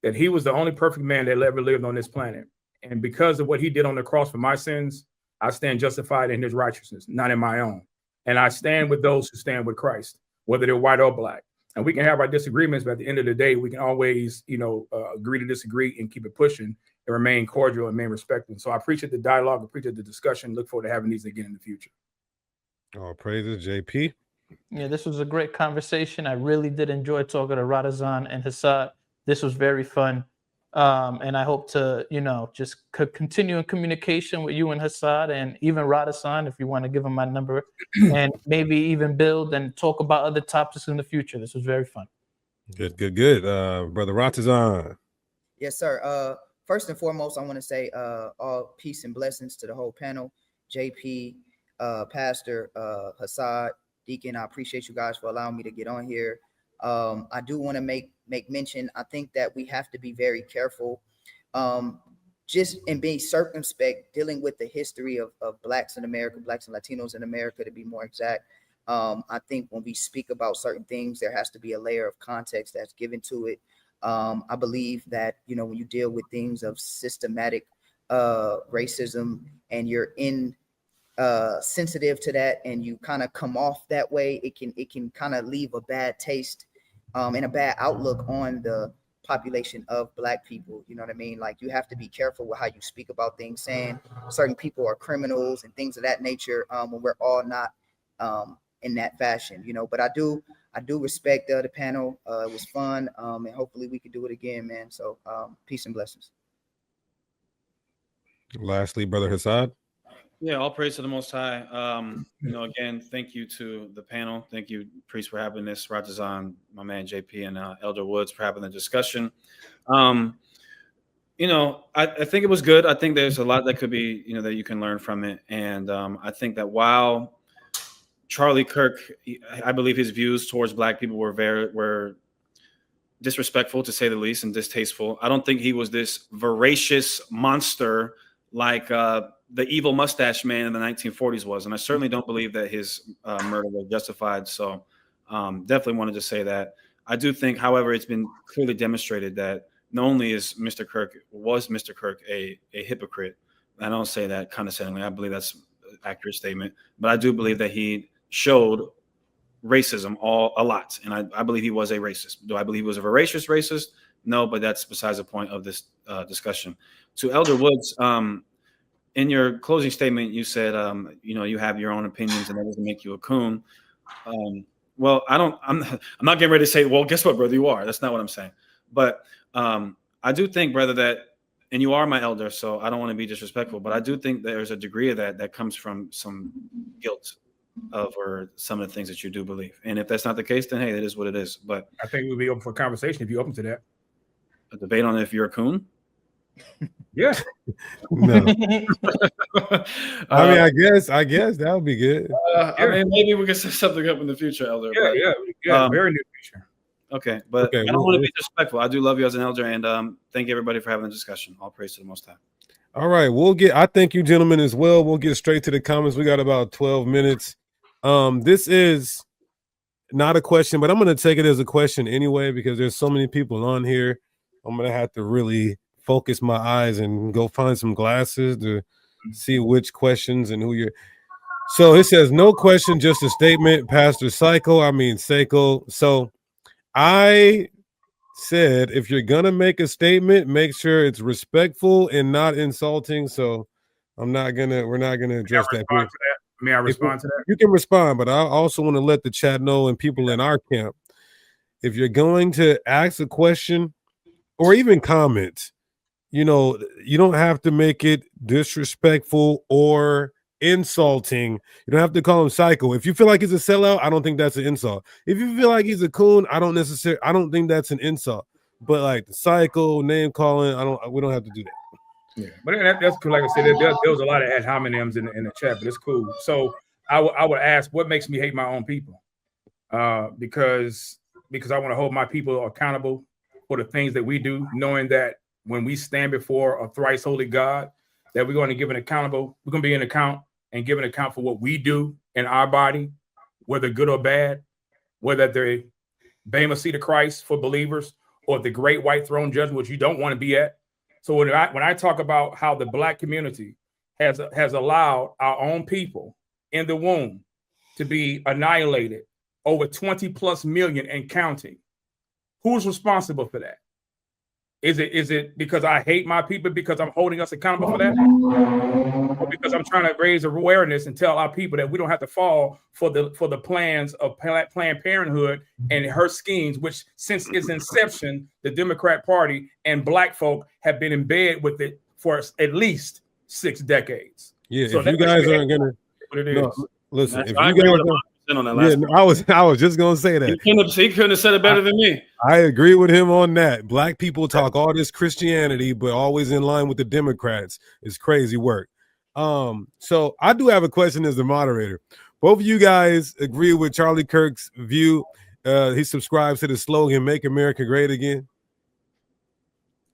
that he was the only perfect man that ever lived on this planet. And because of what he did on the cross for my sins, I stand justified in his righteousness, not in my own. And I stand with those who stand with Christ, whether they're white or black. And we can have our disagreements, but at the end of the day, we can always, agree to disagree and keep it pushing and remain cordial and remain respectful. So I appreciate the dialogue, appreciate the discussion. Look forward to having these again in the future. All praises, JP. Yeah, this was a great conversation. I really did enjoy talking to Radazan and Hassad. This was very fun. And I hope to, just continue in communication with you and Hassad and even Radazan, if you want to give him my number, and maybe even build and talk about other topics in the future. This was very fun. Good. Brother Radazan. Yes, sir. First and foremost, I want to say all peace and blessings to the whole panel. JP, Pastor, Hassad, Deacon, I appreciate you guys for allowing me to get on here. I do want to make mention. I think that we have to be very careful, just in being circumspect, dealing with the history of Blacks in America, Blacks and Latinos in America, to be more exact. I think when we speak about certain things, there has to be a layer of context that's given to it. I believe that, when you deal with things of systematic racism and you're sensitive to that and you kind of come off that way, it can kind of leave a bad taste and a bad outlook on the population of Black people. You know what I mean? Like, you have to be careful with how you speak about things, saying certain people are criminals and things of that nature, when we're all not in that fashion, but I do respect the panel. It was fun, and hopefully we could do it again, man. So peace and blessings. Lastly, Brother Hassad. Yeah, all praise to the Most High. Again, thank you to the panel. Thank you, Priest, for having this. Radazan, my man JP, and Elder Woods for having the discussion. I think it was good. I think there's a lot that could be, that you can learn from it. And I think that while Charlie Kirk, I believe his views towards Black people were disrespectful, to say the least, and distasteful. I don't think he was this voracious monster like the evil mustache man in the 1940s was. And I certainly don't believe that his murder was justified. So definitely wanted to say that. I do think, however, it's been clearly demonstrated that not only was Mr. Kirk a hypocrite. I don't say that condescendingly. I believe that's an accurate statement. But I do believe that he showed racism a lot. And I believe he was a racist. Do I believe he was a voracious racist? No, but that's besides the point of this discussion. To Elder Woods, in your closing statement, you said, you have your own opinions and that doesn't make you a coon. Well, I'm not getting ready to say, well, guess what, brother, you are. That's not what I'm saying. But I do think, brother, that, and you are my elder, so I don't want to be disrespectful, but I do think there's a degree of that comes from some guilt over some of the things that you do believe. And if that's not the case, then hey, that is what it is. But I think we'll be open for conversation if you're open to that. A debate on if you're a coon? Yeah. No. I mean, I guess that would be good. I mean, maybe we can set something up in the future, Elder. Yeah, very near future. Okay, but I don't want to be disrespectful. I do love you as an elder, and thank everybody for having the discussion. All praise to the Most High. All right, I thank you, gentlemen, as well. We'll get straight to the comments. We got about 12 minutes. This is not a question, but I'm going to take it as a question anyway, because there's so many people on here. I'm going to have to really focus my eyes and go find some glasses to see which questions and who you're. So it says, no question, just a statement, Pastor Seiko. So I said, if you're going to make a statement, make sure it's respectful and not insulting. So we're not going to address that. May I respond to that? You can respond, but I also want to let the chat know and people in our camp, if you're going to ask a question or even comment, you don't have to make it disrespectful or insulting. You don't have to call him psycho. If you feel like he's a sellout, I don't think that's an insult. If you feel like he's a coon, I don't think that's an insult. But like the psycho, name calling, we don't have to do that. Yeah, but that's cool. Like I said, there was a lot of ad hominems in the chat, but it's cool. So I would ask, what makes me hate my own people? Because because I want to hold my people accountable for the things that we do, knowing that when we stand before a thrice holy God, that we're going to give an accountable, we're going to be an account and give an account for what we do in our body, whether good or bad, whether the Bema seat of Christ for believers or the great white throne judgment, which you don't want to be at. So when I talk about how the Black community has allowed our own people in the womb to be annihilated, over 20 plus million and counting, who's responsible for that? Is it because I hate my people because I'm holding us accountable for that? Or because I'm trying to raise awareness and tell our people that we don't have to fall for the plans of Planned Parenthood and her schemes, which since its inception, the Democrat Party and Black folk have been in bed with it for at least 6 decades. Yeah, so if you guys aren't gonna, what it is. no, listen, if you I guys agree with are, 100% on that yeah, last no, one. I was just gonna say that. He couldn't have said it better than me. I agree with him on that. Black people talk all this Christianity, but always in line with the Democrats. It's crazy work. So I do have a question as the moderator. Both of you guys agree with Charlie Kirk's view. He subscribes to the slogan, "Make America Great Again."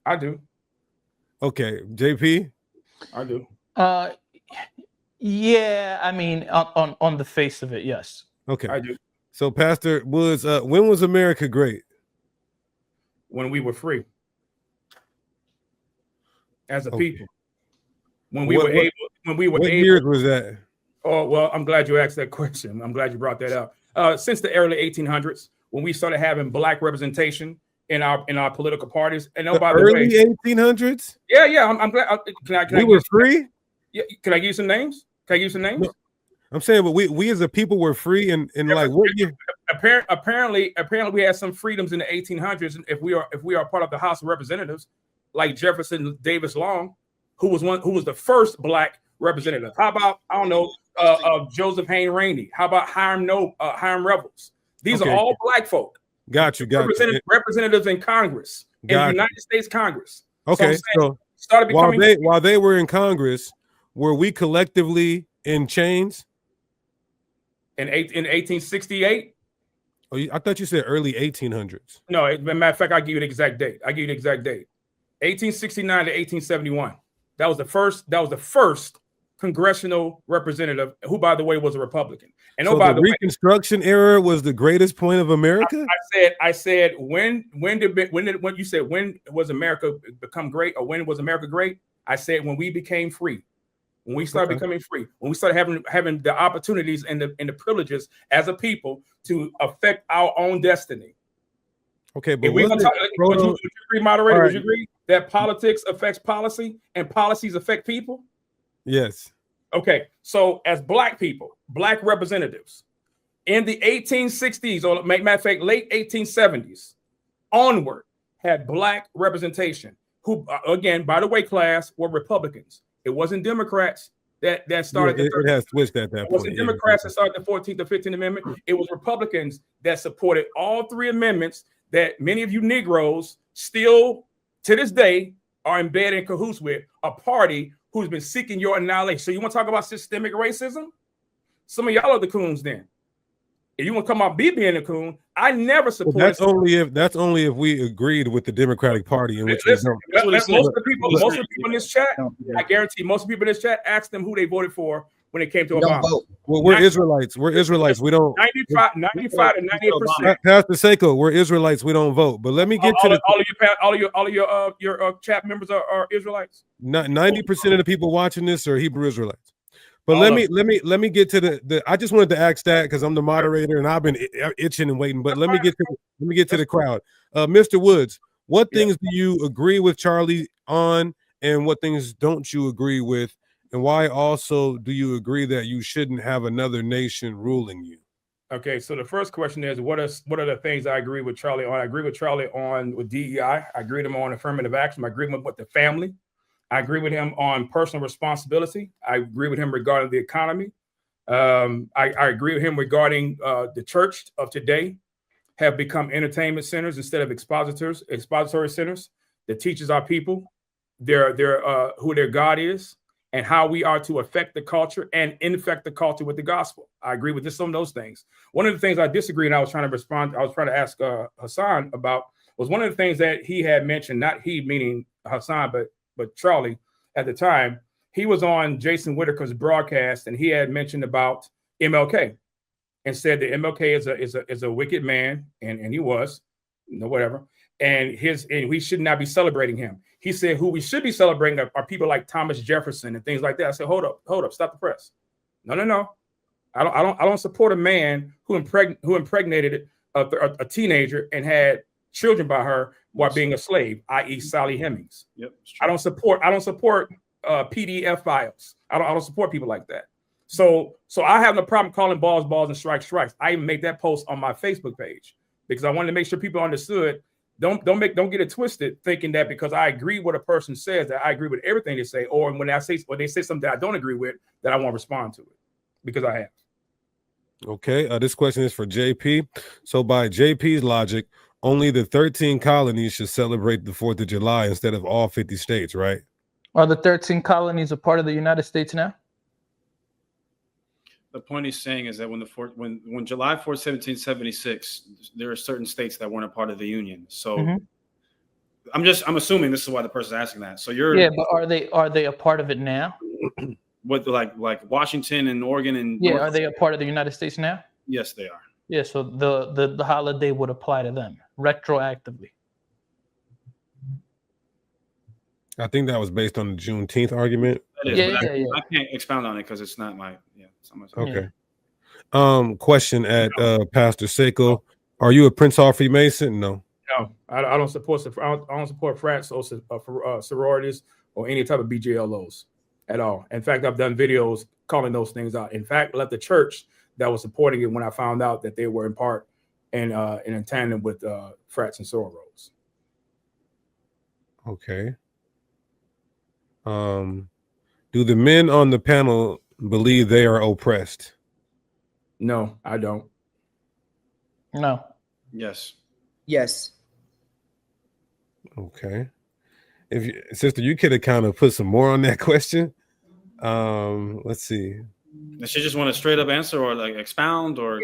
I do. Okay, JP? I do. Yeah, I mean, on the face of it, yes. Okay. I do. So Pastor Woods, when was America great? When we were free as a people. When we were able. What years was that? Oh, well, I'm glad you asked that question. I'm glad you brought that up. Since the early 1800s, when we started having Black representation in our political parties. And oh, by the early way, 1800s? Yeah. I'm glad. We were free? Yeah. Can I give you some names? No. I'm saying, but we as a people were free and like what year? Apparently we had some freedoms in the 1800s. If we are part of the House of Representatives, like Jefferson Davis Long, who was the first Black representative. How about, I don't know, Joseph Hayne Rainey? How about Hiram Revels? These are all Black folk. Got you. Representatives in Congress, in the United States Congress. Okay, so started becoming while they were in Congress, were we collectively in chains? In 1868? Oh, I thought you said early 1800s. No, as a matter of fact, I'll give you the exact date. 1869 to 1871. That was the first congressional representative, who, by the way, was a Republican. And so the Reconstruction era was the greatest point of America. I said when you said when was America become great, or when was America great? I said when we became free. When we started becoming free, when we started having the opportunities and the privileges as a people to affect our own destiny. Okay, but would you agree, moderator? Right. Would you agree that politics affects policy and policies affect people? Yes. Okay, so as Black people, Black representatives in the 1860s, or matter of fact, late 1870s onward, had Black representation, who, again, by the way, class, were Republicans. It wasn't Democrats that started. Yeah, it has switched at that point. It wasn't Democrats that started the 14th or 15th Amendment. It was Republicans that supported all 3 amendments that many of you Negroes still, to this day, are in bed in cahoots with, a party who's been seeking your annihilation. So you want to talk about systemic racism? Some of y'all are the coons then. If you want to come out being a coon, I never support. Well, that's only if we agreed with the Democratic Party, in which most of the people in this chat, I guarantee most of the people in this chat, ask them who they voted for when it came to Obama. Well, we're Israelites. We're Israelites. We don't 95 to 98%. Pastor Seiko, we're Israelites. We don't vote. But let me get to all of your chat members are Israelites. 90% of the people watching this are Hebrew Israelites. But let me get to the I just wanted to ask that because I'm the moderator and I've been itching and waiting. But let me get to the crowd. Mr. Woods, what things do you agree with Charlie on, and what things don't you agree with, and why also do you agree that you shouldn't have another nation ruling you? Okay, so the first question is what are the things I agree with Charlie on? I agree with Charlie with DEI. I agree with him on affirmative action. I agree with the family. I agree with him on personal responsibility. I agree with him regarding the economy. I agree with him regarding the church of today have become entertainment centers instead of expository centers that teaches our people who their God is and how we are to affect the culture and infect the culture with the gospel. I agree with some of those things. One of the things I disagree, and I was trying to ask Hassan about, was one of the things that he had mentioned, not he meaning Hassan, but Charlie at the time. He was on Jason Whitaker's broadcast, and he had mentioned about MLK and said that MLK is a wicked man, and he was, whatever. And we should not be celebrating him. He said who we should be celebrating are people like Thomas Jefferson and things like that. I said, hold up, stop the press. No. I don't support a man who impregnated a teenager and had children by her while being a slave, i.e. Sally Hemings. Yep. I don't support PDF files. I don't support people like that. So I have no problem calling balls and strikes. I even made that post on my Facebook page because I wanted to make sure people understood. Don't get it twisted thinking that because I agree what a person says that I agree with everything they say, or when they say something that I don't agree with, that I won't respond to it because I have. Okay, this question is for JP. So by JP's logic, only the 13 colonies should celebrate the 4th of July instead of all 50 states, right? Are the 13 colonies a part of the United States now? The point he's saying is that when July 4th, 1776, there are certain states that weren't a part of the Union. So I'm assuming this is why the person's asking that. So but are they a part of it now? What like Washington and Oregon and are they a part of the United States now? Yes, they are. Yeah, so the holiday would apply to them retroactively. Uh, I think that was based on the Juneteenth argument. That is, Yeah. I can't expound on it because it's not my Okay. Question at Pastor Seiko. Are you a Prince Hall Freemason? No. No, I don't support frats or sororities or any type of BJLOs at all. In fact, I've done videos calling those things out. In fact, left the church that was supporting it when I found out that they were in part and in tandem with frats and sororos. Okay. Do the men on the panel believe they are oppressed? No, I don't. No. Yes. Yes. Okay. Sister, you could have kind of put some more on that question. Let's see. Does she just want a straight up answer or like expound or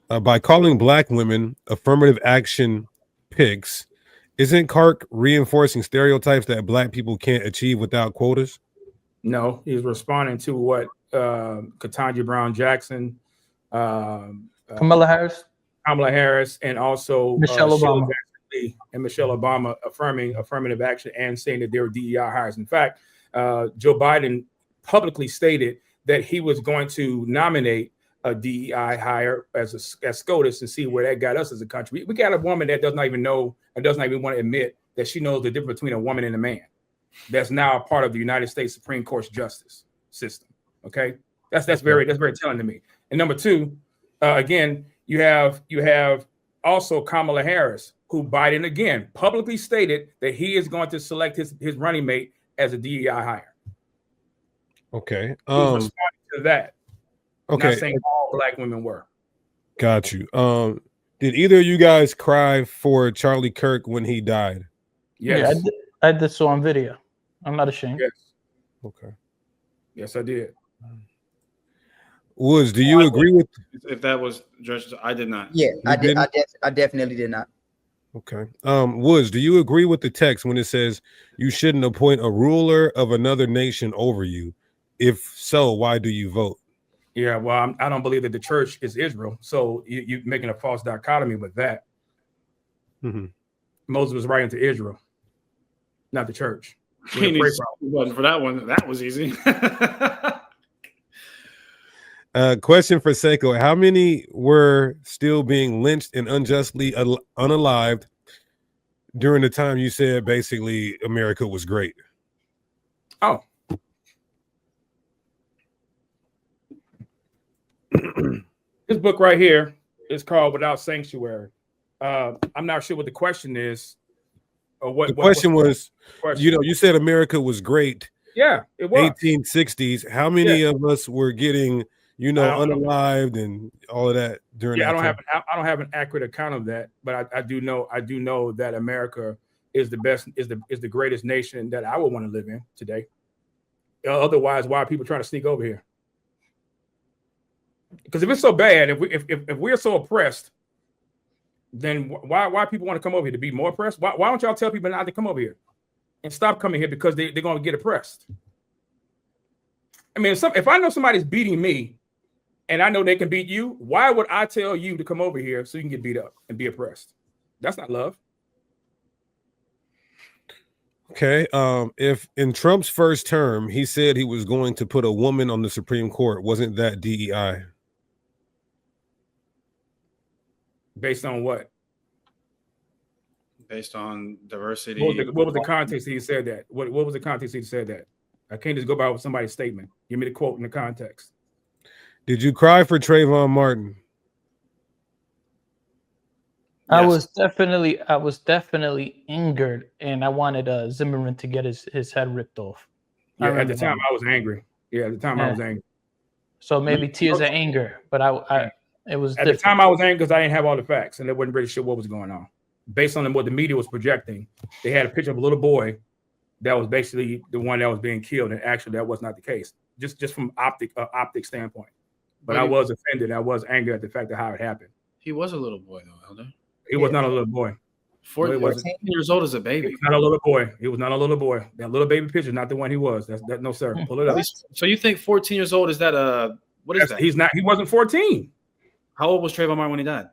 by calling Black women affirmative action pigs, isn't Clark reinforcing stereotypes that Black people can't achieve without quotas? No, he's responding to what Ketanji Brown Jackson, Kamala Harris, and also Michelle Obama. Michelle Obama affirming affirmative action and saying that they were DEI hires. In fact, Joe Biden publicly stated that he was going to nominate a DEI hire as SCOTUS and see where that got us as a country. We got a woman that does not even know and does not even want to admit that she knows the difference between a woman and a man. That's now a part of the United States Supreme Court's justice system. Okay, that's very telling to me. And number two, again, you have also Kamala Harris, who Biden again publicly stated that he is going to select his running mate as a DEI hire. Okay. He's responding to that. Okay. Not saying all Black women were. Got you. Did either of you guys cry for Charlie Kirk when he died? Yes. Yeah, I did so on video. I'm not ashamed. Yes. Okay. Yes, I did. Woods, do you agree with? If that was Judge, I did not. Yeah, I definitely did not. Okay. Woods, do you agree with the text when it says you shouldn't appoint a ruler of another nation over you? If so, why do you vote? Yeah, well, I don't believe that the church is Israel. So you're making a false dichotomy with that. Mm-hmm. Moses was writing to Israel, not the church. For that one, that was easy. Question for Seiko. How many were still being lynched and unjustly unalived during the time you said basically America was great? Oh. This book right here is called Without Sanctuary. I'm not sure what the question is. Or what the question was, you said America was great. Yeah, it was. 1860s. How many of us were getting, unalived and all of that during that time? I don't have an accurate account of that, but I do know that America is the best, is the greatest nation that I would want to live in today. Otherwise, why are people trying to sneak over here? Because if it's so bad, if we're so oppressed, then why people want to come over here to be more oppressed? Why don't y'all tell people not to come over here and stop coming here because they're going to get oppressed? I mean, if I know somebody's beating me and I know they can beat you, why would I tell you to come over here so you can get beat up and be oppressed? That's not love. Okay. If in Trump's first term, he said he was going to put a woman on the Supreme Court, wasn't that DEI? Based on what? Based on diversity. What was the context he said that? What was the context he said that? I can't just go by with somebody's statement. Give me the quote in the context. Did you cry for Trayvon Martin? I was definitely angered, and I wanted Zimmerman to get his head ripped off. Yeah, at the time I was angry. Yeah, at the time I was angry. So maybe tears of anger, but it was at the time I was angry because I didn't have all the facts and they wasn't really sure what was going on. Based on what the media was projecting, they had a picture of a little boy that was basically the one that was being killed, and actually that was not the case. Just from optic standpoint. But I was offended. I was angry at the fact of how it happened. He was a little boy though, Elder. He was not a little boy. 14 years old as a baby. He was not a little boy. He was not a little boy. That little baby picture is not the one he was. That's no sir. Pull it up. So you think 14 years old is that what is that? He's not. He wasn't 14. How old was Trayvon Martin when he died?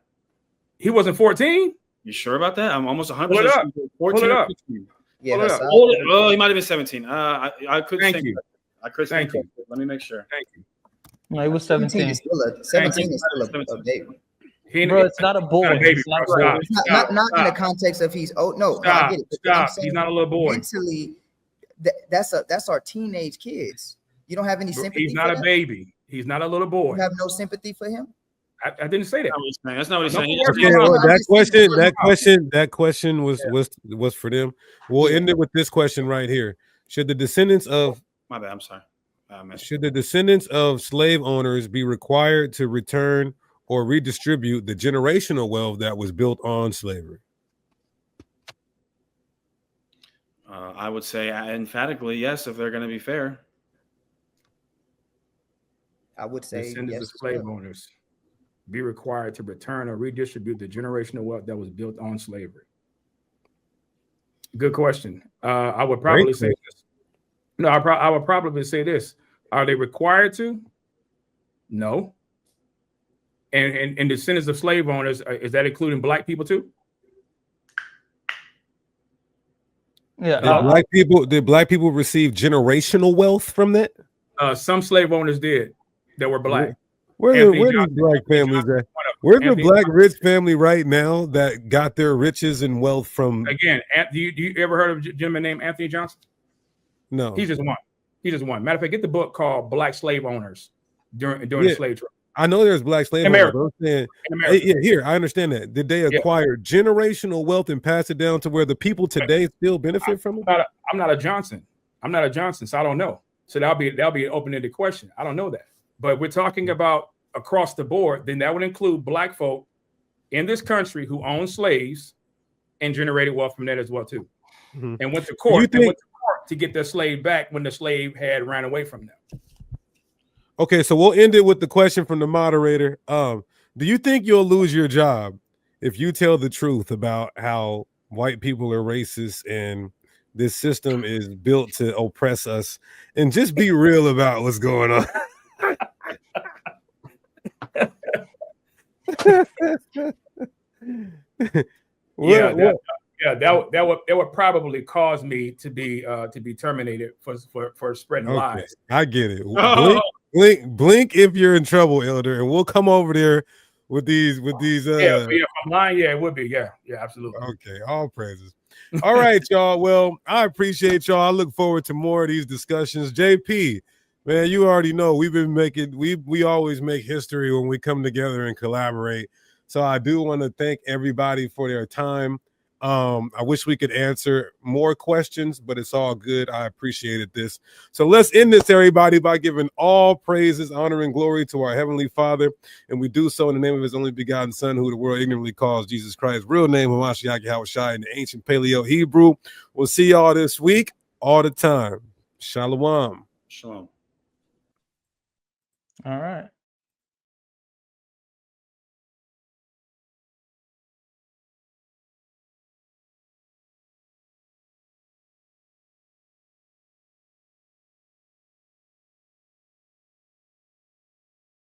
He wasn't 14. You sure about that? I'm almost 100%. Pull it up. 14 Pull it up. Yeah, Pull it up. Oh, he might have been 17. I could Thank you. I could Thank you. Let me make sure. Thank you. No, he was 17. 17 is still a baby. Bro, it's not a boy. Not a baby, It's not bro. a boy. Not in the context of he's no, I Stop. get it. But Stop. I'm saying He's not a little boy. mentally, that's our teenage kids. You don't have any sympathy. He's not for a them? baby. He's not a little boy. You have no sympathy for him. I didn't say that. That's not what he's saying. No, Okay, well, that question was for them. We'll Yeah. end it with this question right here. Should the descendants of My bad. I'm sorry. Should the descendants of slave owners be required to return or redistribute the generational wealth that was built on slavery? I would say emphatically yes, if they're going to be fair. I would say Descendants yes. of slave owners be required to return or redistribute the generational wealth that was built on slavery. Good question. I would probably say this. No, I would probably say this. Are they required to? No. And descendants of slave owners, is that including black people too? Yeah. Did black people receive generational wealth from that? Some slave owners did that were black. Where these black families at? Where's the black rich family right now that got their riches and wealth from? Again, do you ever heard of a gentleman named Anthony Johnson? No. He's just one. He's just one. Matter of fact, get the book called Black Slave Owners during the slave trade. I know there's black slave owners. I'm saying, here, I understand that. Did they acquire generational wealth and pass it down to where the people today still benefit from it? I'm not a Johnson. So I don't know. So that'll be an open-ended question. I don't know that. But we're talking about across the board, then that would include black folk in this country who owned slaves and generated wealth from that as well too. Mm-hmm. And went to court to get their slave back when the slave had ran away from them. Okay, so we'll end it with the question from the moderator. Do you think you'll lose your job if you tell the truth about how white people are racist and this system is built to oppress us, and just be real about what's going on? That would probably cause me to be terminated for spreading lies. I get it. Blink if you're in trouble, Elder, and we'll come over there with these. Online, it would be, yeah, absolutely. Okay, all praises. All right, y'all. Well, I appreciate y'all. I look forward to more of these discussions. JP, man, you already know we always make history when we come together and collaborate. So I do want to thank everybody for their time. I wish we could answer more questions, but it's all good. I appreciated this. So let's end this, everybody, by giving all praises, honor, and glory to our Heavenly Father. And we do so in the name of his only begotten Son, who the world ignorantly calls Jesus Christ. Real name, Hamashiach Yahushua, in the ancient Paleo Hebrew. We'll see y'all this week, all the time. Shalom. Shalom. All right.